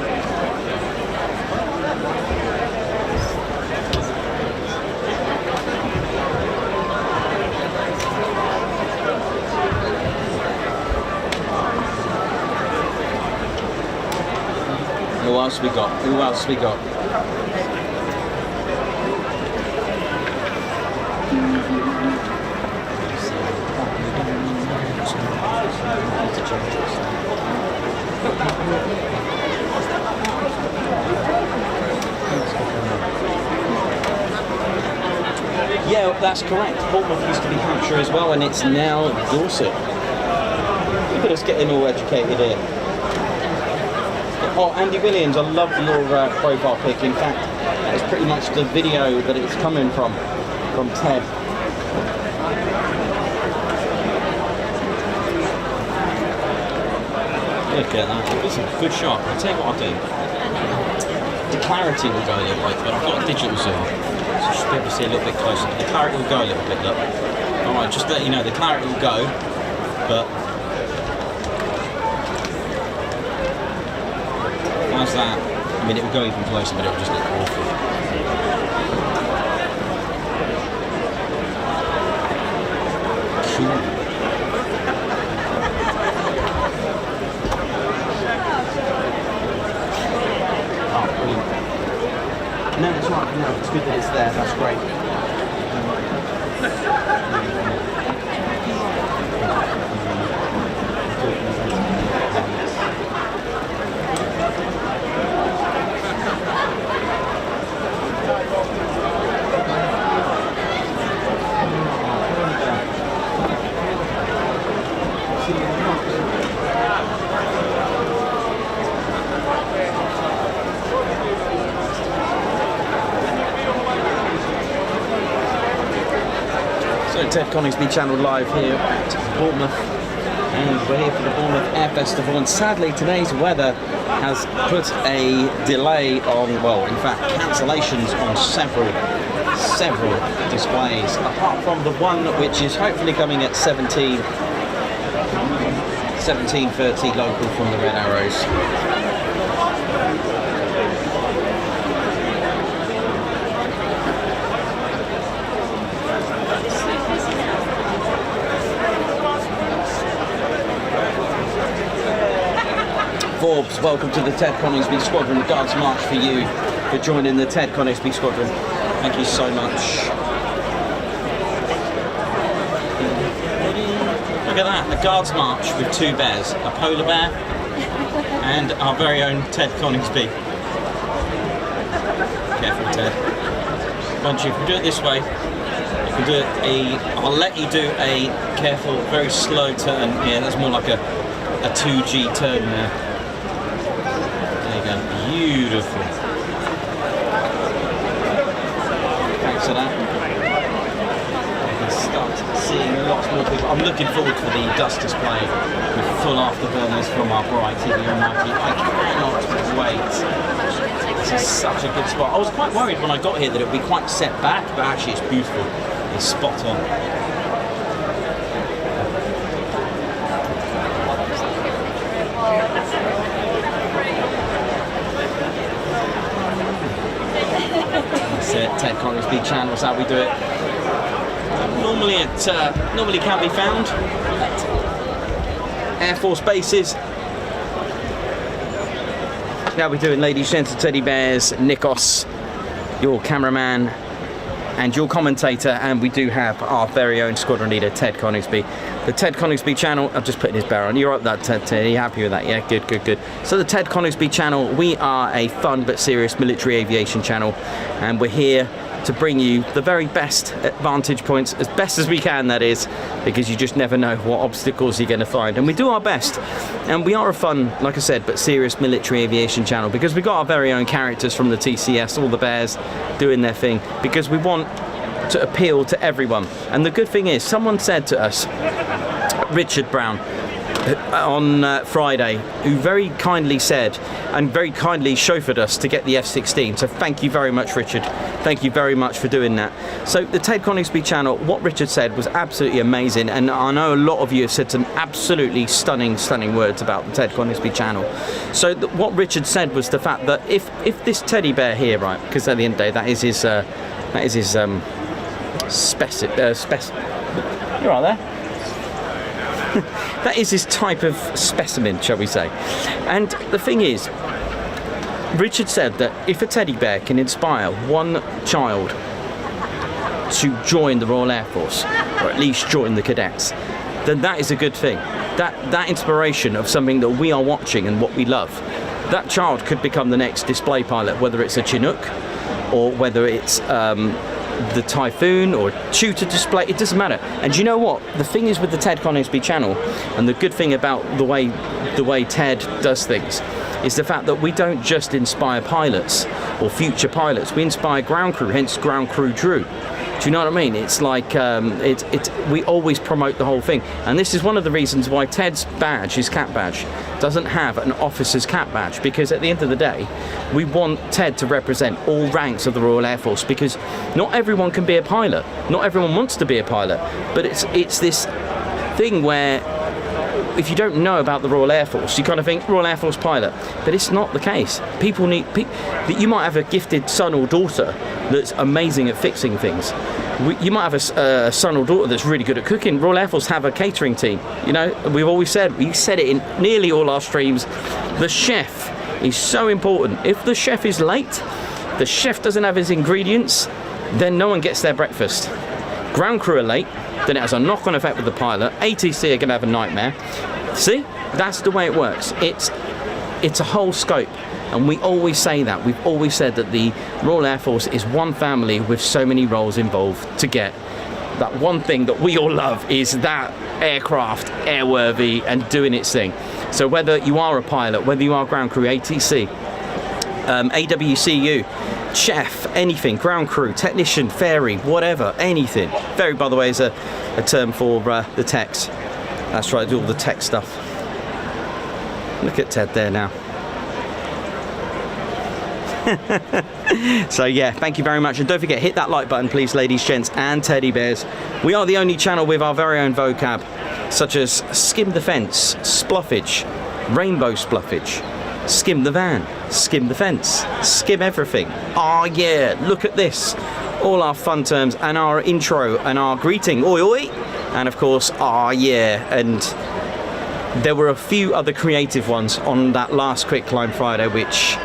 Who else we got? Who else we got? Yeah, that's correct. Bournemouth used to be Hampshire as well, and it's now Dorset. Look at us getting all educated here. Oh, Andy Williams, I love your profile pic. In fact, it's pretty much the video that it's coming from Ted. Look at that. It's a good shot. I'll tell you what I'll do. The clarity will go a little bit, but I've got a digital zoom, so you should be able to see a little bit closer. The clarity will go a little bit, look. Alright, just to let you know, the clarity will go, but how's that? I mean, it will go even closer, but it will just look awful. Cool. No, it's right. No, it's good that it's there. That's great. So Ted Coningsby channel live here at Bournemouth, and we're here for the Bournemouth Air Festival, and sadly today's weather has put a delay on, well, in fact cancellations on several displays, apart from the one which is hopefully coming at 17:30 local from the Red Arrows. Forbes, welcome to the Ted Coningsby Squadron. Guards March for you for joining the Ted Coningsby Squadron. Thank you so much. Look at that, a Guards March with two bears, a polar bear and our very own Ted Coningsby. Careful, Ted. Bunch, you can do it this way. You can do it I'll let you do a careful, very slow turn. Yeah, that's more like a 2G turn there. Beautiful. Thanks for that. You can start seeing lots more people. I'm looking forward to the DUSK display with full afterburners from our bright TV Almighty. I cannot wait. This is such a good spot. I was quite worried when I got here that it would be quite set back, but actually it's beautiful. It's spot on. Ted Coningsby channels, how we do it. Normally can be found at Air Force bases. How we doing, ladies, gents, teddy bears, Nikos, your cameraman and your commentator, and we do have our very own squadron leader, Ted Coningsby. The Ted Coningsby channel, I'm just putting his barrel on. You're up that, Ted? Are you happy with that? Yeah, good, good, good. So the Ted Coningsby channel, we are a fun but serious military aviation channel, and we're here to bring you the very best vantage points, as best as we can, that is, because you just never know what obstacles you're going to find, and we do our best. And we are a fun, like I said, but serious military aviation channel, because we got our very own characters from the TCS, all the bears doing their thing, because we want to appeal to everyone. And the good thing is, someone said to us, Richard Brown, on Friday, who very kindly said and very kindly chauffeured us to get the F16. So thank you very much, Richard. Thank you very much for doing that. So the Ted Coningsby channel, what Richard said was absolutely amazing, and I know a lot of you have said some absolutely stunning words about the Ted Coningsby channel. So what Richard said was the fact that if this teddy bear here, right, because at the end of the day that is his you're right there. That is his type of specimen, shall we say. And the thing is, Richard said that if a teddy bear can inspire one child to join the Royal Air Force, or at least join the cadets, then that is a good thing. That inspiration of something that we are watching and what we love, that child could become the next display pilot, whether it's a Chinook or whether it's the Typhoon or Tutor Display, it doesn't matter. And do you know what? The thing is with the Ted Coningsby channel, and the good thing about the way Ted does things, is the fact that we don't just inspire pilots or future pilots, we inspire ground crew, hence Ground Crew Drew. Do you know what I mean? It's like we always promote the whole thing, and this is one of the reasons why Ted's badge, his cap badge, doesn't have an officer's cap badge, because at the end of the day, we want Ted to represent all ranks of the Royal Air Force, because not everyone can be a pilot, not everyone wants to be a pilot, but it's this thing where if you don't know about the Royal Air Force, you kind of think Royal Air Force pilot, but it's not the case. People need you might have a gifted son or daughter that's amazing at fixing things. You might have a son or daughter that's really good at cooking. Royal Air Force have a catering team. You know, we said it in nearly all our streams. The chef is so important. If the chef is late, the chef doesn't have his ingredients, then no one gets their breakfast. Ground crew are late, then it has a knock-on effect with the pilot. ATC are going to have a nightmare. See, that's the way it works. It's a whole scope, and we always say that. We've always said that the Royal Air Force is one family with so many roles involved to get that one thing that we all love, is that aircraft airworthy and doing its thing. So whether you are a pilot, whether you are ground crew, ATC, AWCU, chef, anything, ground crew, technician, ferry, whatever, anything. Ferry, by the way, is a term for the techs. That's right, do all the tech stuff. Look at Ted there now. So yeah, thank you very much, and don't forget, hit that like button please, ladies, gents and teddy bears. We are the only channel with our very own vocab, such as skim the fence, spluffage, rainbow spluffage, skim the van, skim the fence, skim everything. Oh yeah, look at this. All our fun terms, and our intro and our greeting, oi oi, and of course, oh yeah. And there were a few other creative ones on that last Quick Climb Friday, which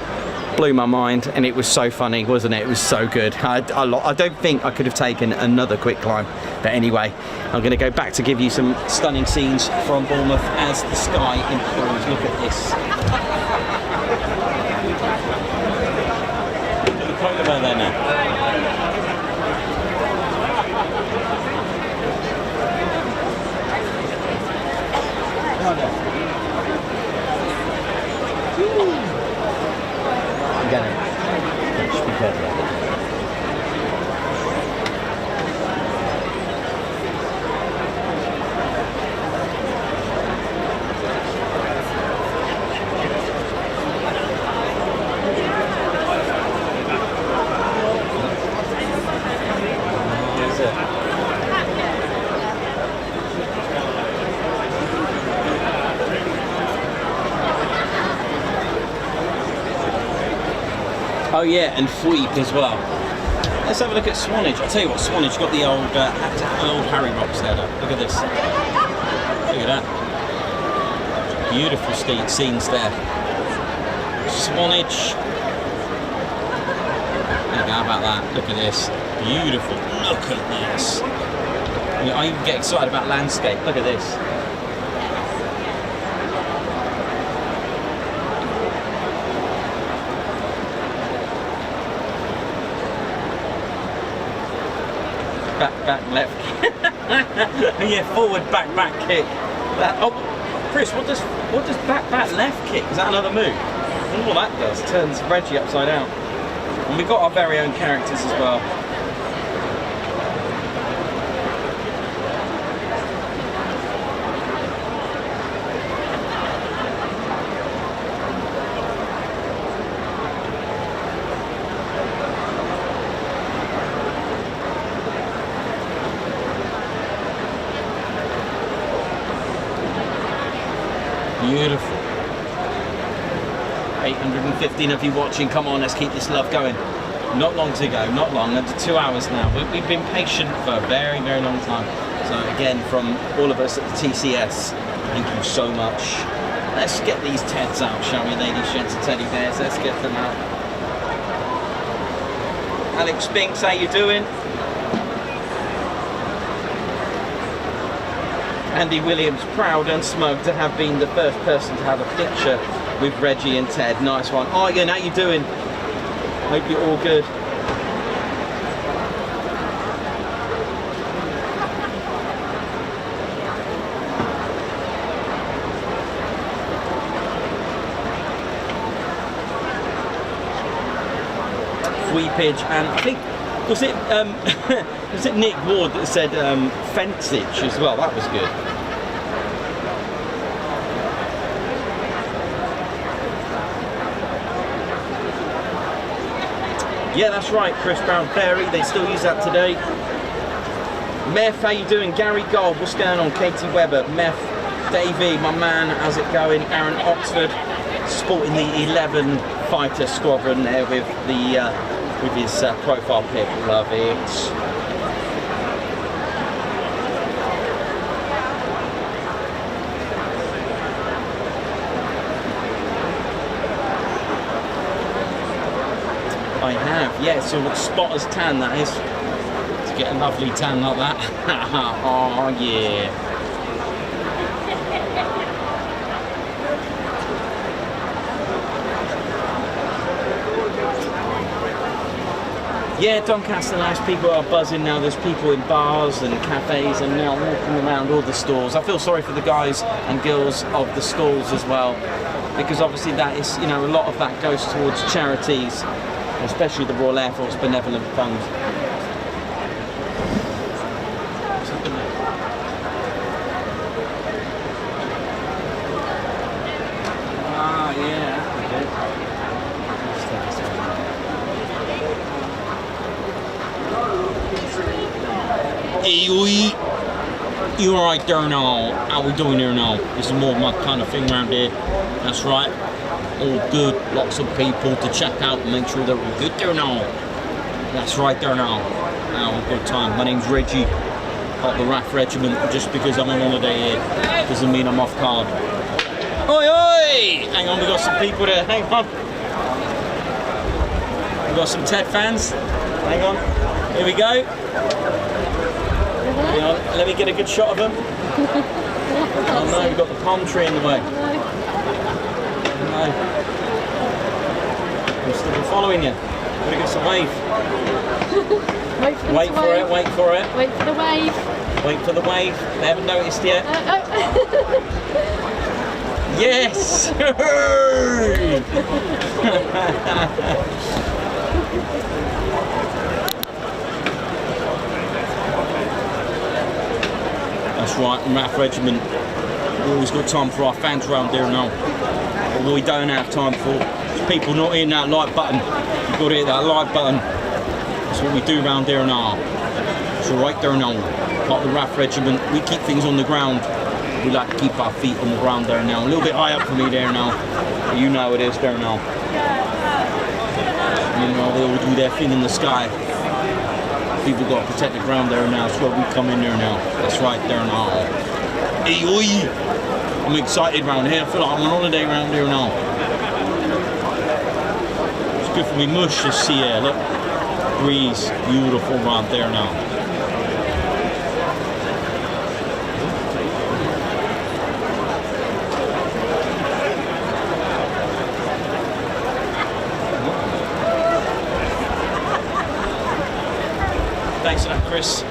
blew my mind, and it was so funny, wasn't it? It was so good. I don't think I could have taken another quick climb, but anyway, I'm going to go back to give you some stunning scenes from Bournemouth as the sky improves. Look at this. Look at the polar bear there now. Get it. Just be careful. Oh yeah, and Fweep as well. Let's have a look at Swanage. I'll tell you what, Swanage got the old Harry Rocks there. Look at this. Look at that. Beautiful scenes there. Swanage. There you go, how about that? Look at this. Beautiful. Look at this. I even get excited about landscape. Look at this. Back, left kick. Yeah, forward, back kick. Oh, Chris, what does back, left kick? Is that another move? I wonder what that does. Turns Reggie upside down. And we've got our very own characters as well. 815 of you watching. Come on, let's keep this love going. Not long to go, not long, under 2 hours now. We've been patient for a very, very long time. So again, from all of us at the TCS, thank you so much. Let's get these Teds out, shall we, ladies, gents and teddy bears? Let's get them out. Alex Spinks, how you doing? Andy Williams, proud and smug to have been the first person to have a picture with Reggie and Ted. Nice one. Oh, again, how you doing? Hope you're all good. Weepage, and I think was it was it Nick Ward that said Fencage as well? That was good. Yeah, that's right, Chris Brown Fairey, they still use that today. Meth, how you doing? Gary Gold, what's going on? Katie Webber, Meth, Davey, my man, how's it going? Aaron Oxford, sporting the 11 fighter squadron there with the with his profile pic, love it. I have, yeah, so it's spotter's tan, that is. To get a lovely tan like that. Oh yeah. Yeah, Doncaster, nice people are buzzing now. There's people in bars and cafes and now walking around all the stalls. I feel sorry for the guys and girls of the stalls as well, because obviously that is, you know, a lot of that goes towards charities, especially the Royal Air Force Benevolent Fund. Ah, yeah. Hey, you alright there now? How we doing here now? This is more of my kind of thing around here. That's right. All good. Lots of people to check out and make sure that we're good there now. That's right there now. Have a good time. My name's Reggie. Got the RAF regiment. Just because I'm on holiday here doesn't mean I'm off card. Oi, oi! Hang on, we got some people there. Hang on. We got some Ted fans. Hang on. Here we go. Hang on, let me get a good shot of them. Oh no, we've got the palm tree in the way. No. I'm still following you. Gotta give us a wave. Wait for it, wait for it. Wait for the wave. Wait for the wave. They haven't noticed yet. Yes! That's right, RAF regiment. We've always got time for our fans around there now. But what we don't have time for is people not hitting that like button. You've got to hit that like button. That's what we do around there now. So right there now, part of the RAF regiment, we keep things on the ground. We like to keep our feet on the ground there now. A little bit high up for me there now. But you know it is there now. You know, they all do their thing in the sky. People got to protect the ground there now. That's where we come in there now. That's right there now. Hey, oi! I'm excited around here. I feel like I'm on holiday around here now. It's good for me mush to see here. Look, breeze, beautiful around there now. Thanks for that, Chris.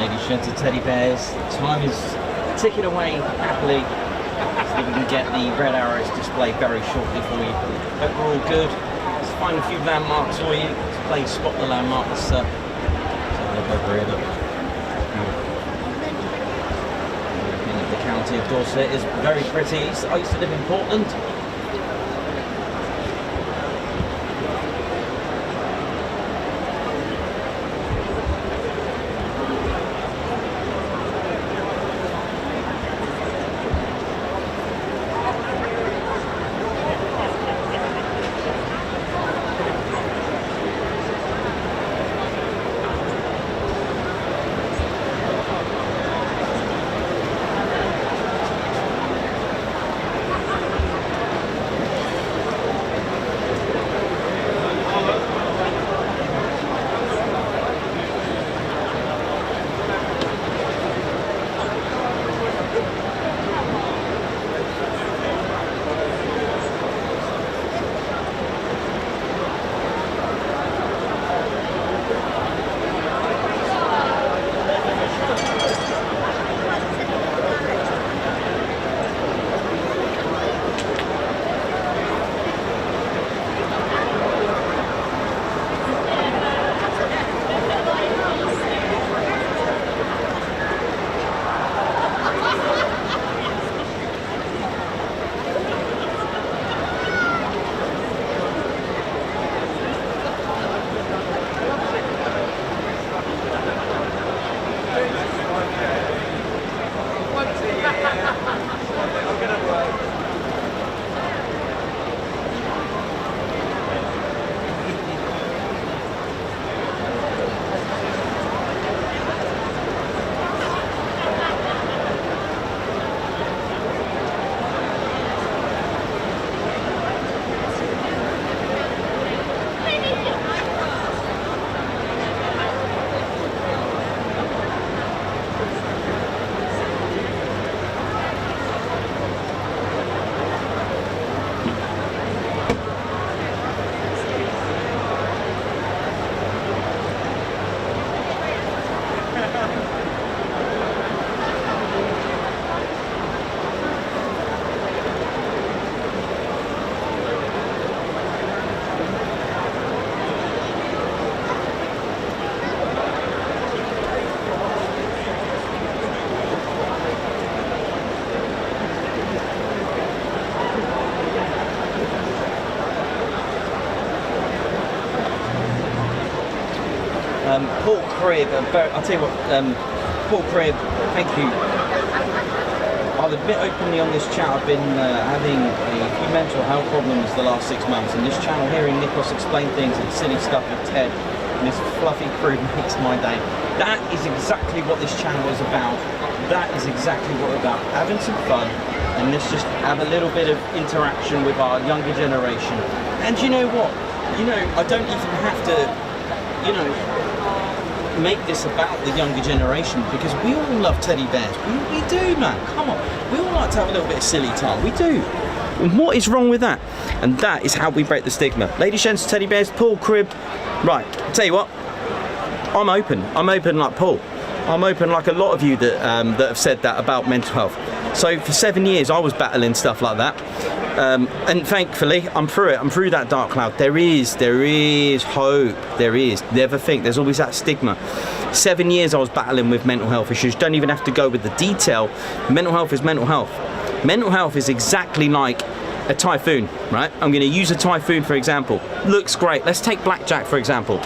ladies and gents, teddy bears. Time is ticking away happily so that we can get the red arrows displayed very shortly for you. Hope we're all good. Let's find a few landmarks for you. Let's play spot the landmark. Let's have a look over here. Look. Looking at the county of Dorset is very pretty. I used to live in Portland. Paul Cribb, I'll tell you what, Paul Cribb, thank you. I'll admit openly on this chat I've been having a few mental health problems the last 6 months, and this channel, hearing Nikos explain things and silly stuff with Ted and this fluffy crew makes my day. That is exactly what this channel is about. That is exactly what we're about, having some fun, and let's just have a little bit of interaction with our younger generation. And you know what? You know, I don't even have to, you know, make this about the younger generation, because we all love teddy bears. We do, man. Come on. We all like to have a little bit of silly time. We do. And what is wrong with that? And that is how we break the stigma. Ladies and gents, teddy bears, Paul Cribb. Right, I'll tell you what. I'm open. I'm open like Paul. I'm open like a lot of you that that have said that about mental health. So for 7 years I was battling stuff like that. And thankfully I'm through it. I'm through that dark cloud. There is hope. There is. Never think. There's always that stigma. 7 years I was battling with mental health issues. Don't even have to go with the detail. Mental health is mental health. Mental health is exactly like a Typhoon, right? I'm going to use a Typhoon for example. Looks great. Let's take Blackjack for example.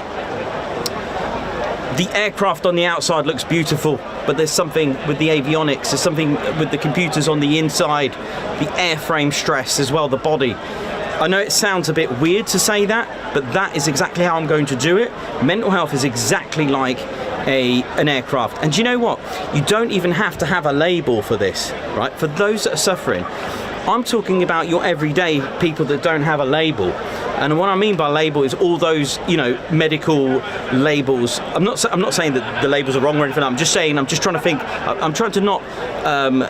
The aircraft on the outside looks beautiful, but there's something with the avionics, there's something with the computers on the inside, the airframe stress as well, the body. I know it sounds a bit weird to say that, but that is exactly how I'm going to do it. Mental health is exactly like an aircraft. And do you know what? You don't even have to have a label for this, right? For those that are suffering, I'm talking about your everyday people that don't have a label. And what I mean by label is all those, you know, medical labels. I'm not saying that the labels are wrong or anything. I'm just saying, I'm just trying to think. I'm trying to not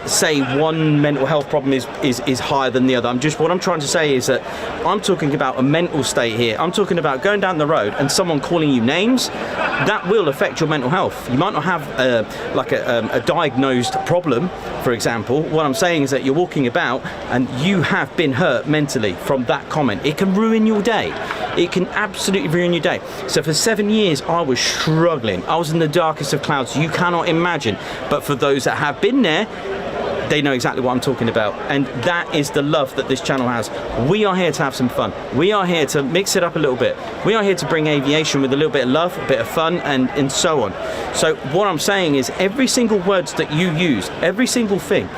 say one mental health problem is higher than the other. What I'm trying to say is that I'm talking about a mental state here. I'm talking about going down the road and someone calling you names. That will affect your mental health. You might not have a diagnosed problem, for example. What I'm saying is that you're walking about and you have been hurt mentally from that comment. It can ruin your day. It can absolutely ruin your day. So for 7 years I was struggling. I was in the darkest of clouds you cannot imagine. But for those that have been there, they know exactly what I'm talking about, and that is the love that this channel has. We are here to have some fun. We are here to mix it up a little bit. We are here to bring aviation with a little bit of love, a bit of fun, and so on. So what I'm saying is every single words that you use, every single thing,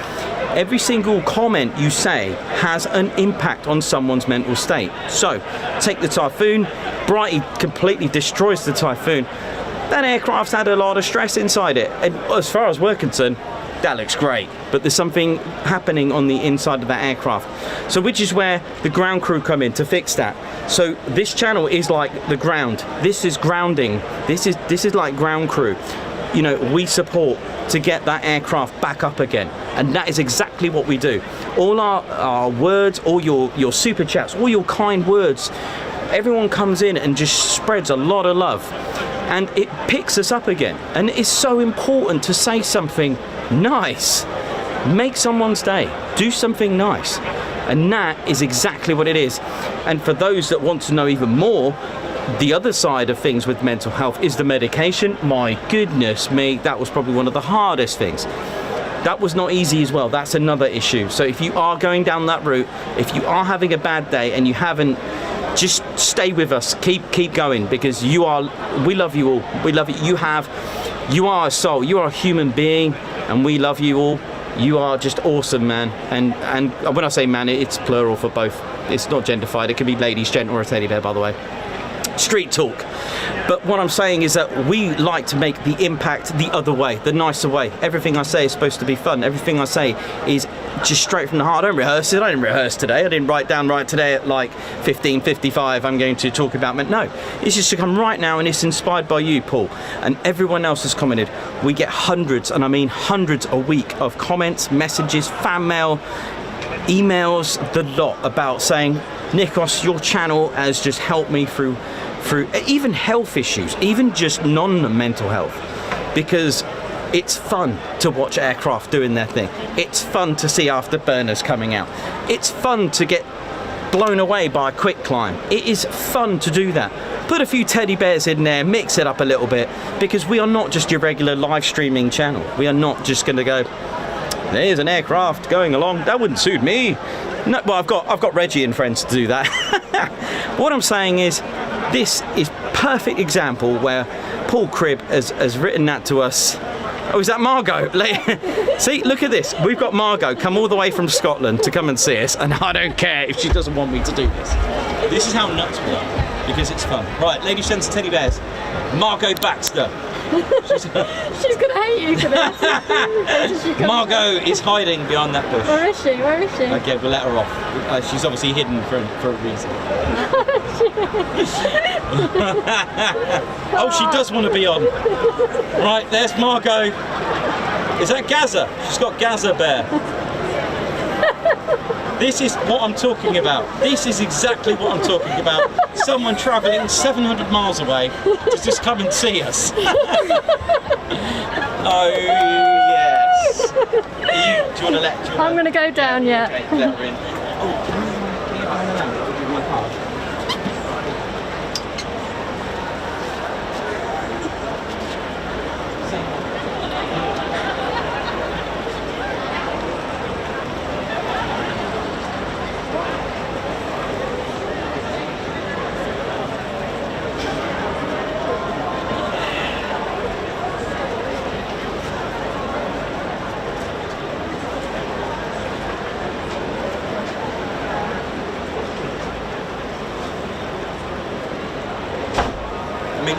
every single comment you say has an impact on someone's mental state. So take the Typhoon. Brighty completely destroys the Typhoon. That aircraft's had a lot of stress inside it, and as far as we're concerned, that looks great, but there's something happening on the inside of that aircraft. So which is where the ground crew come in to fix that. So this channel is like the ground. This is grounding. This is like ground crew. You know, we support to get that aircraft back up again, and that is exactly what we do. All our words, all your super chats, all your kind words, everyone comes in and just spreads a lot of love, and it picks us up again. And it's so important to say something nice. Make someone's day. Do something nice. And that is exactly what it is. And for those that want to know even more, the other side of things with mental health is the medication. My goodness me, that was probably one of the hardest things. That was not easy as well. That's another issue. So if you are going down that route, if you are having a bad day and you haven't, just stay with us. Keep going, because we love you all. We love you. You are a soul. You are a human being, and we love you all. You are just awesome, man. And when I say man, it's plural for both. It's not genderfied. It can be ladies, gent, or a teddy bear, by the way. Street talk. But what I'm saying is that we like to make the impact the other way, the nicer way. Everything I say is supposed to be fun. Everything I say is just straight from the heart. I don't rehearse it. I didn't rehearse today. I didn't write down right today at like 15:55 I'm going to talk about it. No, it's just to come right now, and it's inspired by you, Paul, and everyone else has commented. We get hundreds, and I mean hundreds a week, of comments, messages, fan mail, emails, the lot, about saying, Nikos, your channel has just helped me through even health issues, even just non-mental health, because it's fun to watch aircraft doing their thing. It's fun to see afterburners coming out. It's fun to get blown away by a quick climb. It is fun to do that. Put a few teddy bears in there, mix it up a little bit, because we are not just your regular live streaming channel. We are not just going to go, there's an aircraft going along, that wouldn't suit me. No, well, I've got Reggie and friends to do that. What I'm saying is, this is perfect example where Paul Cribb has written that to us. Oh, is that Margot? See, look at this. We've got Margot come all the way from Scotland to come and see us, and I don't care if she doesn't want me to do this. This is how nuts we are, because it's fun. Right, ladies, gents, teddy bears. Margot Baxter. She's gonna hate you for this. Margot is hiding behind that bush. Where is she? Where is she? Okay, we'll let her off. She's obviously hidden for a reason. Oh, she does want to be on. Right, there's Margot. Is that Gaza? She's got Gaza bear. This is what I'm talking about. This is exactly what I'm talking about. Someone travelling 700 miles away to just come and see us. Oh, yes. Do you want to let her? I'm going to go down, yeah. Okay, let her in. Oh, can you iron that? I'll give you my card.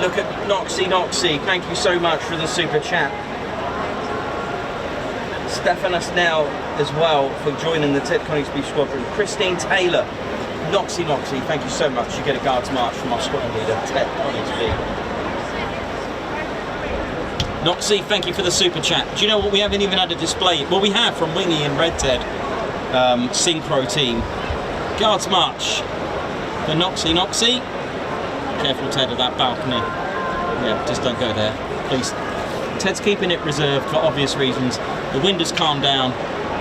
Look at Noxy, thank you so much for the super chat. Stephanus Snell as well for joining the Ted Coningsby squadron. Christine Taylor, Noxie, thank you so much. You get a guards march from our squad leader, Ted Coningsby. Noxie, thank you for the super chat. Do you know what? We haven't even had a display. Well, we have from Wingy and Red Ted, Synchro team. Guards march for Noxie. Careful, Ted, of that balcony. Yeah, just don't go there, please. Ted's keeping it reserved for obvious reasons. The wind has calmed down.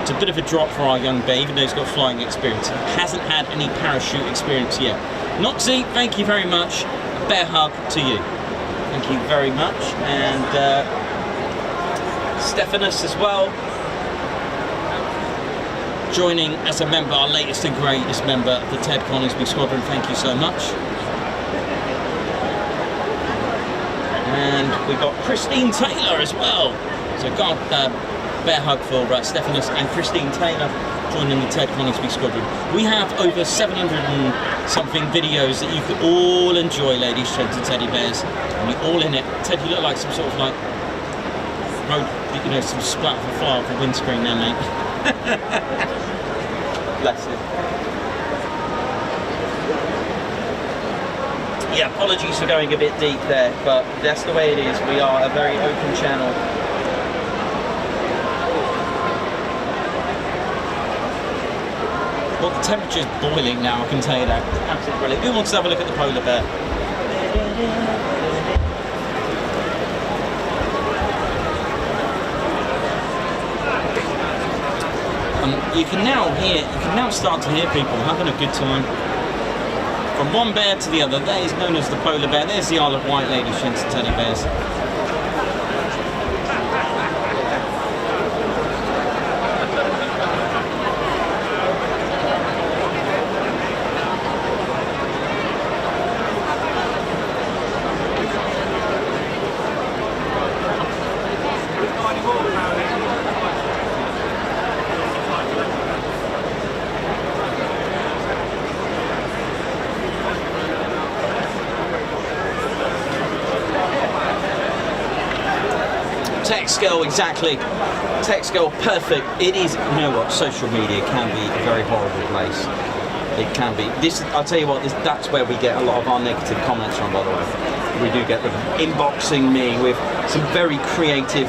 It's a bit of a drop for our young bear, even though he's got flying experience. He hasn't had any parachute experience yet. Noxie, thank you very much. A bear hug to you. Thank you very much. And Stephanus as well. Joining as a member, our latest and greatest member of the Ted Coningsby Squadron. Thank you so much. And we've got Christine Taylor as well. So bear hug for Stephanus and Christine Taylor joining the Ted Coningsby Squadron. We have over 700 and something videos that you could all enjoy, ladies, gents and teddy bears. And you're all in it. Ted, you look like some sort of like road, you know, some splat of a fly off the windscreen there, mate. Bless him. Yeah, apologies for going a bit deep there, but that's the way it is. We are a very open channel. Well, the temperature's boiling now, I can tell you that. Absolutely brilliant. Who wants to have a look at the polar bear? You can now start to hear people having a good time. From one bear to the other. That is known as the polar bear. There's the Isle of Wight, ladies, gents and teddy bears. Exactly. Text girl, perfect. It is, you know what, social media can be a very horrible place. It can be. I'll tell you what, that's where we get a lot of our negative comments from, by the way. We do get them inboxing me with some very creative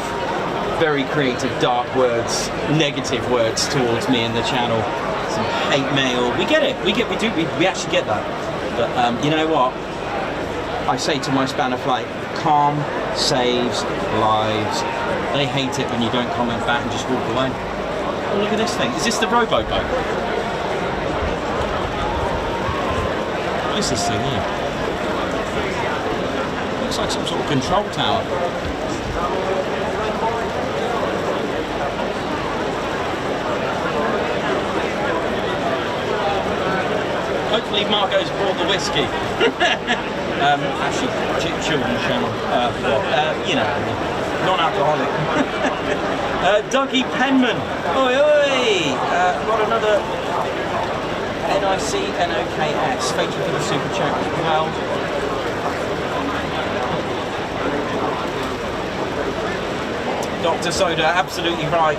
dark words, negative words towards me and the channel. Some hate mail. We get it. We actually get that. But you know what? I say to my span of flight, calm saves lives. They hate it when you don't comment back and just walk away. Oh, look at this thing. Is this the rowboat boat? What is this thing here? Looks like some sort of control tower. Hopefully Margot's brought the whiskey. Actually, children's channel. You know, non-alcoholic. Dougie Penman. Oi, oi! Got another NICNOKS. Thank you for the super chat as well. Dr. Soda, absolutely right.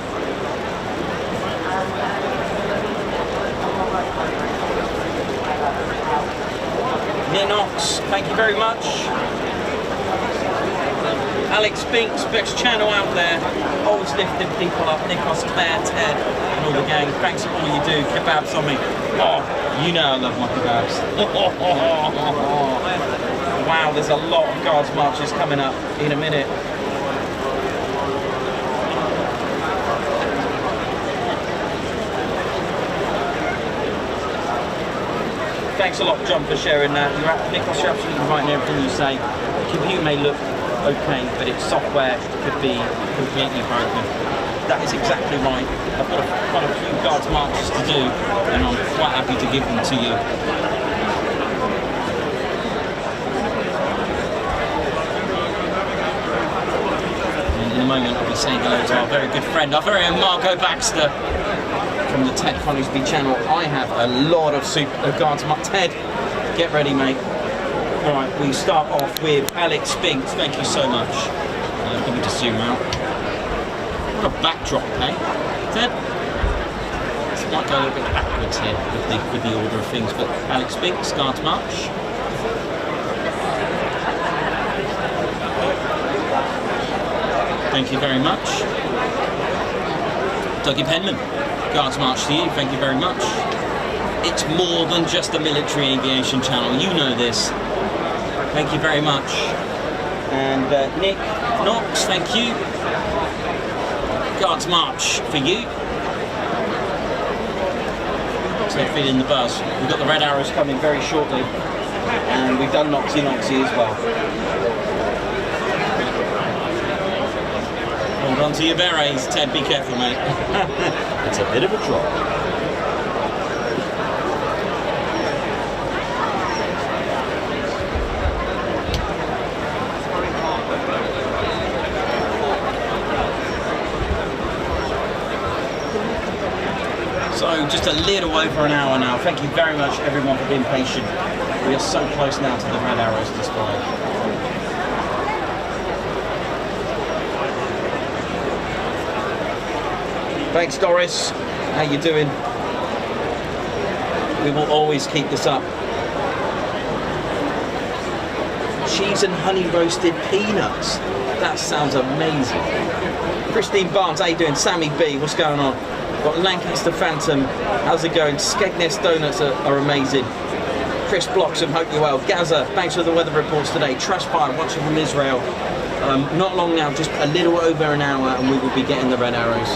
Ninox, thank you very much. Alex Binks, best channel out there. Always lifting people up. Nikos, Claire, Ted, and all the gang. Thanks for all you do. Kebabs on me. Oh, you know I love my kebabs. Wow, there's a lot of guards marches coming up in a minute. Thanks a lot, John, for sharing that. Nikos, you're absolutely right in everything you say. The computer may look okay, but its software could be completely broken. That is exactly right. I've got quite a few guards marches to do, and I'm quite happy to give them to you. And in a moment, I'll be saying hello to our very good friend, our very own Margot Baxter, from the Ted Coningsby channel. I have a lot of guards marches. Ted, get ready, mate. Alright, we start off with Alex Spinks. Thank you so much. Let me just zoom out. What a backdrop, eh? Ted? might go a little bit backwards here with the order of things, but Alex Binks, Guards March. Thank you very much. Dougie Penman, Guards March to you, thank you very much. It's more than just a military aviation channel, you know this. Thank you very much. And Nick Knox, thank you. Guards March for you. So feeling the buzz. We've got the red arrows coming very shortly. And we've done Noxy as well. Hold on to your berets, Ted, be careful, mate. It's a bit of a drop. So just a little over an hour now. Thank you very much everyone for being patient. We are so close now to the red arrows display. Thanks Doris, how you doing? We will always keep this up. Cheese and honey roasted peanuts. That sounds amazing. Christine Barnes, how you doing? Sammy B, what's going on? Got Lancaster Phantom, how's it going? Skegness Donuts are amazing. Chris Bloxham, hope you're well. Gaza, thanks for the weather reports today. Trustfire, watching from Israel. Not long now, just a little over an hour and we will be getting the red arrows.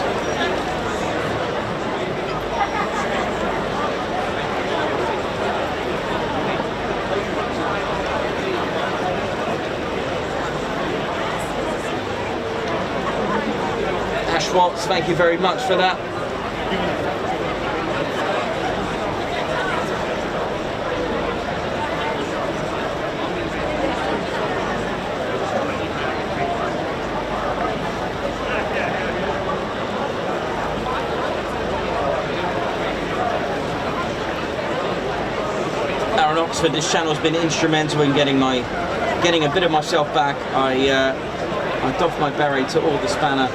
Ash Watts, thank you very much for that. Oxford, this channel's been instrumental in getting a bit of myself back. I doffed my beret to all the Spanner,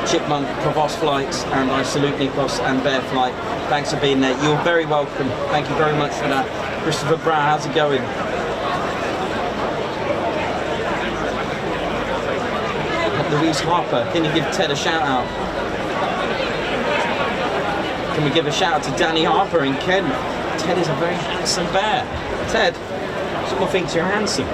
Chipmunk, Provost flights, and I salute Nikos and Bear Flight. Thanks for being there. You're very welcome. Thank you very much for that. Christopher Brown, how's it going? Louise Harper, can you give Ted a shout out? Can we give a shout out to Danny Harper in Kent? Ted is a very handsome bear. Ted, someone thinks you're handsome.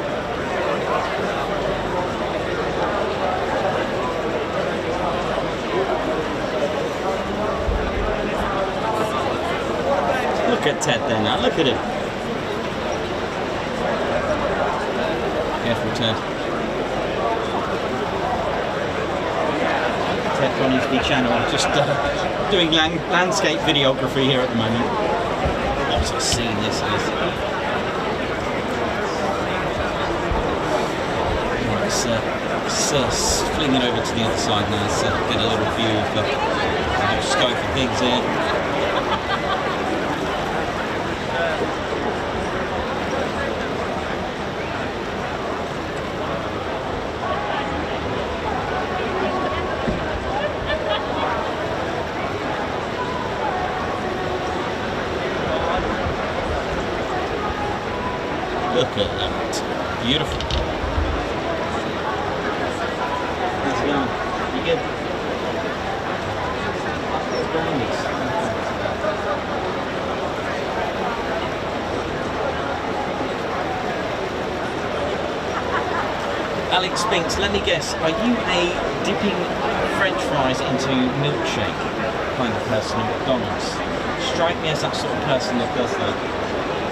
Look at Ted there now, look at him. Careful, Ted. Ted on his big channel, just doing landscape videography here at the moment. What a scene this is. Let's fling it over to the other side now, so get a little view of the scope of things here. Look at that. Beautiful. How's it going? You good? Brownies. Alex Spinks, let me guess, are you a dipping French fries into milkshake kind of person at McDonald's? Strike me as that sort of person that does that.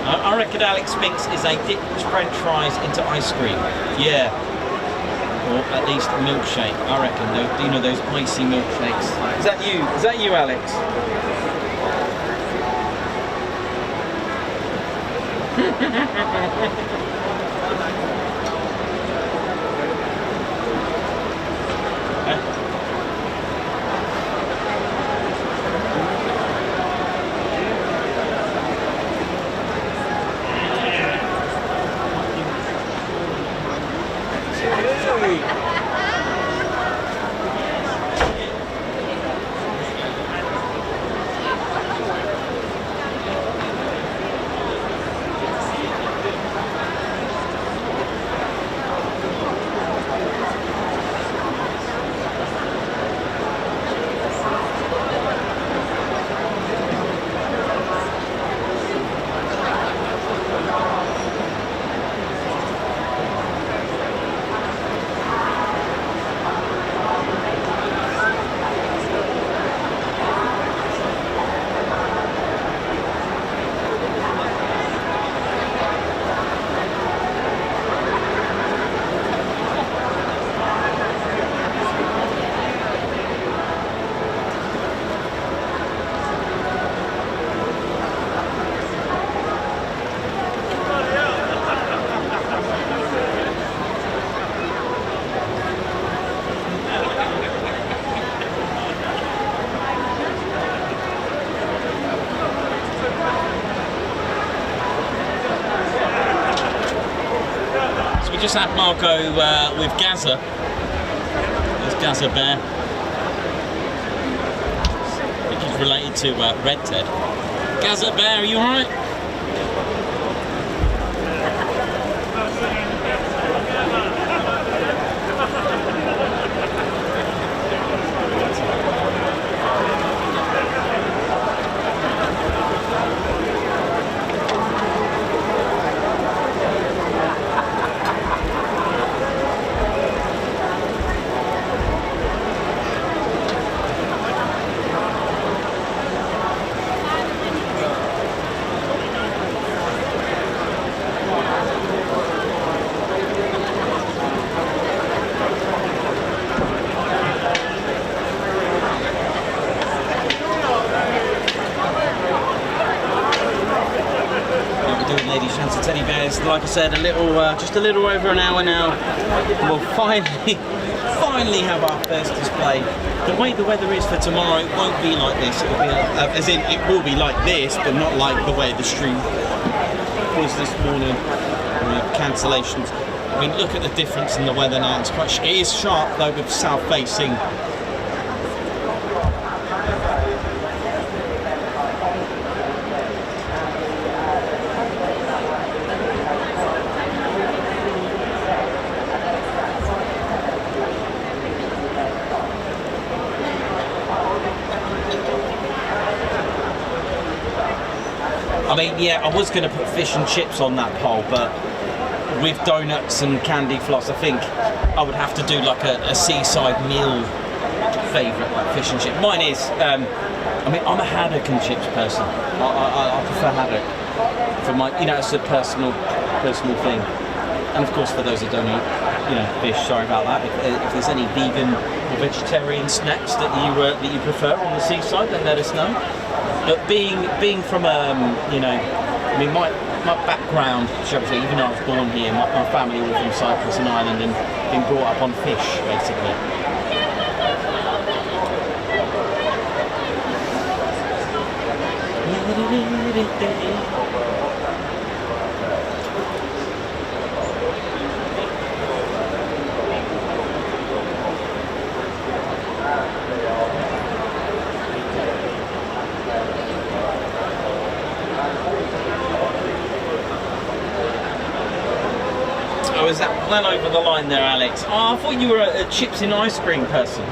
I reckon Alex Spinks is a dipped French fries into ice cream. Yeah. Or at least a milkshake. I reckon. You know those icy milkshakes. Is that you? Is that you, Alex? just had Marco with Gaza. There's Gaza Bear. I think he's related to Red Ted. Gaza Bear, are you alright? Like I said, just a little over an hour now. We'll finally have our first display. The way the weather is for tomorrow, it won't be like this. It'll be, as in, it will be like this, but not like the way the stream was this morning. Cancellations. I mean, look at the difference in the weather now. It is sharp though with south facing. I mean, yeah, I was going to put fish and chips on that poll, but with donuts and candy floss, I think I would have to do like a seaside meal favourite, like fish and chips. Mine is, I mean, I'm a haddock and chips person. I prefer haddock for my, you know, it's a personal thing. And of course, for those that don't eat, you know, fish, sorry about that. If there's any vegan or vegetarian snacks that you prefer on the seaside, then let us know. But being from you know, I mean my background, shall we say, even though I was born here, my family all from Cyprus and Ireland, and been brought up on fish basically. Is that well over the line there, Alex? Oh, I thought you were a chips and ice cream person.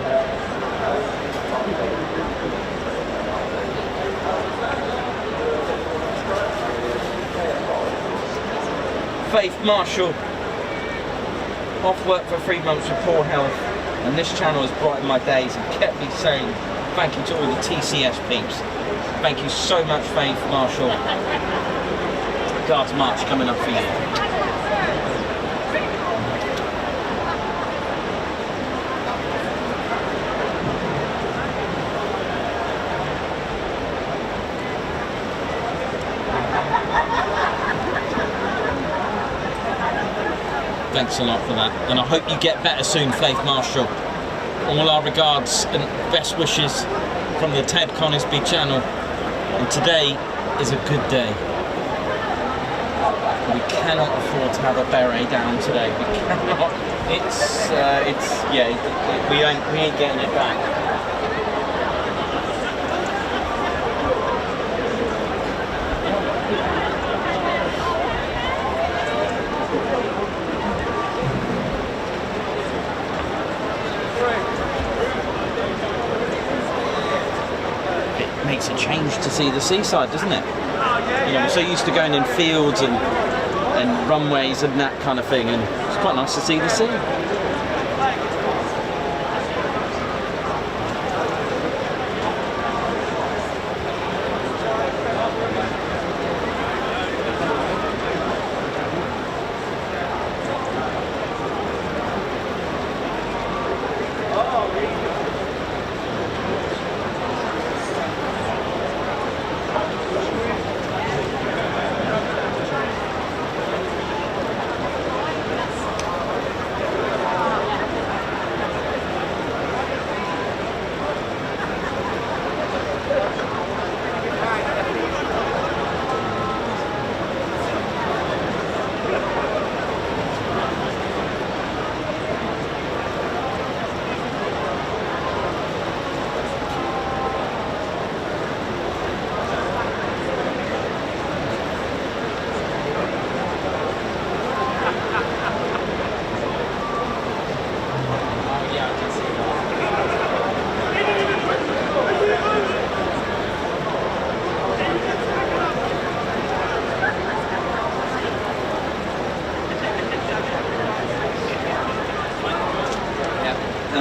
Faith Marshall, off work for 3 months with poor health, and this channel has brightened my days and kept me sane. Thank you to all the TCS peeps. Thank you so much, Faith Marshall. Guards March coming up for you. Thanks a lot for that, and I hope you get better soon, Faith Marshall. All our regards and best wishes from the Ted Conisby channel, and today is a good day. We cannot afford to have a beret down today. We cannot. We ain't getting it back. Makes a change to see the seaside, doesn't it? You know, we're so used to going in fields and runways and that kind of thing, and it's quite nice to see the sea.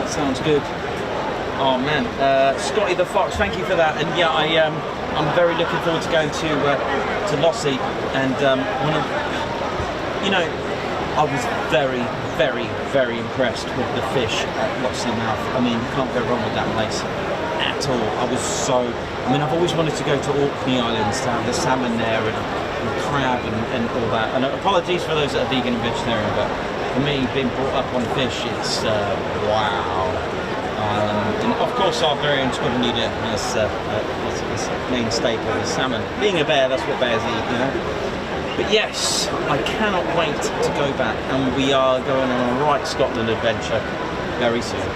Sounds good. Oh man, Scotty the Fox, thank you for that. And yeah, I'm very looking forward to going to Lossie. And I was very, very, very impressed with the fish at Lossie Mouth. I mean, you can't go wrong with that place at all. I've always wanted to go to Orkney Islands to have the salmon there and crab and all that. And apologies for those that are vegan and vegetarian, but for me, being brought up on fish, it's wow. And of course, our very own squadron leader has main staple is salmon. Being a bear, that's what bears eat, you know. But yes, I cannot wait to go back, and we are going on a right Scotland adventure very soon.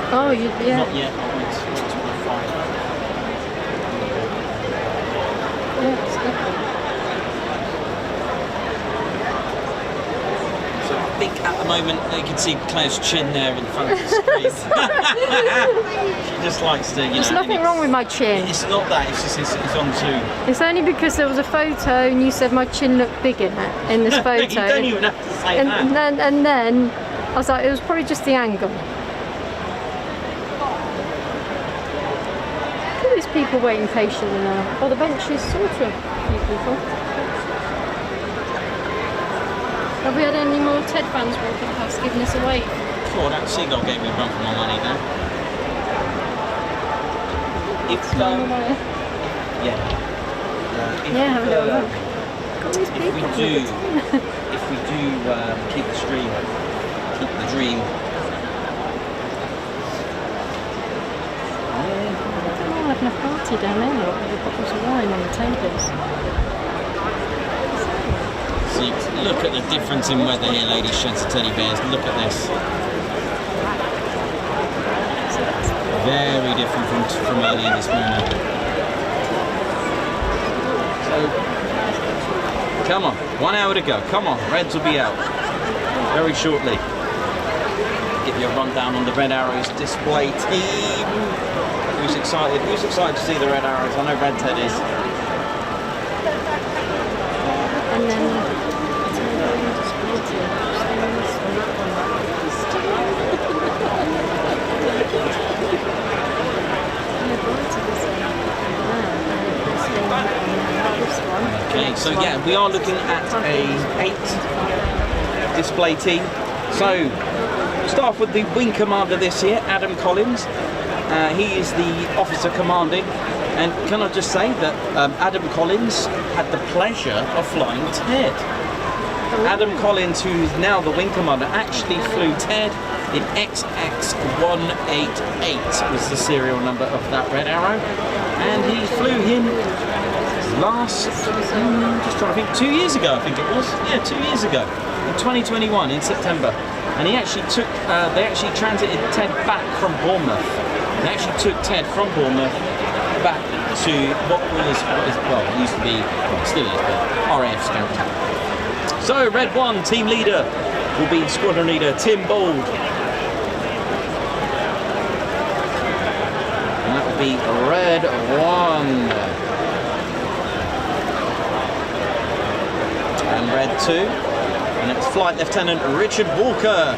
Oh, yeah. Not yet, I went to the fire. Yeah, it's good. So I think at the moment you can see Claire's chin there in front of the screen. She just likes to, There's nothing wrong with my chin. It's not that, it's just it's on Zoom. It's only because there was a photo and you said my chin looked big in this photo. You don't even have to say that. And then I was like, it was probably just the angle. There's people waiting patiently now. Oh, the bench is sort of a few people. Have we had any more Ted fans walking past giving us a wave? Sure, that seagull gave me a run for my money there. If Have a little look. God, these people. If we do keep the dream. Having a party down there with the bottles of wine on the tables. See, look at the difference in weather here, ladies, sheds of teddy bears. Look at this. Very different from earlier this morning. So, come on, 1 hour to go. Come on, Reds will be out very shortly. Give you a rundown on the Red Arrows display team. Who's excited? Who's excited to see the Red Arrows? I know Red Ted is. And then okay, so yeah, we are looking at a 8 display team. So start off with the wing commander this year, Adam Collins. He is the officer commanding, and can I just say that Adam Collins had the pleasure of flying Ted. Adam Collins, who's now the wing commander, actually flew Ted in XX188 was the serial number of that Red Arrow, and he flew him last, just trying to think, 2 years ago I think it was, yeah, 2 years ago, in 2021 in September, and he actually took, they actually transited Ted back from Bournemouth. They actually took Ted from Bournemouth back to what is, well, it used to be, well, it still is, but RAF Scout. So, Red 1 team leader will be squadron leader Tim Bald. And that will be Red 1. And Red 2. And it's Flight Lieutenant Richard Walker.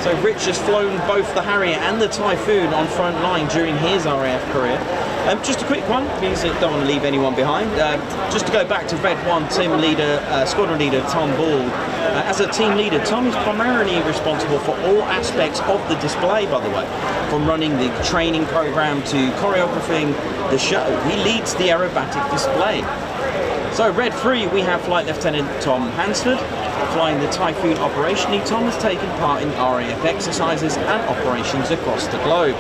So Rich has flown both the Harrier and the Typhoon on front line during his RAF career. Just a quick one, because I don't want to leave anyone behind. Just to go back to Red 1 team leader, squadron leader Tom Ball. As a team leader, Tom is primarily responsible for all aspects of the display, by the way. From running the training program to choreographing the show. He leads the aerobatic display. So Red 3, we have Flight Lieutenant Tom Hansford. Flying the Typhoon operationally, Tom has taken part in RAF exercises and operations across the globe.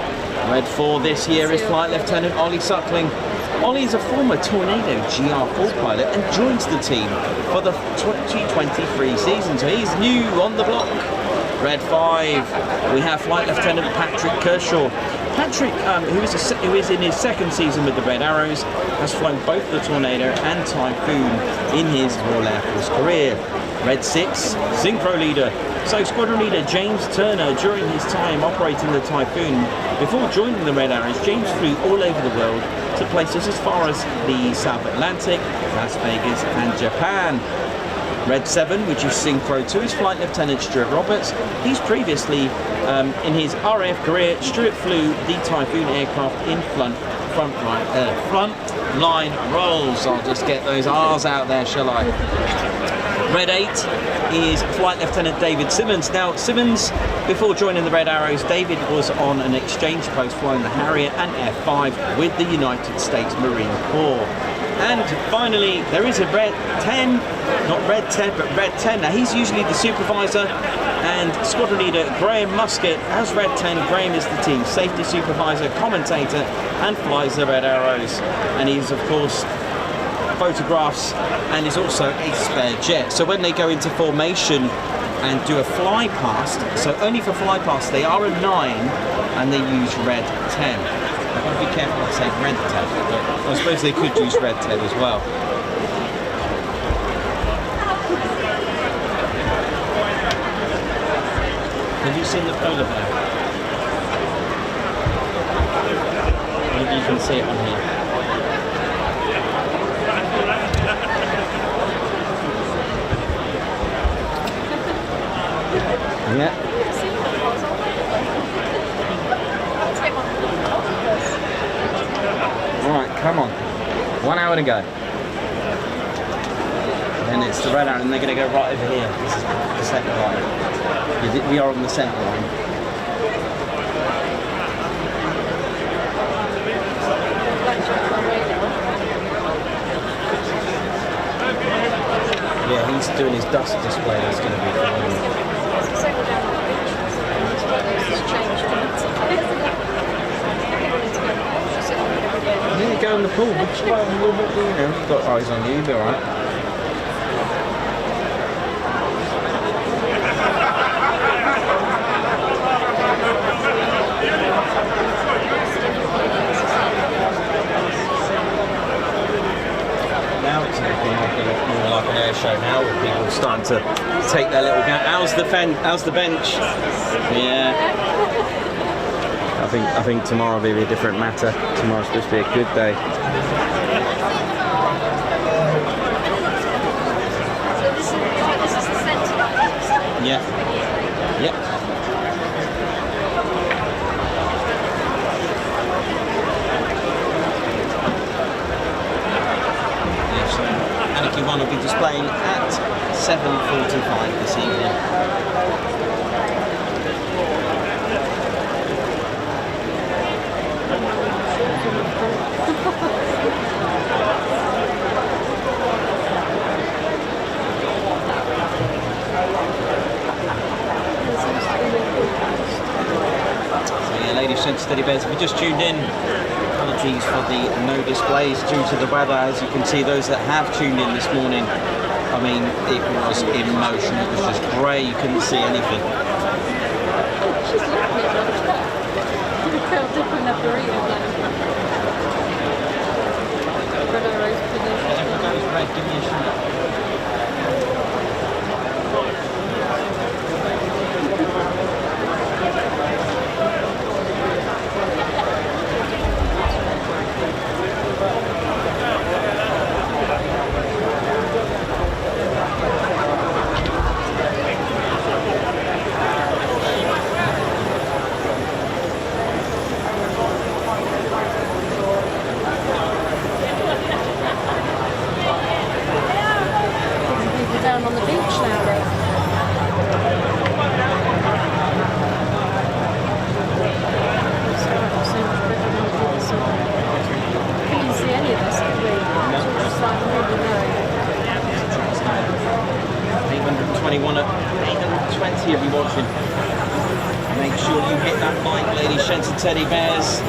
Red 4 this year is Flight Lieutenant Ollie Suckling. Ollie is a former Tornado GR4 pilot and joins the team for the 2023 season, so he's new on the block. Red 5, we have Flight Lieutenant Patrick Kershaw. Patrick, who is in his second season with the Red Arrows, has flown both the Tornado and Typhoon in his Royal Air Force career. Red 6, Synchro leader. So Squadron leader James Turner, during his time operating the Typhoon, before joining the Red Arrows, James flew all over the world to places as far as the South Atlantic, Las Vegas and Japan. Red 7, which is Synchro 2, is Flight Lieutenant Stuart Roberts. He's previously, in his RAF career, Stuart flew the Typhoon aircraft in front line roles. I'll just get those R's out there, shall I? Red 8 is Flight Lieutenant David Simmons. Now, Simmons, before joining the Red Arrows, David was on an exchange post flying the Harrier and F5 with the United States Marine Corps. And finally, there is a Red 10, not Red 10, but Red 10. Now, he's usually the supervisor, and squadron leader Graham Musket as Red 10. Graham is the team's safety supervisor, commentator, and flies the Red Arrows. And he's, of course, photographs and is also a spare jet. So when they go into formation and do a fly past, so only for fly past, they are a 9 and they use Red 10. I've got to be careful I say Red 10, but I suppose they could use Red 10 as well. Have you seen the polar bear? Maybe you can see it on here. Yeah. Alright, come on. 1 hour to go. Then it's the Red Arrow, and they're going to go right over here. This is the second line. We are on the centre line. Yeah, he's doing his DUSK display. That's going to be fun. Yeah, go in the pool. Which way? You've got eyes on you. You'll be alright. Now it's looking more like an air show now, with people starting to take their little gap. How's the bench? Yeah. I think tomorrow will be a different matter. Tomorrow's supposed to be a good day. So this is the Centerline. Yeah. Yep. Yeah, so Anarchy 1 will be displaying at 7:45 this evening. Ladies and steady bears, if you just tuned in, apologies for the no displays due to the weather. As you can see, those that have tuned in this morning, I mean, it was in motion, it was just grey, you couldn't see anything. She's looking at them. You felt different up the reading Red Arrows position. Give me a shout. Down on the beach now, Rick. Couldn't see any of this, could we? No. Just like really low. 821 at 820 if you're watching. Make sure you hit that like, ladies, gents and teddy bears.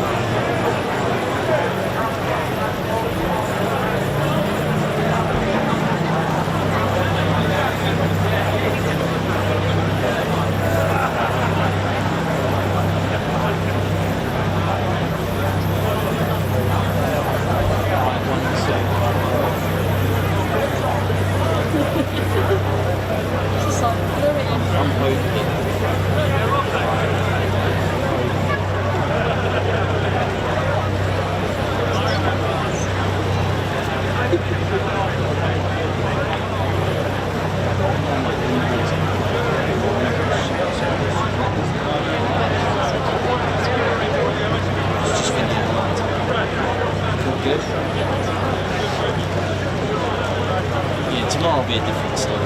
good. Yeah, tomorrow will be a different story.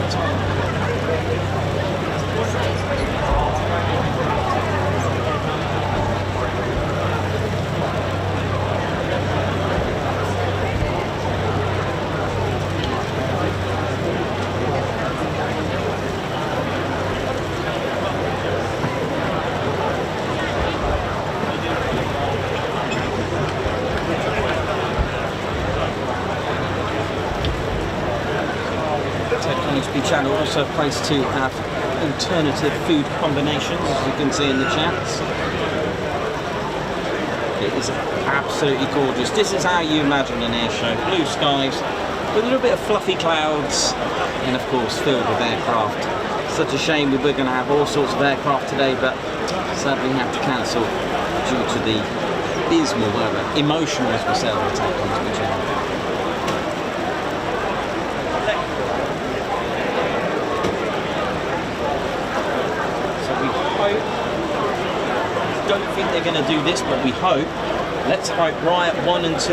Channel also a place to have alternative food combinations, as you can see in the chats. It is absolutely gorgeous. This is how you imagine an air show. Blue skies with a little bit of fluffy clouds and of course filled with aircraft. Such a shame we were going to have all sorts of aircraft today, but sadly we have to cancel due to the dismal weather. Emotional, as we say on the Take On Twitch channel. Don't think they're going to do this, but we hope. Let's hope Riot 1 and 2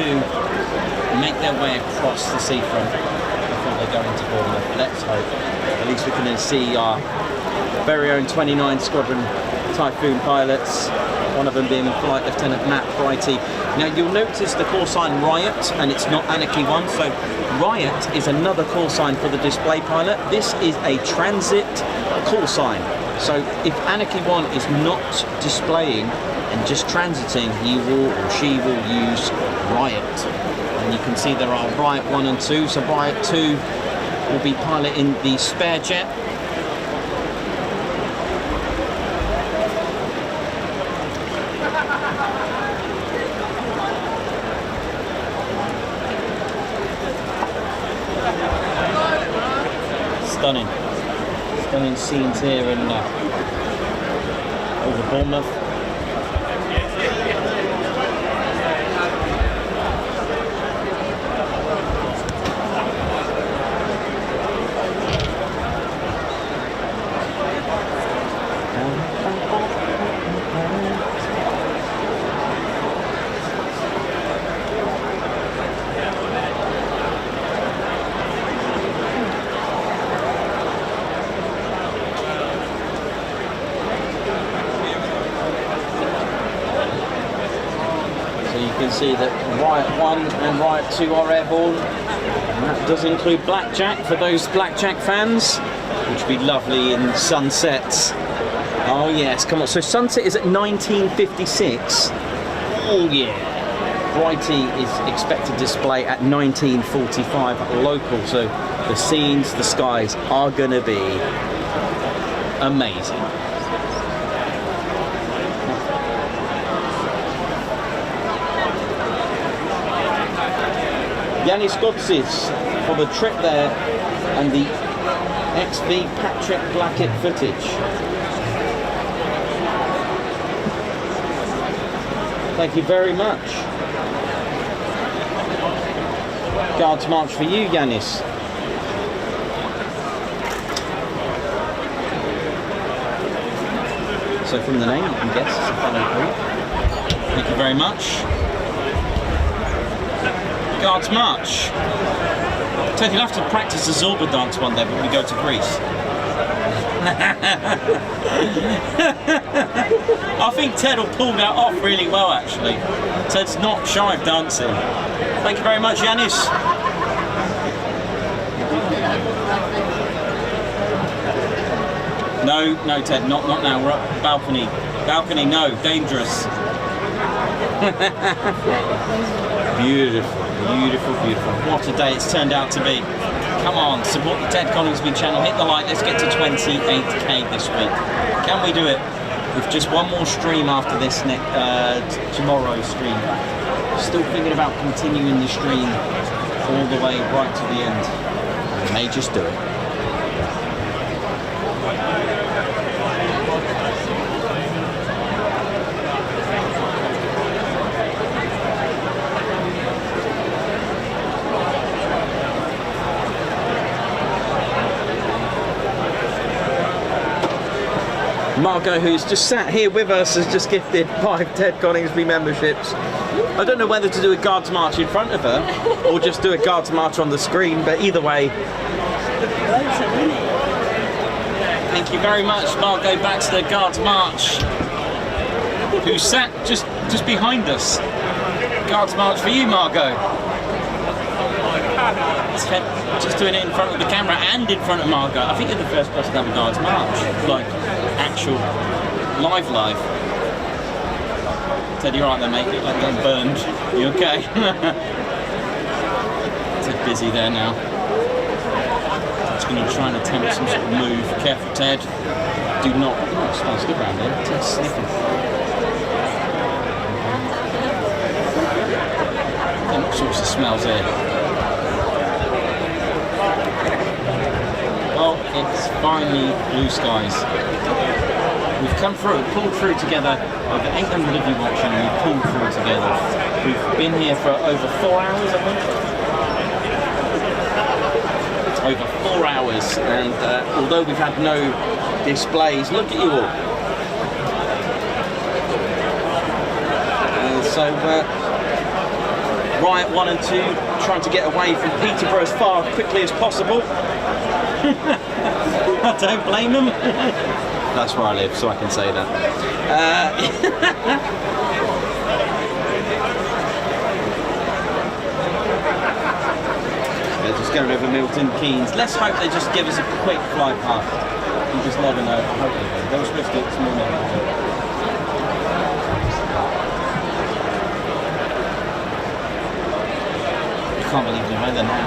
make their way across the seafront before they go into Bournemouth. Let's hope. At least we can then see our very own 29 Squadron Typhoon pilots, one of them being Flight Lieutenant Matt Brighty. Now you'll notice the call sign Riot, and it's not Anarchy 1, so Riot is another call sign for the display pilot. This is a transit call sign. So if Anarchy 1 is not displaying and just transiting, he will or she will use Riot. And you can see there are Riot 1 and 2. So Riot 2 will be piloting the spare jet. Stunning. Stunning scenes here in over Bournemouth. See that Riot 1 and Riot 2 are airborne, and that does include Blackjack for those Blackjack fans, which would be lovely in sunsets. Oh yes, come on, so sunset is at 1956. Oh yeah. Brighty is expected to display at 1945 local, so the scenes, the skies are going to be amazing. Yanis Godsis for the trip there and the XV Patrick Blackett footage. Thank you very much. Guards march for you, Yanis. So from the name you can guess it's a fellow group. Thank you very much. Guards march. Ted, you'll have to practice the Zorba dance one day when we go to Greece. I think Ted will pull that off really well, actually. Ted's not shy of dancing. Thank you very much, Yanis. No, Ted, not now. We're up balcony. Balcony, no, dangerous. Beautiful. Beautiful, beautiful. What a day it's turned out to be. Come on, support the Ted Coningsby channel. Hit the like. Let's get to 28k this week. Can we do it? With just one more stream after this tomorrow's stream. Still thinking about continuing the stream all the way right to the end. We may just do it. Margot, who's just sat here with us, has just gifted 5 Ted Coningsby memberships. I don't know whether to do a guards march in front of her or just do a guards march on the screen, but either way. Thank you very much, Margot. Back to the guards march, who sat just behind us. Guards march for you, Margot. Just doing it in front of the camera and in front of Margot. I think you're the first person to have a guards march, like actual live. Ted, you're right there, mate. You're like getting burned. You okay? Ted busy there now. Ted's going to try and attempt some sort of move. Careful, Ted. Do not. Oh, it smells good around here. Ted's sniffing. And all sorts of smells here. Well, it's finally blue skies. We've come through, pulled through together. Over 800 of you watching, and we've pulled through together. We've been here for over 4 hours, I think. It's over 4 hours, and although we've had no displays, look at you all. So, Riot 1 and 2 trying to get away from Peterborough as far quickly as possible. I don't blame them. That's where I live, so I can say that. They're just going over Milton Keynes. Let's hope they just give us a quick flight past. You just never know. I hope they do. They were supposed to do it this morning. I can't believe the weather now.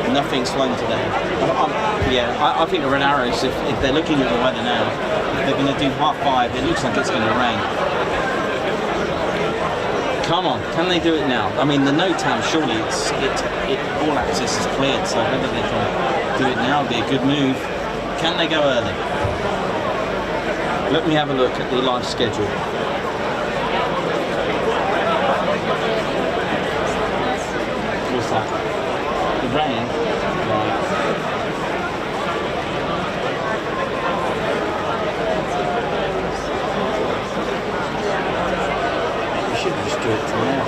Nothing's flown today. I think the Red Arrows, if they're looking at the weather now, if they're going to do 5:30, it looks like it's going to rain. Come on, can they do it now? I mean, the NOTAM, surely all access is cleared, so whether they can do it now would be a good move. Can they go early? Let me have a look at the live schedule. What's that? The rain? Right. We should just do it tomorrow.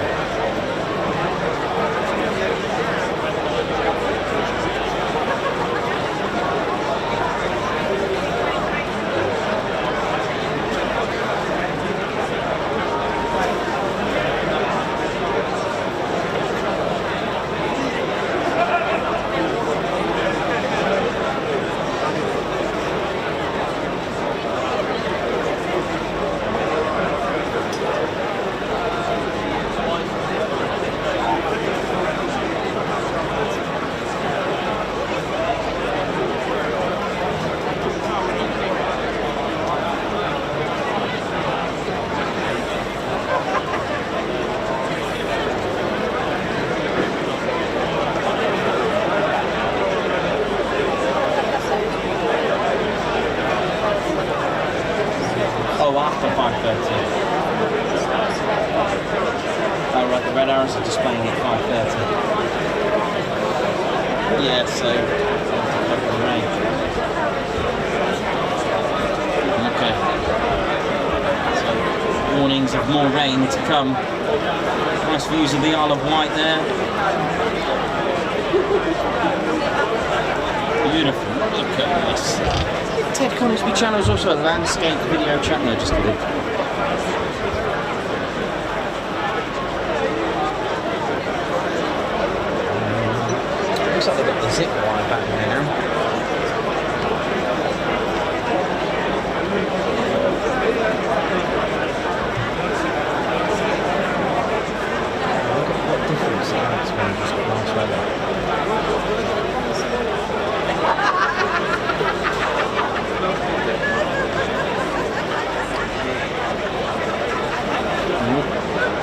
More rain to come. Nice views of the Isle of Wight there. Beautiful. Look at this. Ted Conisby channel is also a landscape video channel. No, just kidding. Looks like they've got the zip wire back there now.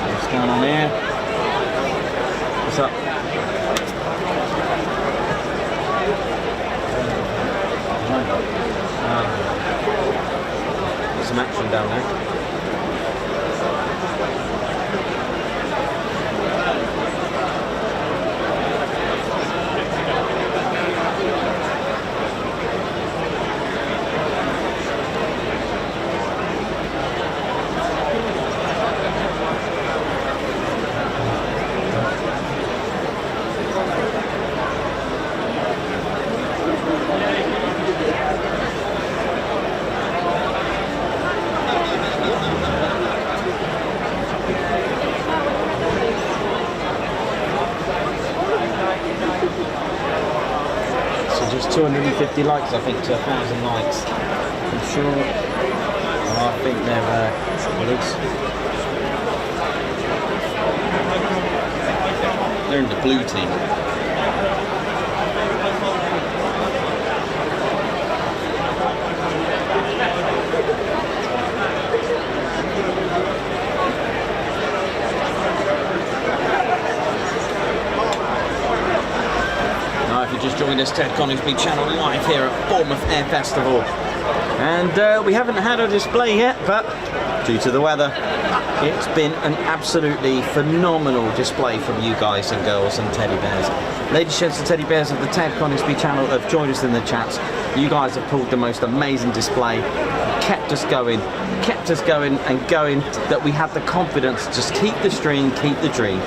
What's going on here? What's up? some action down there. Just 250 likes, I think, to 1,000 likes. I'm sure. And I think they're they're in the blue team. If you just joined us, Ted Coningsby channel live here at Bournemouth Air Festival. And we haven't had a display yet, but due to the weather, it's been an absolutely phenomenal display from you guys and girls and teddy bears. Ladies, gents and teddy bears of the Ted Coningsby channel have joined us in the chats. You guys have pulled the most amazing display, kept us going and going, that we had the confidence to just keep the stream, keep the dream.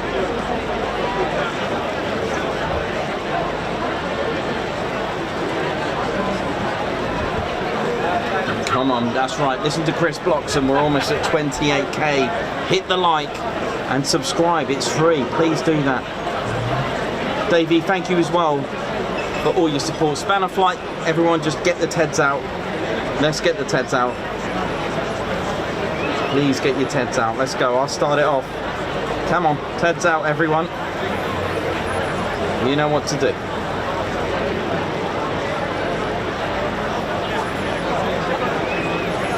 Come on, that's right, listen to Chris Blocks and we're almost at 28k. Hit the like and subscribe, it's free, please do that. Davey, thank you as well for all your support. Spanner Flight, everyone just get the TEDs out. Let's get the TEDs out. Please get your TEDs out, let's go, I'll start it off. Come on, TEDs out everyone. You know what to do.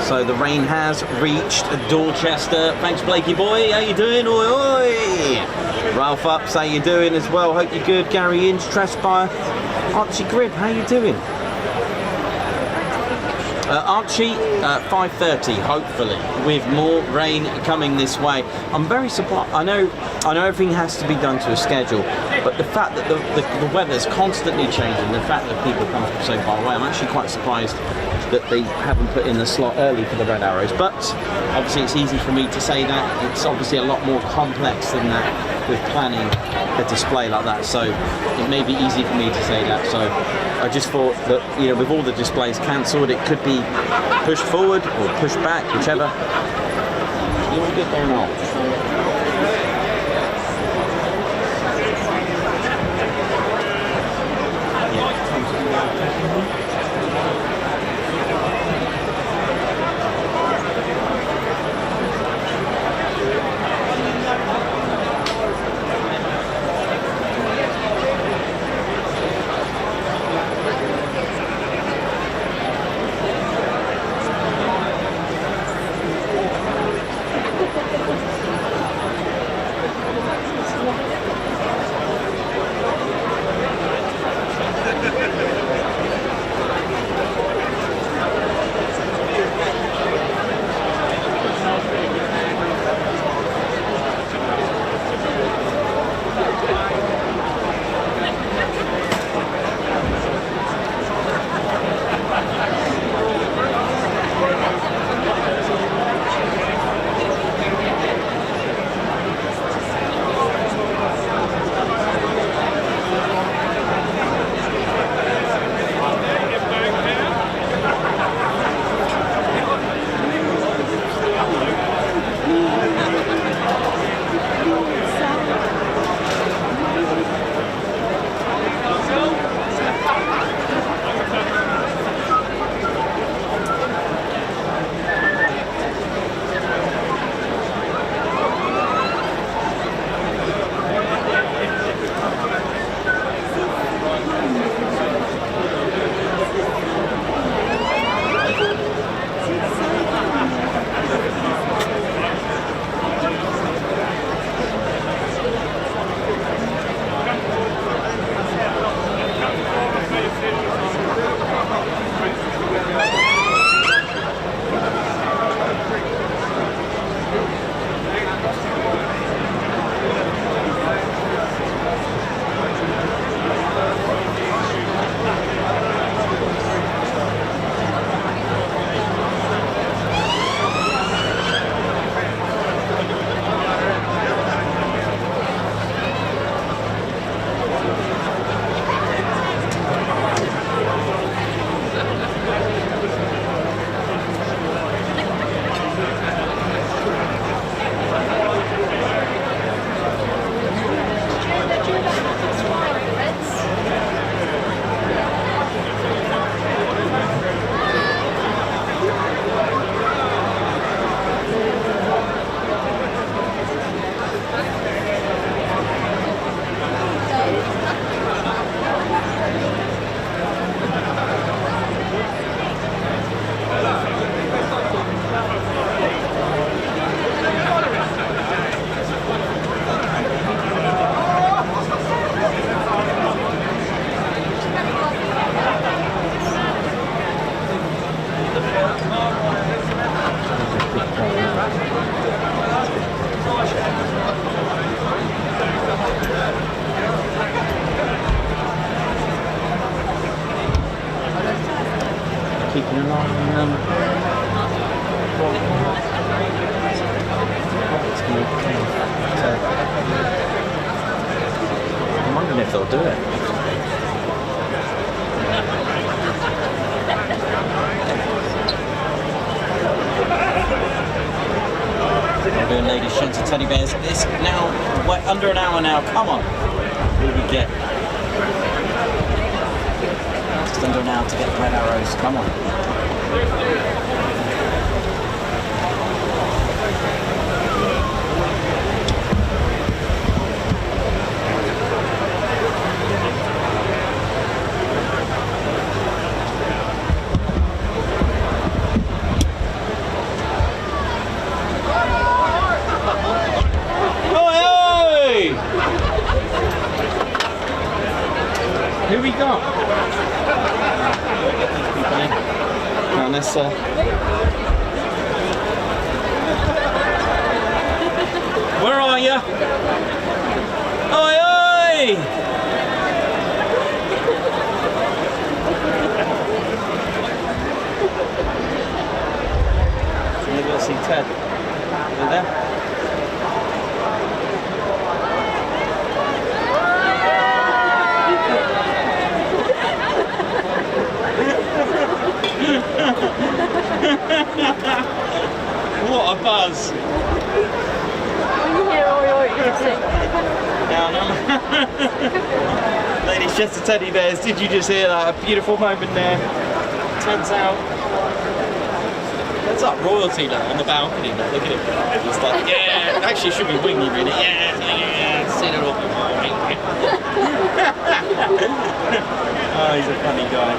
So the rain has reached Dorchester. Thanks, Blakey boy. How you doing? Oi, oi. Ralph Ups, how you doing as well? Hope you're good. Gary Inch, Trespire. Archie Grib, how you doing? Archie, 5:30, hopefully, with more rain coming this way. I'm very surprised. I know everything has to be done to a schedule, but the fact that the weather's constantly changing, the fact that people come from so far away, I'm actually quite surprised that they haven't put in the slot early for the red arrows. But obviously it's easy for me to say that. It's obviously a lot more complex than that with planning a display like that, so it may be easy for me to say that. So I just thought that, you know, with all the displays cancelled, it could be pushed forward or pushed back, whichever. You want to get there now? keeping an eye on I'm wondering if they'll do it. I'm doing ladies, gents and teddy bears. It's now under an hour now. Come on. What do we get? Just under an hour to get the red arrows. Come on. Who we got? Vanessa. Where are you? Oi, oi! So maybe I'll see Ted. Over there. What a buzz! When you hear oi oi, you sing. Down on. Ladies, just the teddy bears, did you just hear that? A beautiful moment there. Ted's out. That's like royalty now on the balcony. Now. Look at it. It's like, yeah, actually it should be wingy really. Yeah, sit it up. Oh, he's a funny guy.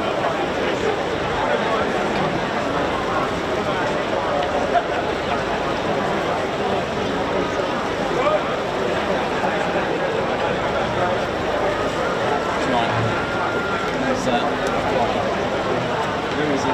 Where is he?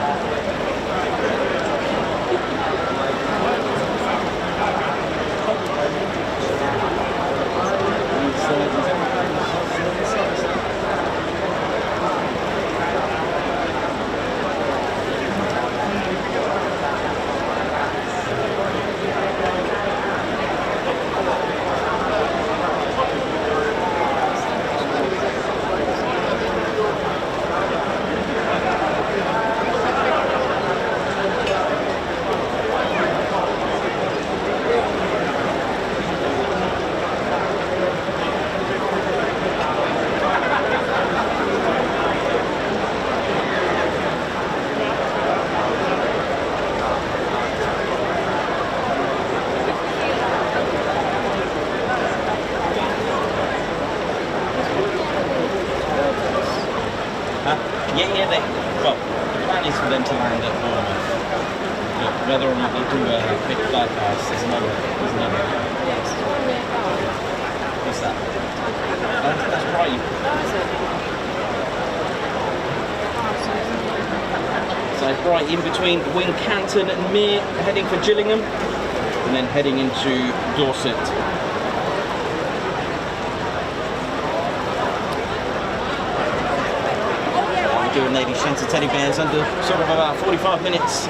Well, the plan is for them to land at Bournemouth. But whether or not they do a big flight pass is another. What's that? That's right. So right in between Wincanton and Mere, heading for Gillingham, and then heading into Dorset. Doing Lady Shen's teddy bears under sort of about 45 minutes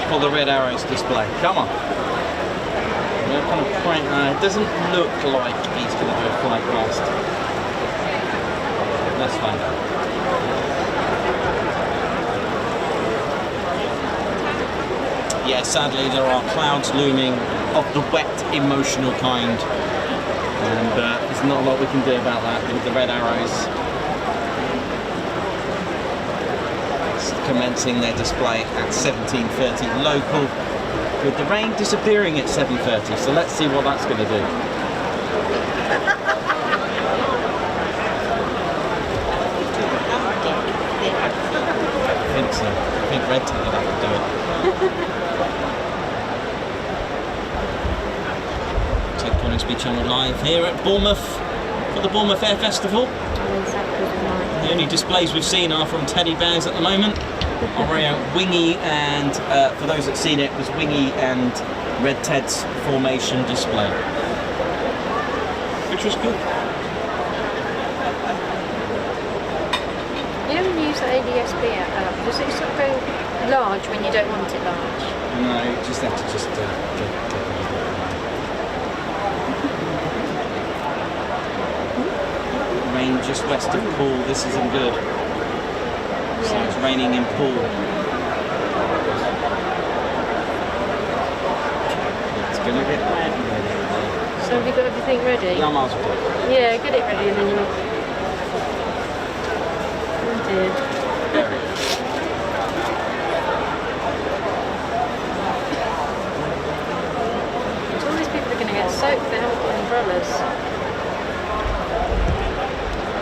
for the red arrows display. Come on. We're kind of quite, it doesn't look like he's going to do a fly past. Let's find out. Yeah, sadly there are clouds looming of the wet, emotional kind, and there's not a lot we can do about that with the red arrows. Commencing their display at 17:30 local, with the rain disappearing at 7:30. So let's see what that's going to do. I think so. I think Red Ted will have to do it. Ted Coningsby Channel Live here at Bournemouth for the Bournemouth Air Festival. The only displays we've seen are from teddy bears at the moment. Oreo, Wingy, and for those that seen it, was Wingy and Red Ted's formation display, which was good. You don't use the ADSB app, does it still go large when you don't want it large? No, you just have to just get rain just west of Poole. This isn't good. So it's raining in Poole. It's gonna get wet. So have you got everything ready? Yeah, I might as well. Yeah, get it ready and then you'll... Oh dear. So all these people are going to get soaked, they haven't got umbrellas.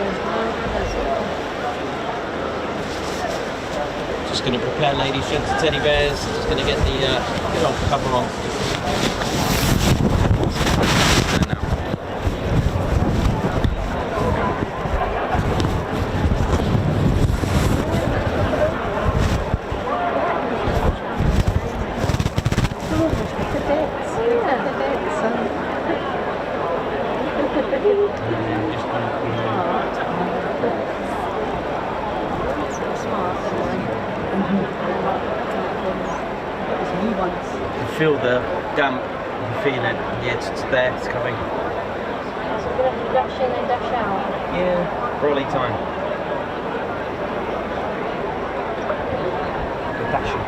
There's no umbrellas at all. Just going to prepare ladies' shirts and teddy bears. Just going to get the dog cover on. Feel the damp, you feel it, yeah, it's there, it's coming. So we're going to have to dash in and dash out? Yeah, brolly time. The dashing.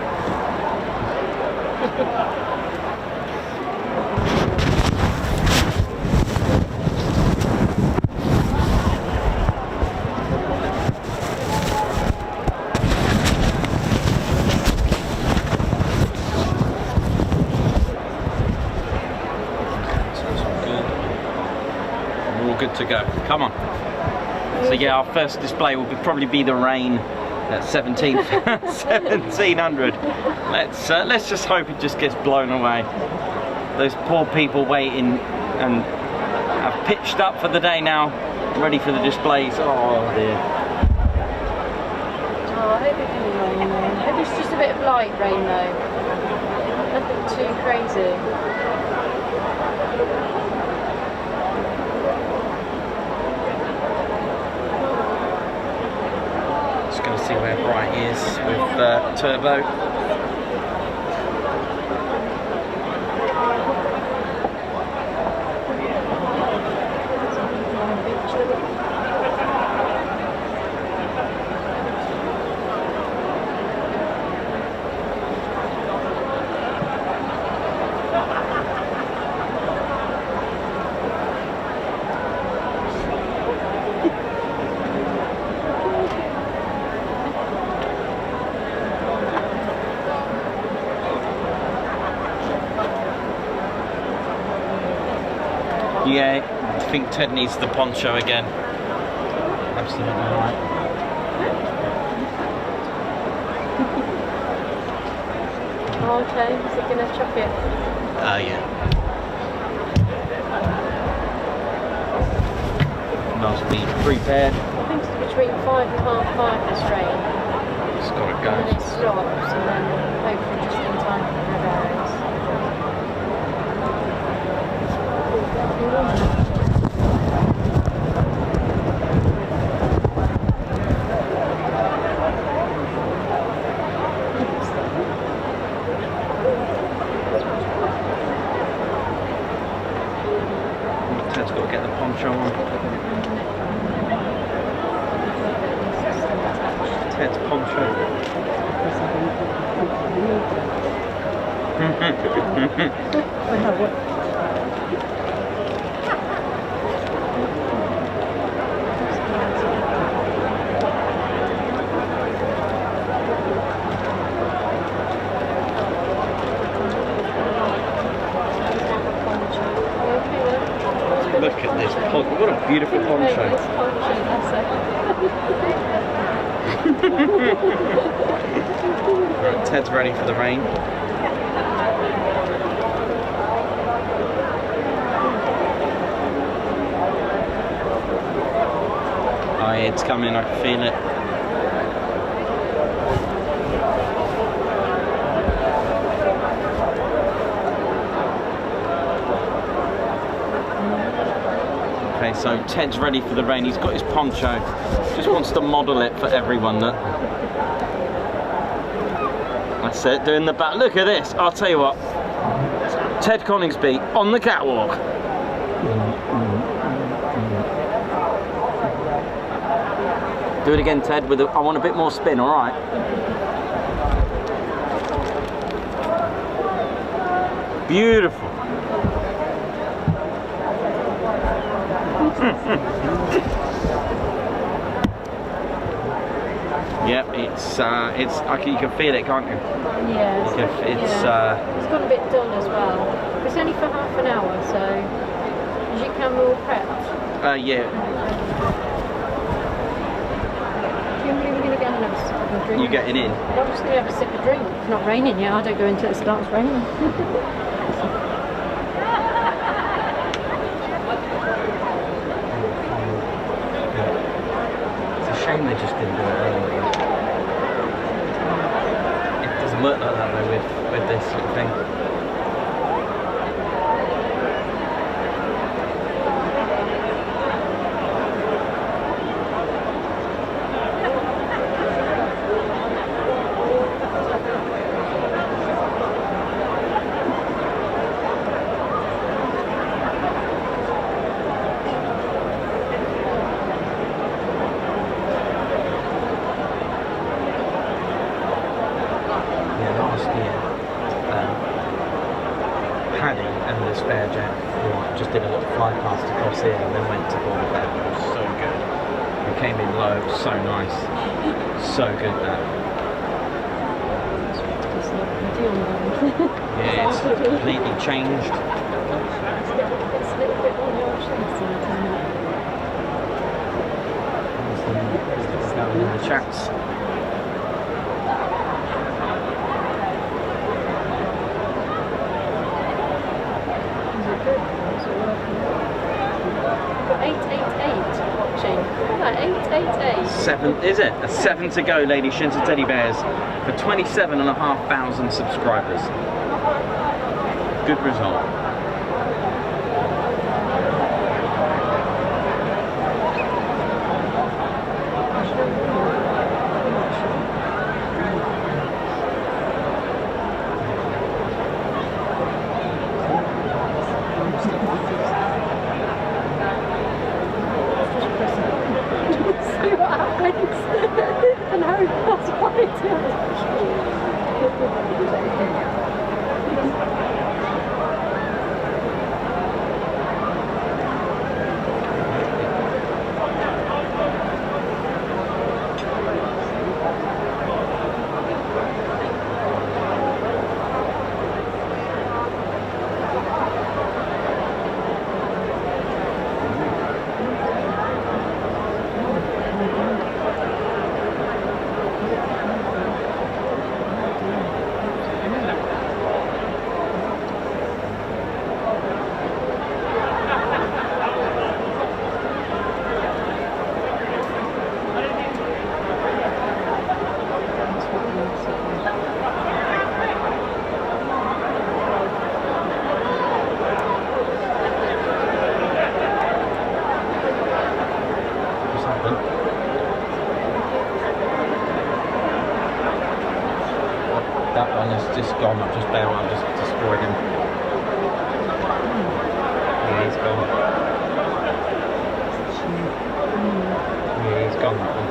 To go. Come on. So yeah, our first display will probably be the rain at 1700. Let's just hope it just gets blown away. Those poor people waiting and have pitched up for the day now, ready for the displays. Oh dear. Oh, I hope it can rain though. I hope it's just a bit of light rain though. Nothing too crazy. Going to see where Bright is with Turbo. Yeah, I think Ted needs the poncho again. Absolutely right. Oh, okay, is it going to chuck it? Yeah. Must be prepared. I think it's between 5 and half 5 this rain. It's got to go. And then it stops and then hopefully just in time for the berries. Ted's got to get the poncho on. Ted's poncho. Look at this poncho. What a beautiful poncho. Right, Ted's ready for the rain. Oh, yeah, it's coming, I can feel it. Okay, so Ted's ready for the rain. He's got his poncho. Just wants to model it for everyone. That That's it, doing the back. Look at this. I'll tell you what. Ted Coningsby on the catwalk. Do it again, Ted. I want a bit more spin, all right? Beautiful. Yep, it's you can feel it, can't you? Yeah. It's got a bit dull as well. It's only for half an hour, so as you can, we're all prepped. yeah. Do you believe we're going to get another sip of a drink? You getting in? I'm just going to have a sip of drink. It's not raining yet. I don't go until it starts raining. It's a shame they just didn't do it earlier. It doesn't work like that though with this sort of thing. Just did a little fly past across here and then went to Bournemouth Air. It was so good. It came in low, so nice. So good that. Yeah, it's completely changed. It's a little bit on your In the chats. Got 888 watching. Look at that, 888. 7, is it? A 7 to go, Lady Shins and Teddy Bears, for 27,500 subscribers. Good result. That one is just gone. I've just bailed. I've just destroyed him. Yeah, he's gone. Yeah, he's gone. That one.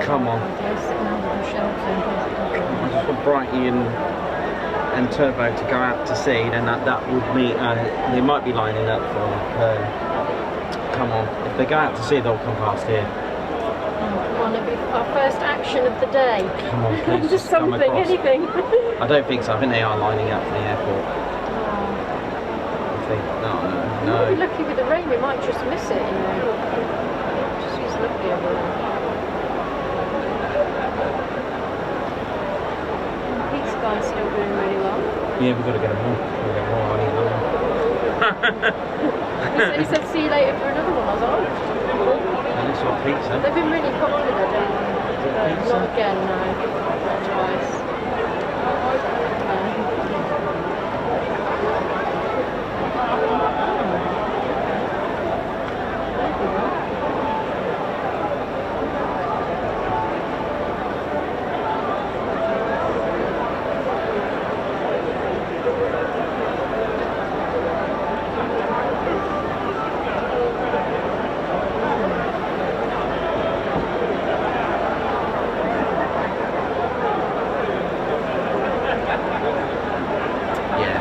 Come on. I just want Brighty and Turbo to go out to sea, then that would mean they might be lining up for come on. If they go out to sea, they'll come past here. Come on, it'll be our first action of the day. Come on, please. Just something, anything. I don't think so. I think they are lining up for the airport. I think no. We'll be lucky with the rain. We might just miss it. You know. Just use lucky everyone. These guys still doing really well. Yeah, we've got to get them all. We'll get more, I need more. He said see you later for another one. I was like, oh. And this one pizza. They've been really popular then. Pizza? Not again, no. Not twice.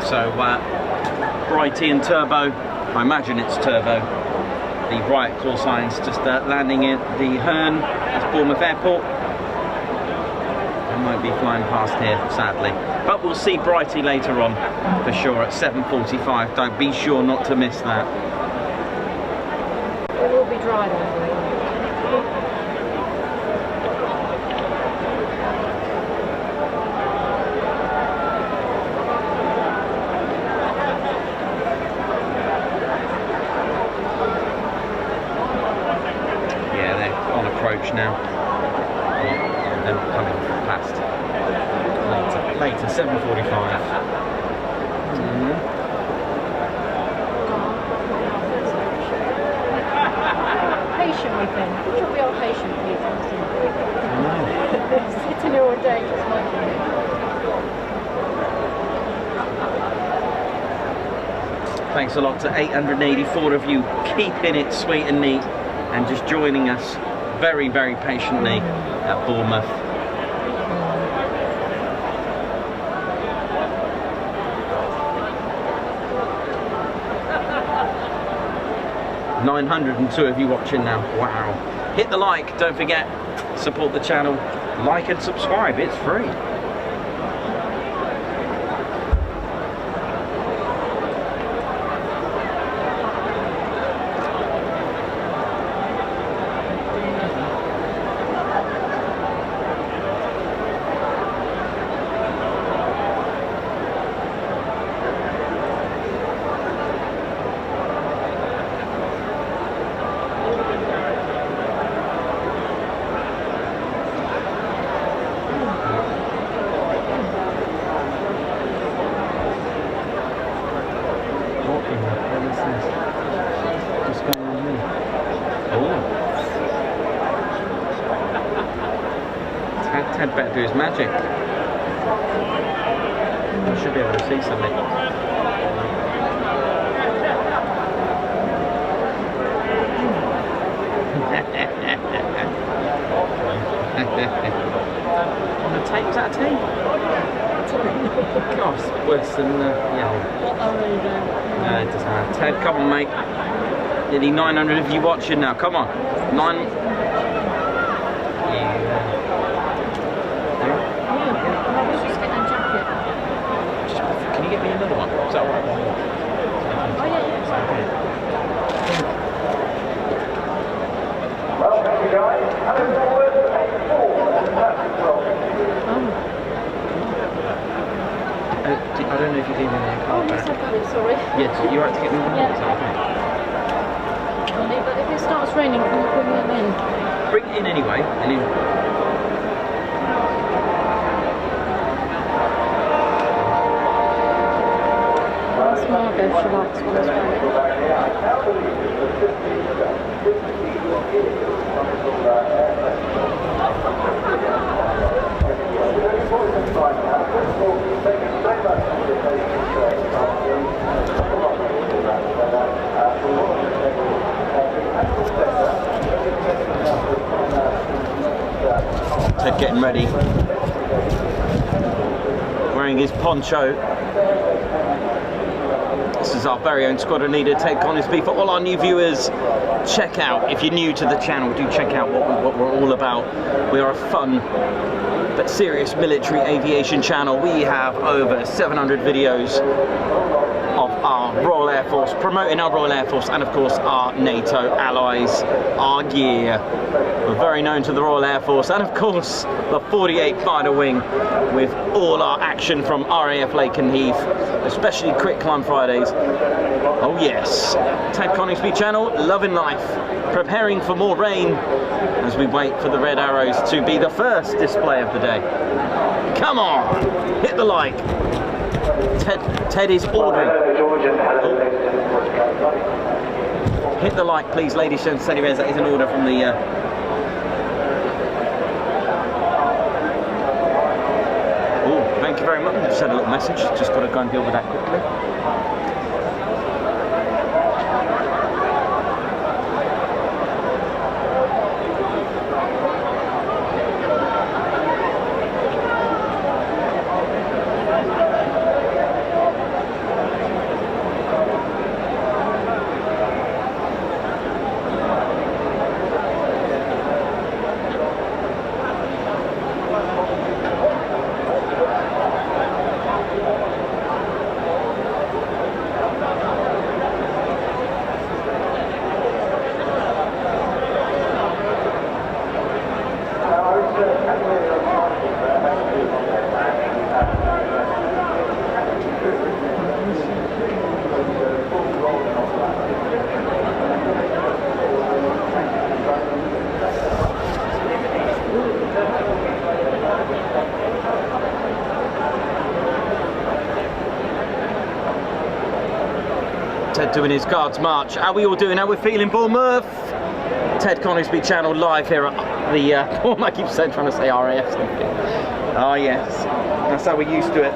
So Brighty and Turbo, I imagine it's Turbo. The Riot call signs just landing at the Herne, that's Bournemouth Airport. I might be flying past here, sadly. But we'll see Brighty later on, for sure, at 7:45. Don't be sure not to miss that. It will be dry though. Now, and then coming past later 7:45. Patient we've been. Why don't we are patient people? Sitting here all day just liking it. Thanks a lot to 884 of you keeping it sweet and neat and just joining us very, very patiently at Bournemouth. $902 of you watching now. Wow. Hit the like, don't forget, support the channel, like and subscribe, it's free. 'Had better do his magic. I should be able to see something. On the tape, was that a tape? Gosh, worse than yeah. No, it doesn't matter. Ted, come on, mate. Nearly 900 of you watching now. Come on, Can you get me another one? Is that all right? Oh yeah, Well, thank you guys. And as always, a full fantastic welcome. I don't know if you gave me my card yes, back. I've got it, sorry. Yes, you have to get me one. Yeah. Is that okay? But if it starts raining, can you bring them in? Bring it in anyway, and then. Margot, she likes one as well. Ted getting ready, wearing his poncho. This is our very own squadron leader, Ted Conisby. For all our new viewers, check out, if you're new to the channel, do check out what we're all about. We are a fun but serious military aviation channel. We have over 700 videos of our Royal Air Force, promoting our Royal Air Force and of course our NATO allies, our gear. We're very known to the Royal Air Force and of course the 48th Fighter Wing, with all our action from RAF Lake and Heath, especially Quick Climb Fridays. Oh yes, Ted Coningsby channel, loving life, preparing for more rain as we wait for the red arrows to be the first display of the day. Come on, hit the like. Ted is ordering. Oh. Hit the like, please, ladies and gentlemen. That is an order from the. Oh, thank you very much. Just had a little message. Just got to go and deal with that quickly. Ted doing his Guards March. How are we all doing? How we feeling, Bournemouth? Ted Coningsby channel live here at the, I keep saying, trying to say RAF something. Oh yes, that's how we're used to it.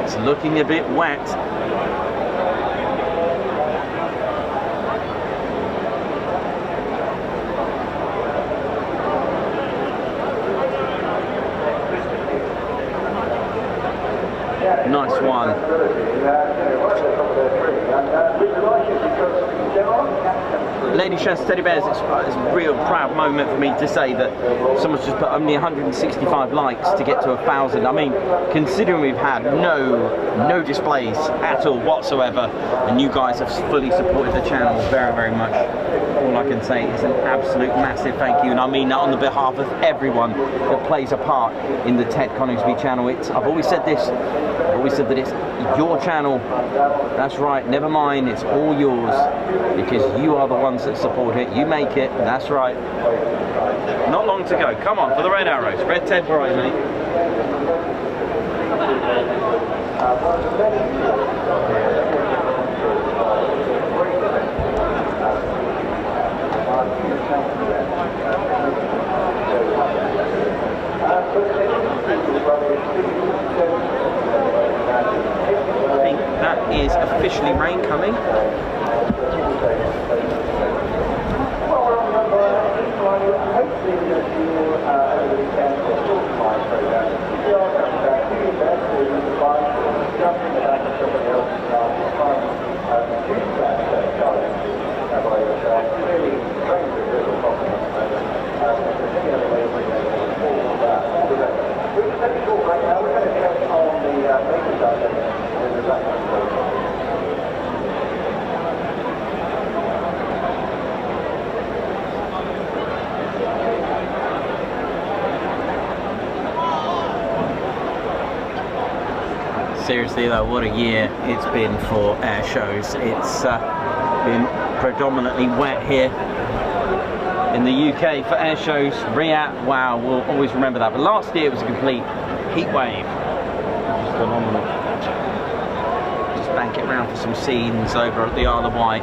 It's looking a bit wet. Nice one. Ladies and teddy bears, it's a real proud moment for me to say that someone's just put only 165 likes to get to 1,000. I mean, considering we've had no displays at all whatsoever, and you guys have fully supported the channel very, very much. All I can say is an absolute massive thank you, and I mean that on the behalf of everyone that plays a part in the Ted Coningsby channel. I've always said this. I've always said that it's your channel. That's right, never mind, it's all yours, because you are the ones that support it. You make it, that's right. Not long to go. Come on for the red arrows. Red Ted Bright, mate. I think that is officially rain coming. Seriously though, what a year it's been for air shows. It's been predominantly wet here in the UK for air shows. Riyadh, wow, we'll always remember that. But last year it was a complete heat wave. Just phenomenal. Just bank it round for some scenes over at the Isle of Wight.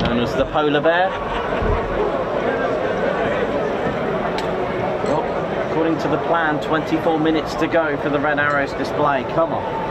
known as the polar bear. Well, according to the plan, 24 minutes to go for the red arrows display. Come on.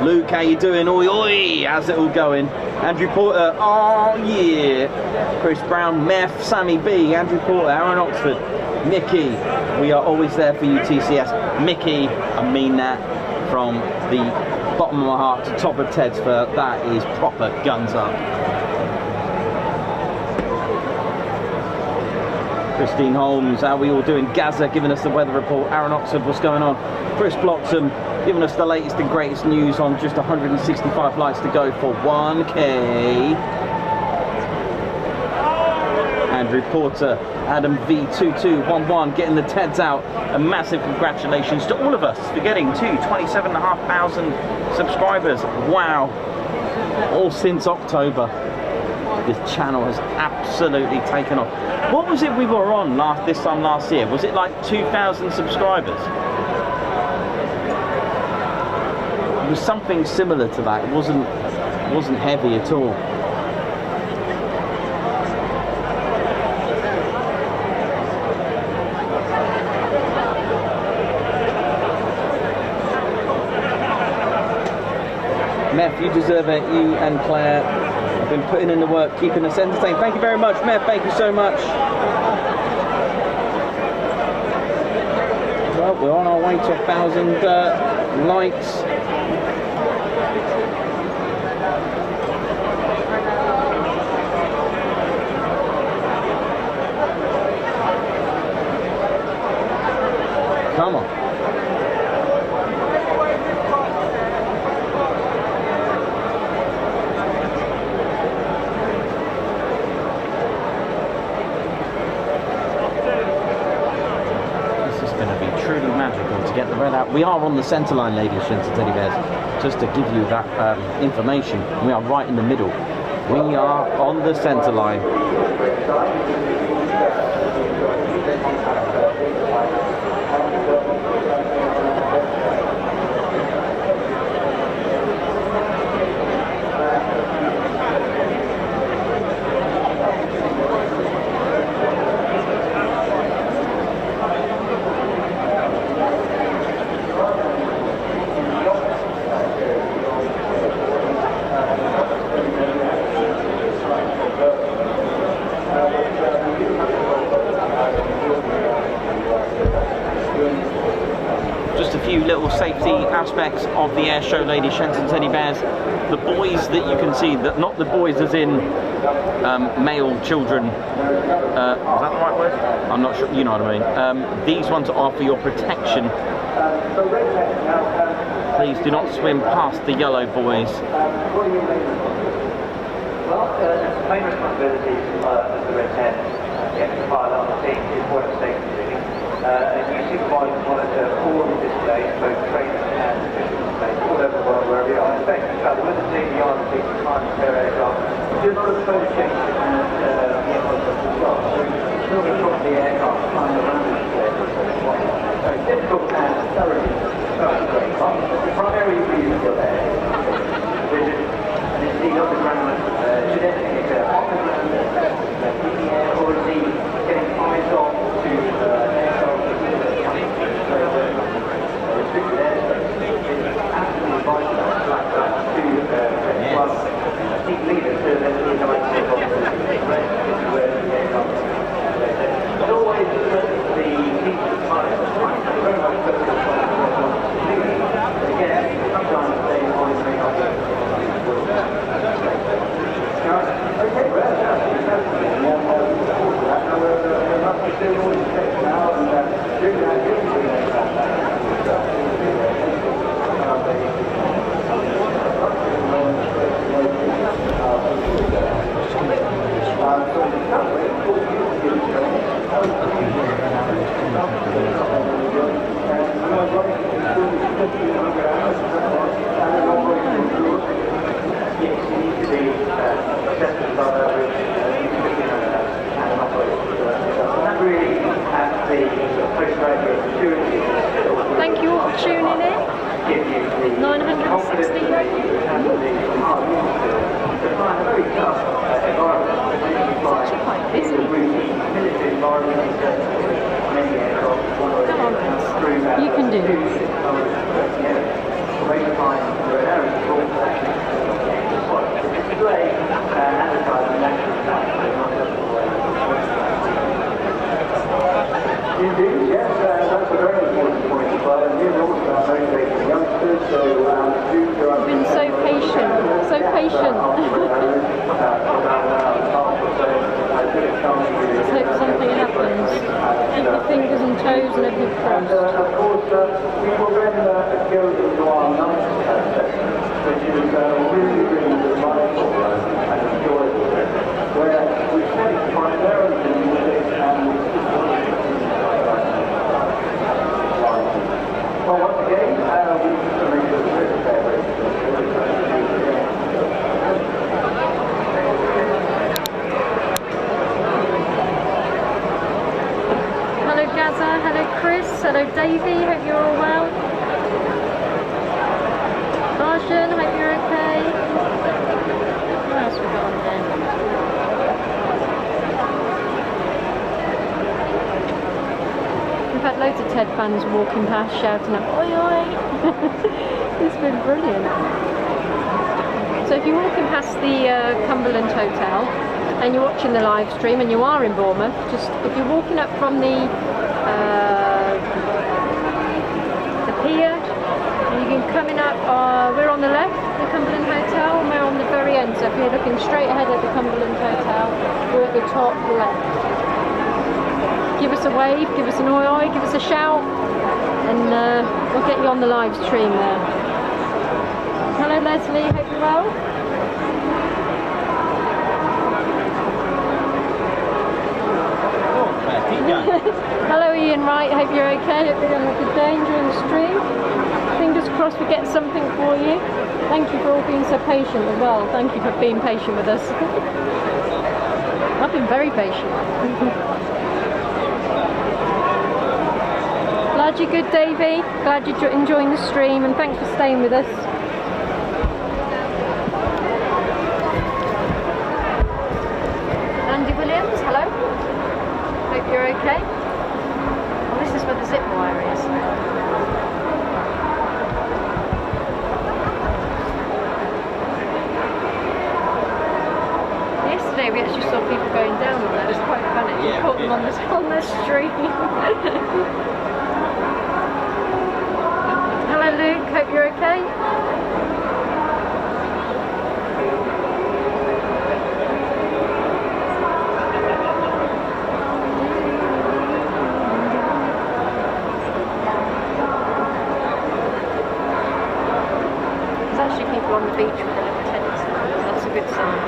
Luke, how you doing? Oi, oi! How's it all going? Andrew Porter, oh yeah! Chris Brown, Meth, Sammy B, Andrew Porter, Aaron Oxford, Mickey, we are always there for you, TCS. Mickey, I mean that from the bottom of my heart to top of Ted's fur. That is proper guns up. Christine Holmes, how are we all doing? Gaza giving us the weather report. Aaron Oxford, what's going on? Chris Bloxham giving us the latest and greatest news on just 165 flights to go for 1K. Andrew Porter, Adam V2211 getting the Teds out. A massive congratulations to all of us for getting to 27,500 subscribers. Wow. All since October. This channel has absolutely taken off. What was it we were on this time last year? Was it like 2,000 subscribers? It was something similar to that. It wasn't heavy at all. Meth, you deserve it. You and Claire have been putting in the work, keeping us entertained. Thank you very much, Meth. Thank you so much. Well, we're on our way to 1,000 likes. Come on. This is going to be truly magical to get the red out. We are on the Centerline, ladies and teddy bears. Just to give you that information, we are right in the middle. We are on the Centerline. Little safety aspects of the air show, ladies, Shenton teddy bears. The boys that you can see, that not the boys as in male children. Is that the right word? I'm not sure. You know what I mean. These ones are for your protection. Please do not swim past the yellow boys. Well, the main responsibility of the red tent, the pilot on the team, is what it's safety. And you supervise and monitor all the displays, both training and official displays, all over the world, wherever you are. In fact, with the team, you are the team to find their aircraft. Do a lot of phone checks and the aircraft as well. So still across the aircraft, flying around the display. So it's difficult and thoroughly great. The primary reason for that visit and it's the underground, should anything occur off the ground, in the air, or indeed getting eyes on to restricted airspace. It's absolutely vital to seek leaders to then be the right sort of where the aircraft is. As always, the team of pilots are very much focused on but again, sometimes they always make up the okay, well, Pioneer? 960. It's actually quite busy. Come on, Vince. You can do this. Indeed, yes, that's a very important point as well. And here's also about motivating youngsters, so You've been so patient, so patient. Let's hope something happens. Keep your fingers and toes and everything crossed. Of course, we will then go into our ninth section, which is really, really delightful and enjoyable, where we spend primarily the music and well, once again, we just make sure that Hello Gaza, hello Chris, hello Davey, hope you're all well. Arjun, hope you're okay. What else we got on there? We've had loads of Ted fans walking past shouting out, oi oi! It's been brilliant. So if you're walking past the Cumberland Hotel and you're watching the live stream and you are in Bournemouth, just if you're walking up from the pier, you can coming up, we're on the left, the Cumberland Hotel, and we're on the very end. So if you're looking straight ahead at the Cumberland Hotel, we're at the top left. Give us a wave, give us an oi oi, give us a shout, and we'll get you on the live stream there. Hello Leslie, hope you're well. Hello Ian Wright, hope you're okay, hope you're having a good day, enjoying the stream. Fingers crossed we get something for you. Thank you for all being so patient as well. Thank you for being patient with us. I've been very patient. Glad you're good, Davey. Glad you're enjoying the stream, and thanks for staying with us. Andy Williams, hello. Hope you're okay. Well, this is where the zip wire is. Yesterday we actually saw people going down on that. It was quite funny. We caught them on the street. Hello Luke, hope you're okay. There's actually people on the beach with their little teddies. That's a good sign.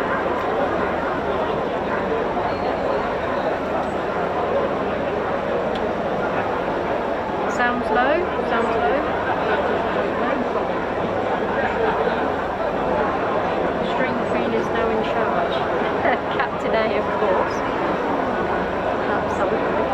Sounds low, sounds low. String Queen is now in charge. Captain A, of course. Absolutely.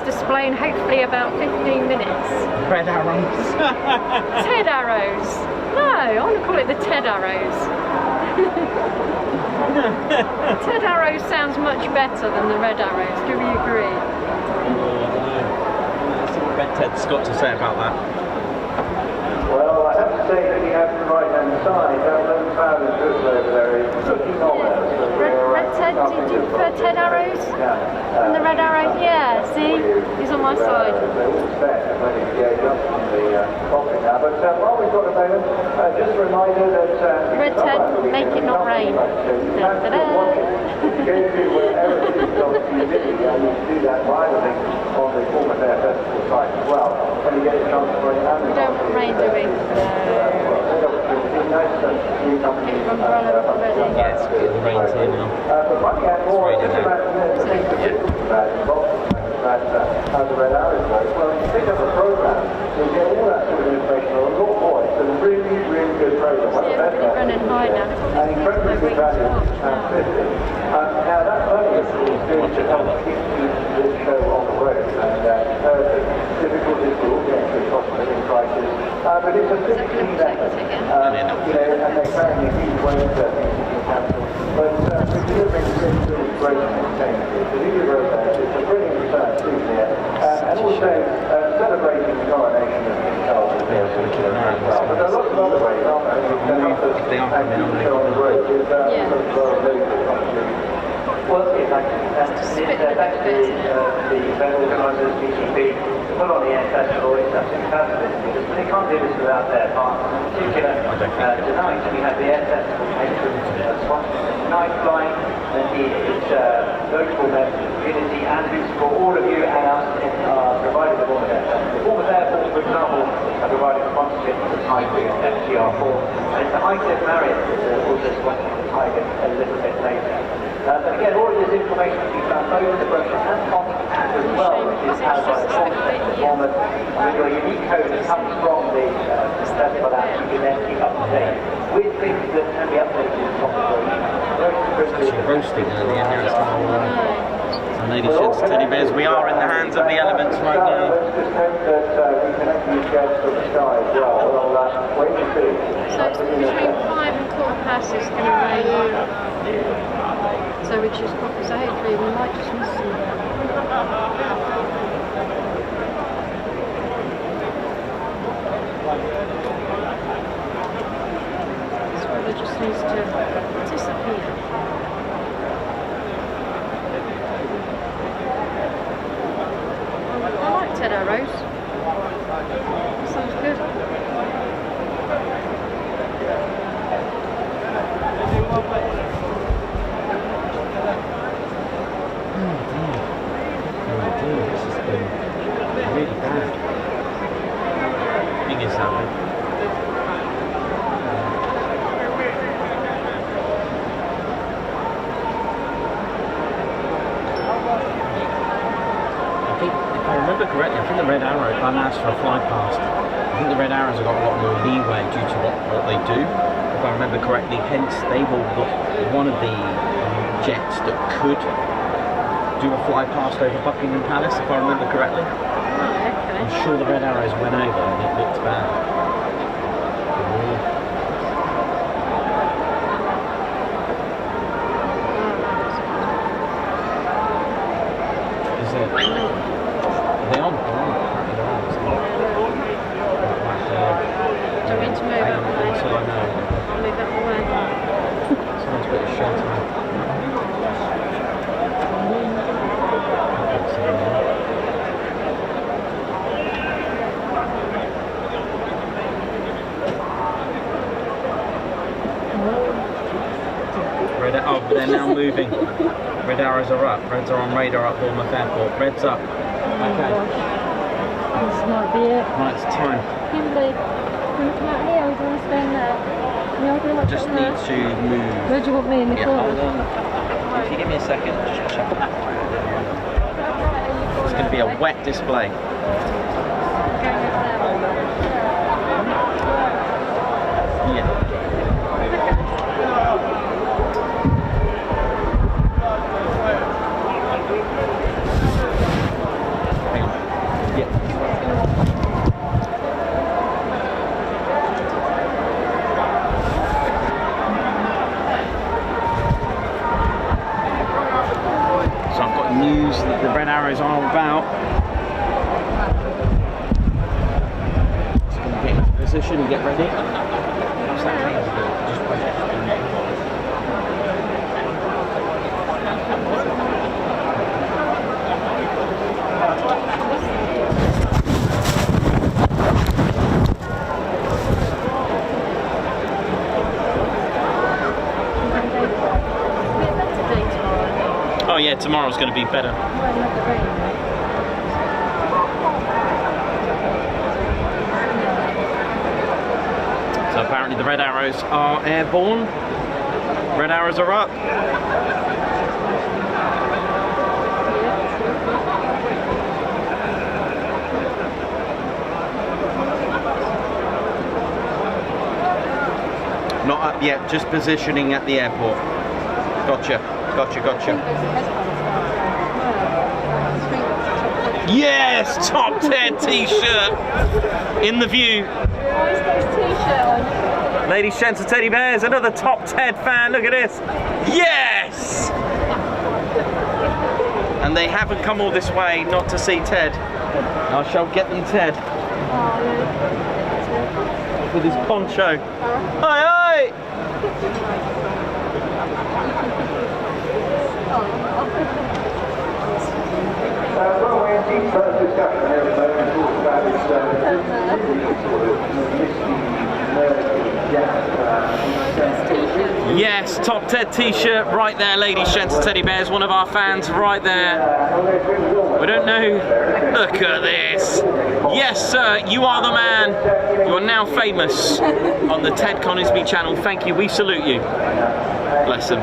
Display in hopefully about 15 minutes. Red arrows. Ted arrows. No, I want to call it the Ted arrows. Ted arrows sounds much better than the red arrows. Do we agree? Let's see what Red Ted's got to say about that. well, I have to say, looking out to the right-hand side, that little cloud of drizzle over there is looking on us. Red Ted, do you prefer Ted arrows? And the red arrows? Yeah, see? He's on my side. But while we've got a moment, just a reminder that Red Ted, make it not rain. Go to wherever it is on TV, and you can do that via the link on the Bournemouth Air Festival site as well. When you get a chance to bring it We don't want rain, do we? nice Umbrella already. Yeah, it's good. But funny and more, just about the things that didn't about how the Red Arrows work. Well, if you pick up a program, you'll get all that sort of information on a lot more. It's a really, really good program. One of the best running high now. and incredibly good value. Now that money is good to help keep this show on the road, and difficulties will all get through cost of living crisis. But it's a 15 effort, and they're carrying a huge weight of things in the council. But we're delivering really great entertainment here. So these are road there. It's a brilliant return to here, and also celebrating the coronation of King Charles here as well. But there are lots of other ways, aren't there? To help us and keep the show on the road with really good contribution. Well, exactly. Thanks to the event organisers, BCP, to put on the Air Festival. It's absolutely fabulous because they can't do this without their partners. In particular, tonight we have the Air Festival patron Night Flying, and it's notable members of the community and who support all of you and us in providing the Bournemouth Air Festival. Bournemouth Airport, for example, are providing sponsorship for the Typhoon FGR4, and it's the High-Tech Marriott that also sponsoring the Tiger a little bit later. But again, all of this information can be found both in the brochure and on the app as well, which is powered by the Bournemouth. With your unique code that comes from the festival app, you can then keep up to date with things that can be updated on the brochure. It's actually roasting early in there. So ladies, gents, teddy bears, we are in the hands of the elements right now. Let's just hope that we can actually get to the sky as well. Well, wait and see. So it's between 5 and quarter past it's going to rain. So which is what was hopefully we might just miss them. This weather just needs to disappear. I like Ted Arrows. That sounds good. This has been really bad. Thing is that I think, if I remember correctly, I think the Red Arrow, I'm asked for a fly past. I think the Red Arrows have got a lot more leeway due to what they do. If I remember correctly, hence they've all got one of the jets that could do a fly past over Buckingham Palace, if I remember correctly. Oh, okay. I'm sure the Red Arrows went over and it looked bad. Is it? Are they on? Do you want me to move out of the way? That's all I know. I'll move out of the way. Someone's got a shelter. Oh, they're now moving. Red arrows are up. Reds are on radar at Bournemouth Airport. Reds up. Okay. This might be it. Right, it's time. Kimberly, can you come out here or do you want to stand there? Can you hold Just need to move. Where do you want me in the corner? Hold on. If you give me a second, just check. It's going to be a wet display. Yeah. News that the Red Arrows are about. Just going to get into position and get ready. What's that mean? Just wait. Oh yeah, tomorrow's going to be better. So apparently the Red Arrows are airborne. Red Arrows are up. not up yet, just positioning at the airport. Gotcha. Yes, top 10 t-shirt in the view. Ladies, gents and teddy bears, another top Ted fan, look at this. Yes! And they haven't come all this way not to see Ted. I shall get them Ted. With his poncho. Aye, aye! Well, we're in deep further discussion here at the moment, talking about this sort of misty, nerdy jazz. Yes, top Ted t-shirt right there, ladies, gents and teddy bears, one of our fans right there. We don't know. Look at this. Yes, sir, you are the man. You are now famous on the Ted Conisbee channel. Thank you, we salute you. Bless him.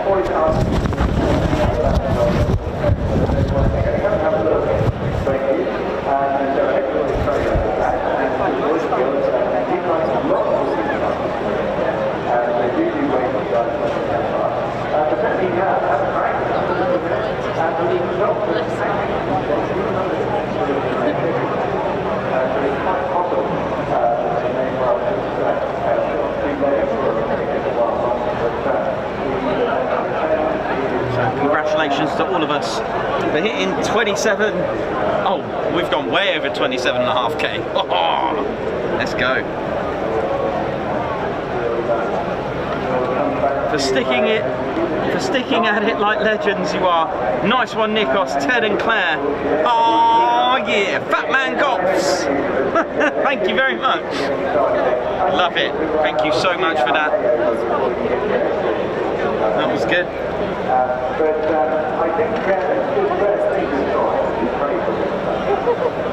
Congratulations to all of us for hitting 27. Oh, we've gone way over 27.5k. Oh, let's go. For sticking at it like legends you are. Nice one, Nikos, Ted and Claire. Oh yeah, Fat Man Golfs. Thank you very much. Love it. Thank you so much for that. That was good.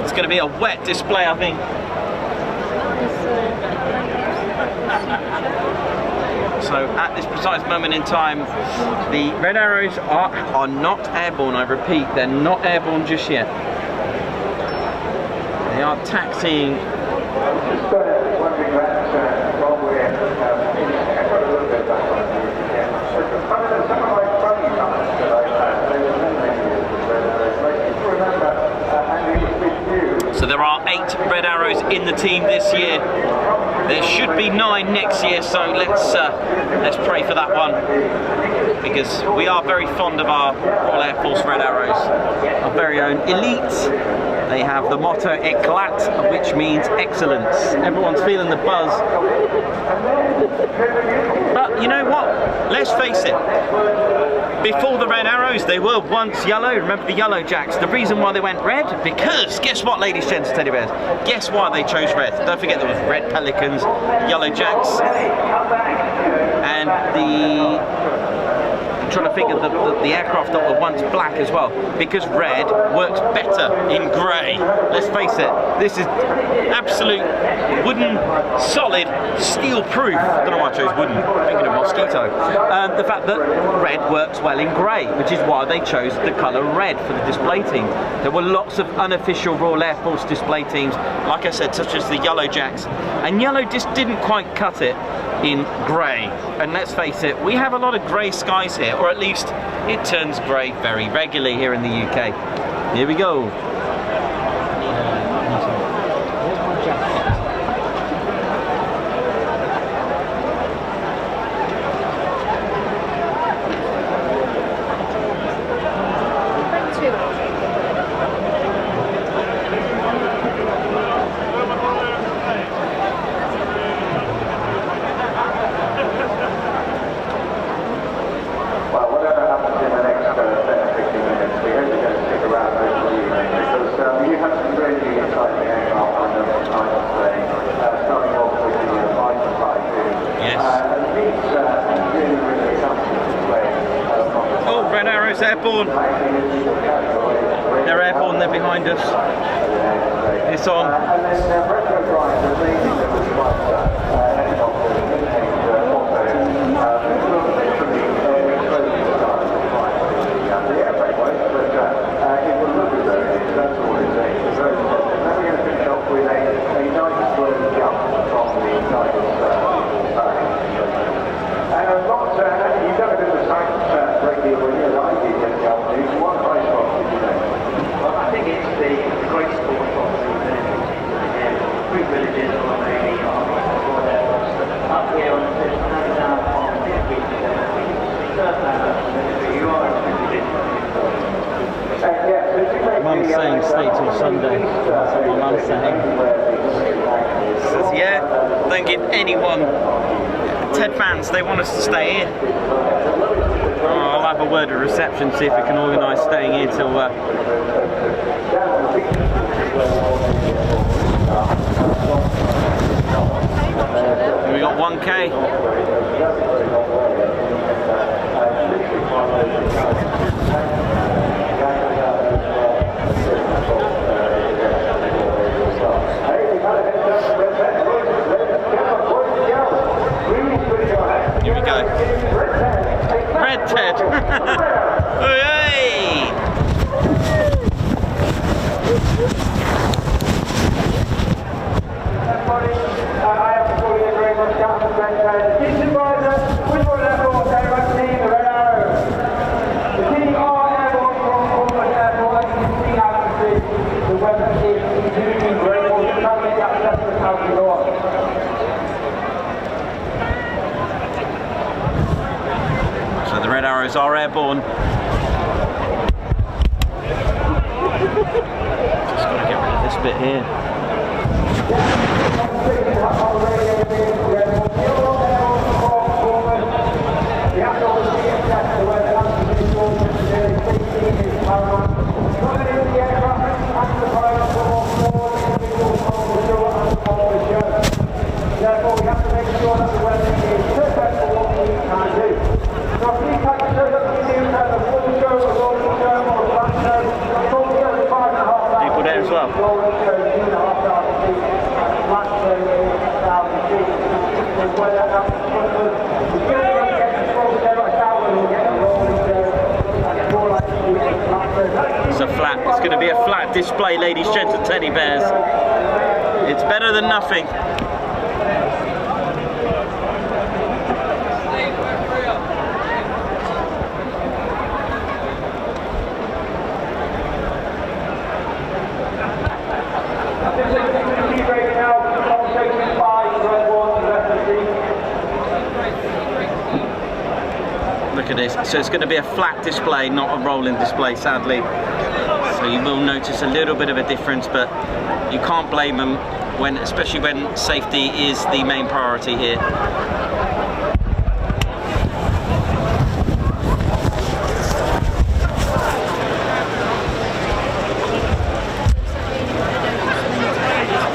It's going to be a wet display, I think. So at this precise moment in time, the red arrows are not airborne. I repeat, they're not airborne just yet. They are taxiing. So there are 8 red arrows in the team this year. There should be 9 next year, so let's pray for that one, because we are very fond of our Royal Air Force Red Arrows, our very own elite. They have the motto "Éclate," which means excellence. Everyone's feeling the buzz. But you know what? Let's face it. Before the red arrows, they were once yellow. Remember the yellow jacks? The reason why they went red? Because, guess what, ladies, gents, teddy bears? Guess why they chose red? Don't forget there was red pelicans, yellow jacks, and I'm trying to think of the aircraft that were once black as well, because red works better in grey. Let's face it, this is absolute wooden, solid, steel proof. I don't know why I chose wooden, I'm thinking of mosquito. The fact that red works well in grey, which is why they chose the colour red for the display team. There were lots of unofficial Royal Air Force display teams, like I said, such as the Yellow Jacks, and yellow just didn't quite cut it in grey. And let's face it, we have a lot of grey skies here, or at least it turns grey very regularly here in the UK. Here we go. Airborne. They're airborne, they're behind us. It's on. Mum's saying stay till Sunday. That's what my mum's saying. Says, yeah, don't give anyone. Ted fans, they want us to stay here. I'll have a word of reception, see if we can organise staying here till we got 1K. Here we go. Red Ted. Hey! So the red arrows are airborne. Just got to get rid of this bit here. Therefore, we have to make sure that the weather is perfect for what we can do. So please take the show that we do at the full show, the rolling show, or the back show. The full show is 5.5 hours. People there as well. The rolling show is 2.5 hours feet. The flat show is 6,000 feet. The weather out in front of us. We're going to get the full show at Tower, we'll get the rolling show. And it's more like the flat show. It's a flat. It's going to be a flat display, ladies, gents, and teddy bears. It's better than nothing. Look at this. So it's going to be a flat display, not a rolling display, sadly. So you will notice a little bit of a difference, but you can't blame them, especially when safety is the main priority here.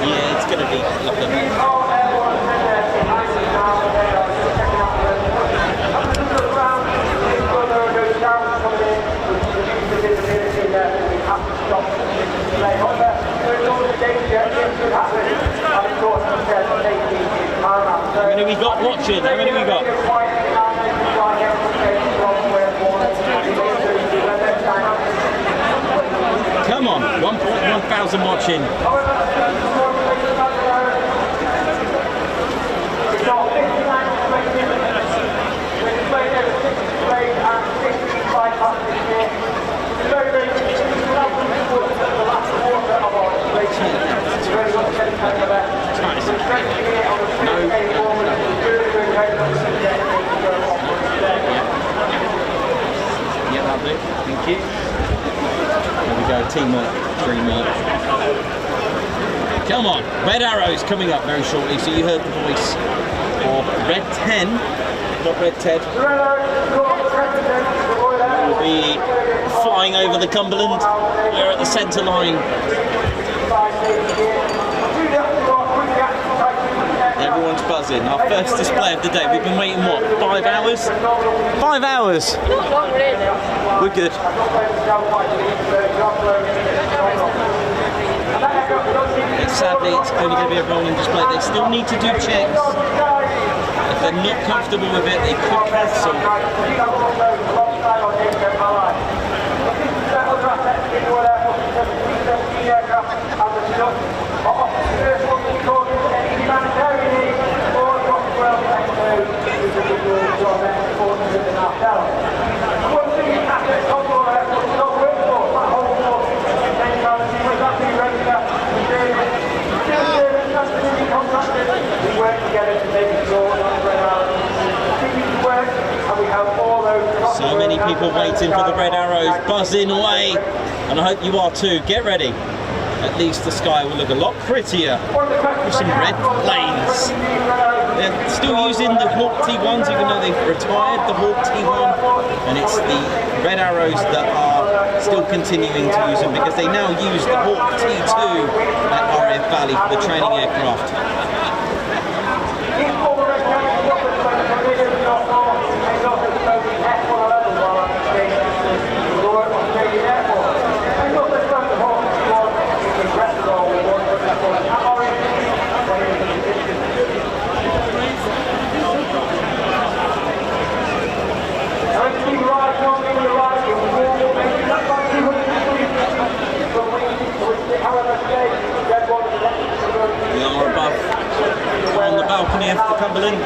Yeah, it's going to be lovely. How many we got watching? How many we got? Come on, 1,000 watching. Yeah, that'll do. Thank you. There we go, teamwork, dreamwork. Come on, red arrows coming up very shortly. So you heard the voice of Red 10, not Red Ted. We'll be flying over the Cumberland. We're at the Centerline. Everyone's buzzing. Our first display of the day. We've been waiting, what, 5 hours? 5 hours! Not long, really. We're good. Sadly, it's only going to be a rolling display. They still need to do checks. If they're not comfortable with it, they could cancel. So many people waiting for the red arrows, buzzing away, and I hope you are too. Get ready. At least the sky will look a lot prettier with some red planes. They're still using the Hawk T1s, even though they've retired the Hawk T1, and it's the red arrows that are still continuing to use them because they now use the Hawk T2 at RAF Valley for the training aircraft. We are above on the balcony of the Cumberland.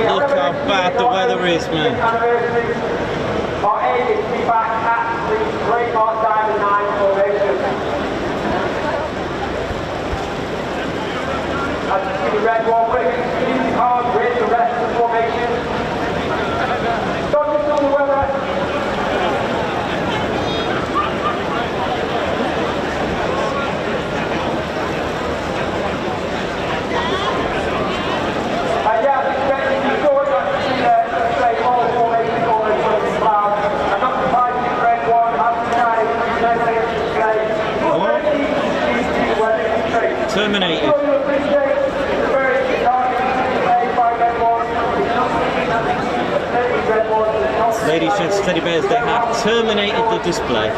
Look how bad the weather is, man. Our aim is to be back at the Great Mark Diamond 9 formation. As you see the red wall, leave the cars with the rest of the formation. Don't just on the weather. Terminated. Ladies and teddy bears, they have terminated the display.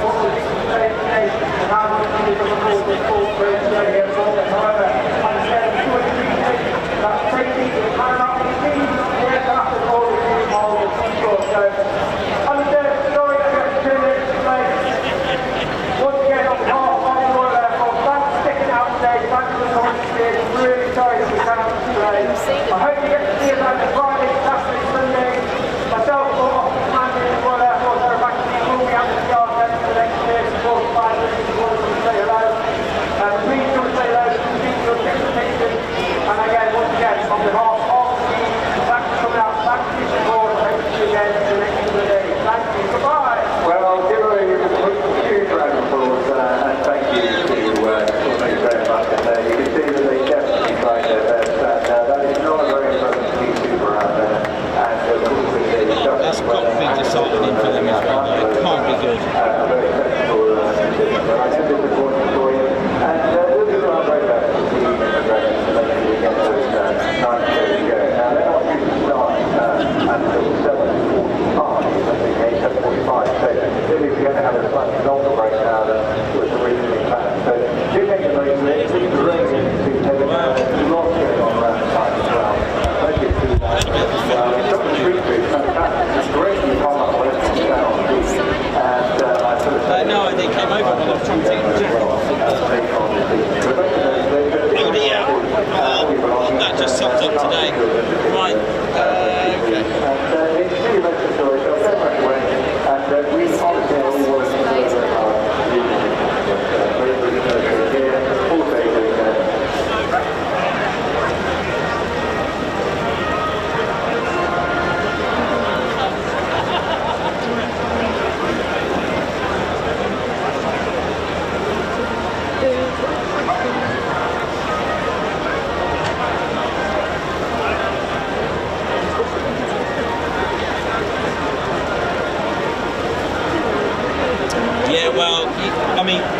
I hope you get to see us over Friday, Saturday, Sunday. Myself, Commander in the Royal Air Force, are back to the will be out the yard for the next year, 45 minutes, if you want to say hello. Please come and say hello to the people who are participating. And again, once again, on behalf of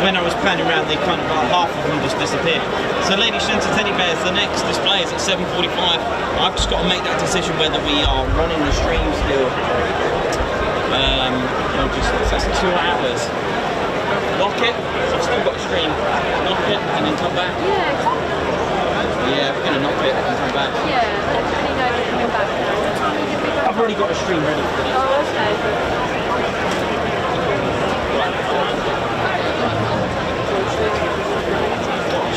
when I was panning around, they kind of like half of them just disappeared. So ladies and gentlemen, teddy bears, the next display is at 7:45. I've just got to make that decision whether we are running the stream still. That's 2 hours. Lock it, so I've still got a stream. Knock it and then come back. Yeah, we're going to knock it and come back. Yeah, let me know if you're coming back now. I've already got a stream ready for this. Oh, okay.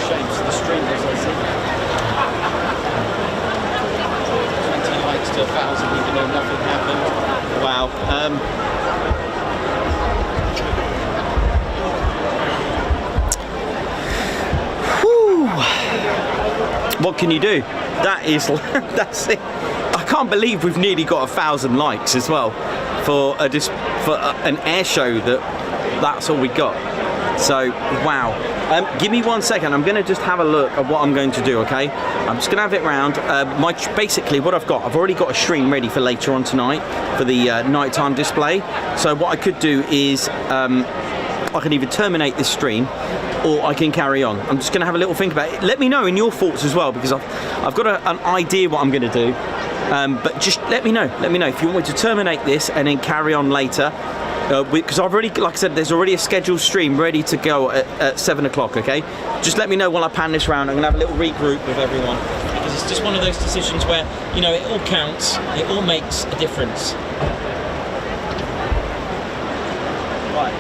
Shapes the stream as I see. 20 likes to 1,000 even though nothing happened. Wow. What can you do? That is, that's it. I can't believe we've nearly got 1,000 likes as well for an air show that's all we got. So wow. Give me 1 second. I'm going to just have a look at what I'm going to do. Okay, I'm just going to have it round. Basically what I've already got a stream ready for later on tonight for the nighttime display. So what I could do is I can either terminate this stream or I can carry on. I'm just going to have a little think about it. Let me know in your thoughts as well, because I've got an idea what I'm going to do. But just let me know if you want me to terminate this and then carry on later. Because I've already, like I said, there's already a scheduled stream ready to go at 7 o'clock, okay? Just let me know while I pan this round. I'm going to have a little regroup with everyone, because it's just one of those decisions where, you know, it all counts, it all makes a difference. Right.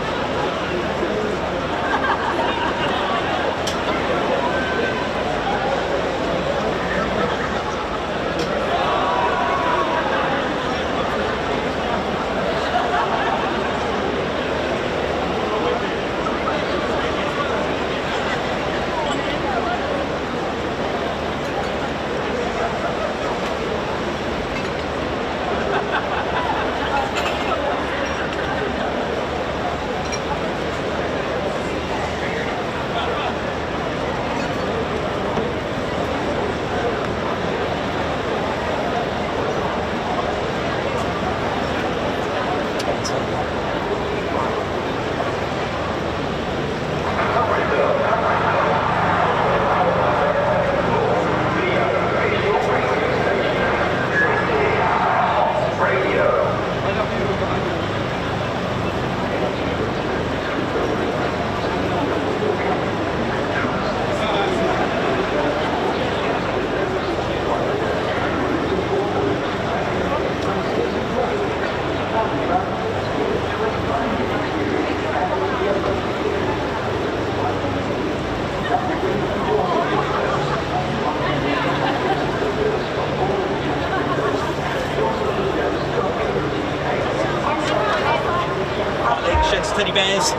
Teddy bears,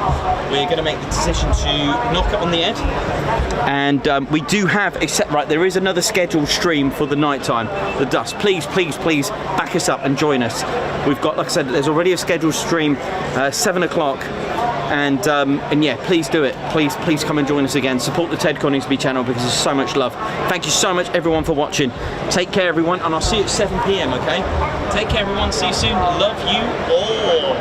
we're going to make the decision to knock it on the head, and we do have, except right, there is another scheduled stream for the night time, the DUSK. Please back us up and join us. We've got, like I said, there's already a scheduled stream 7 o'clock, and yeah, please do it. Please come and join us again. Support the Ted Coningsby channel, because there's so much love. Thank you so much everyone for watching. Take care everyone, and I'll see you at 7 PM, okay? Take care everyone, see you soon. Love you all.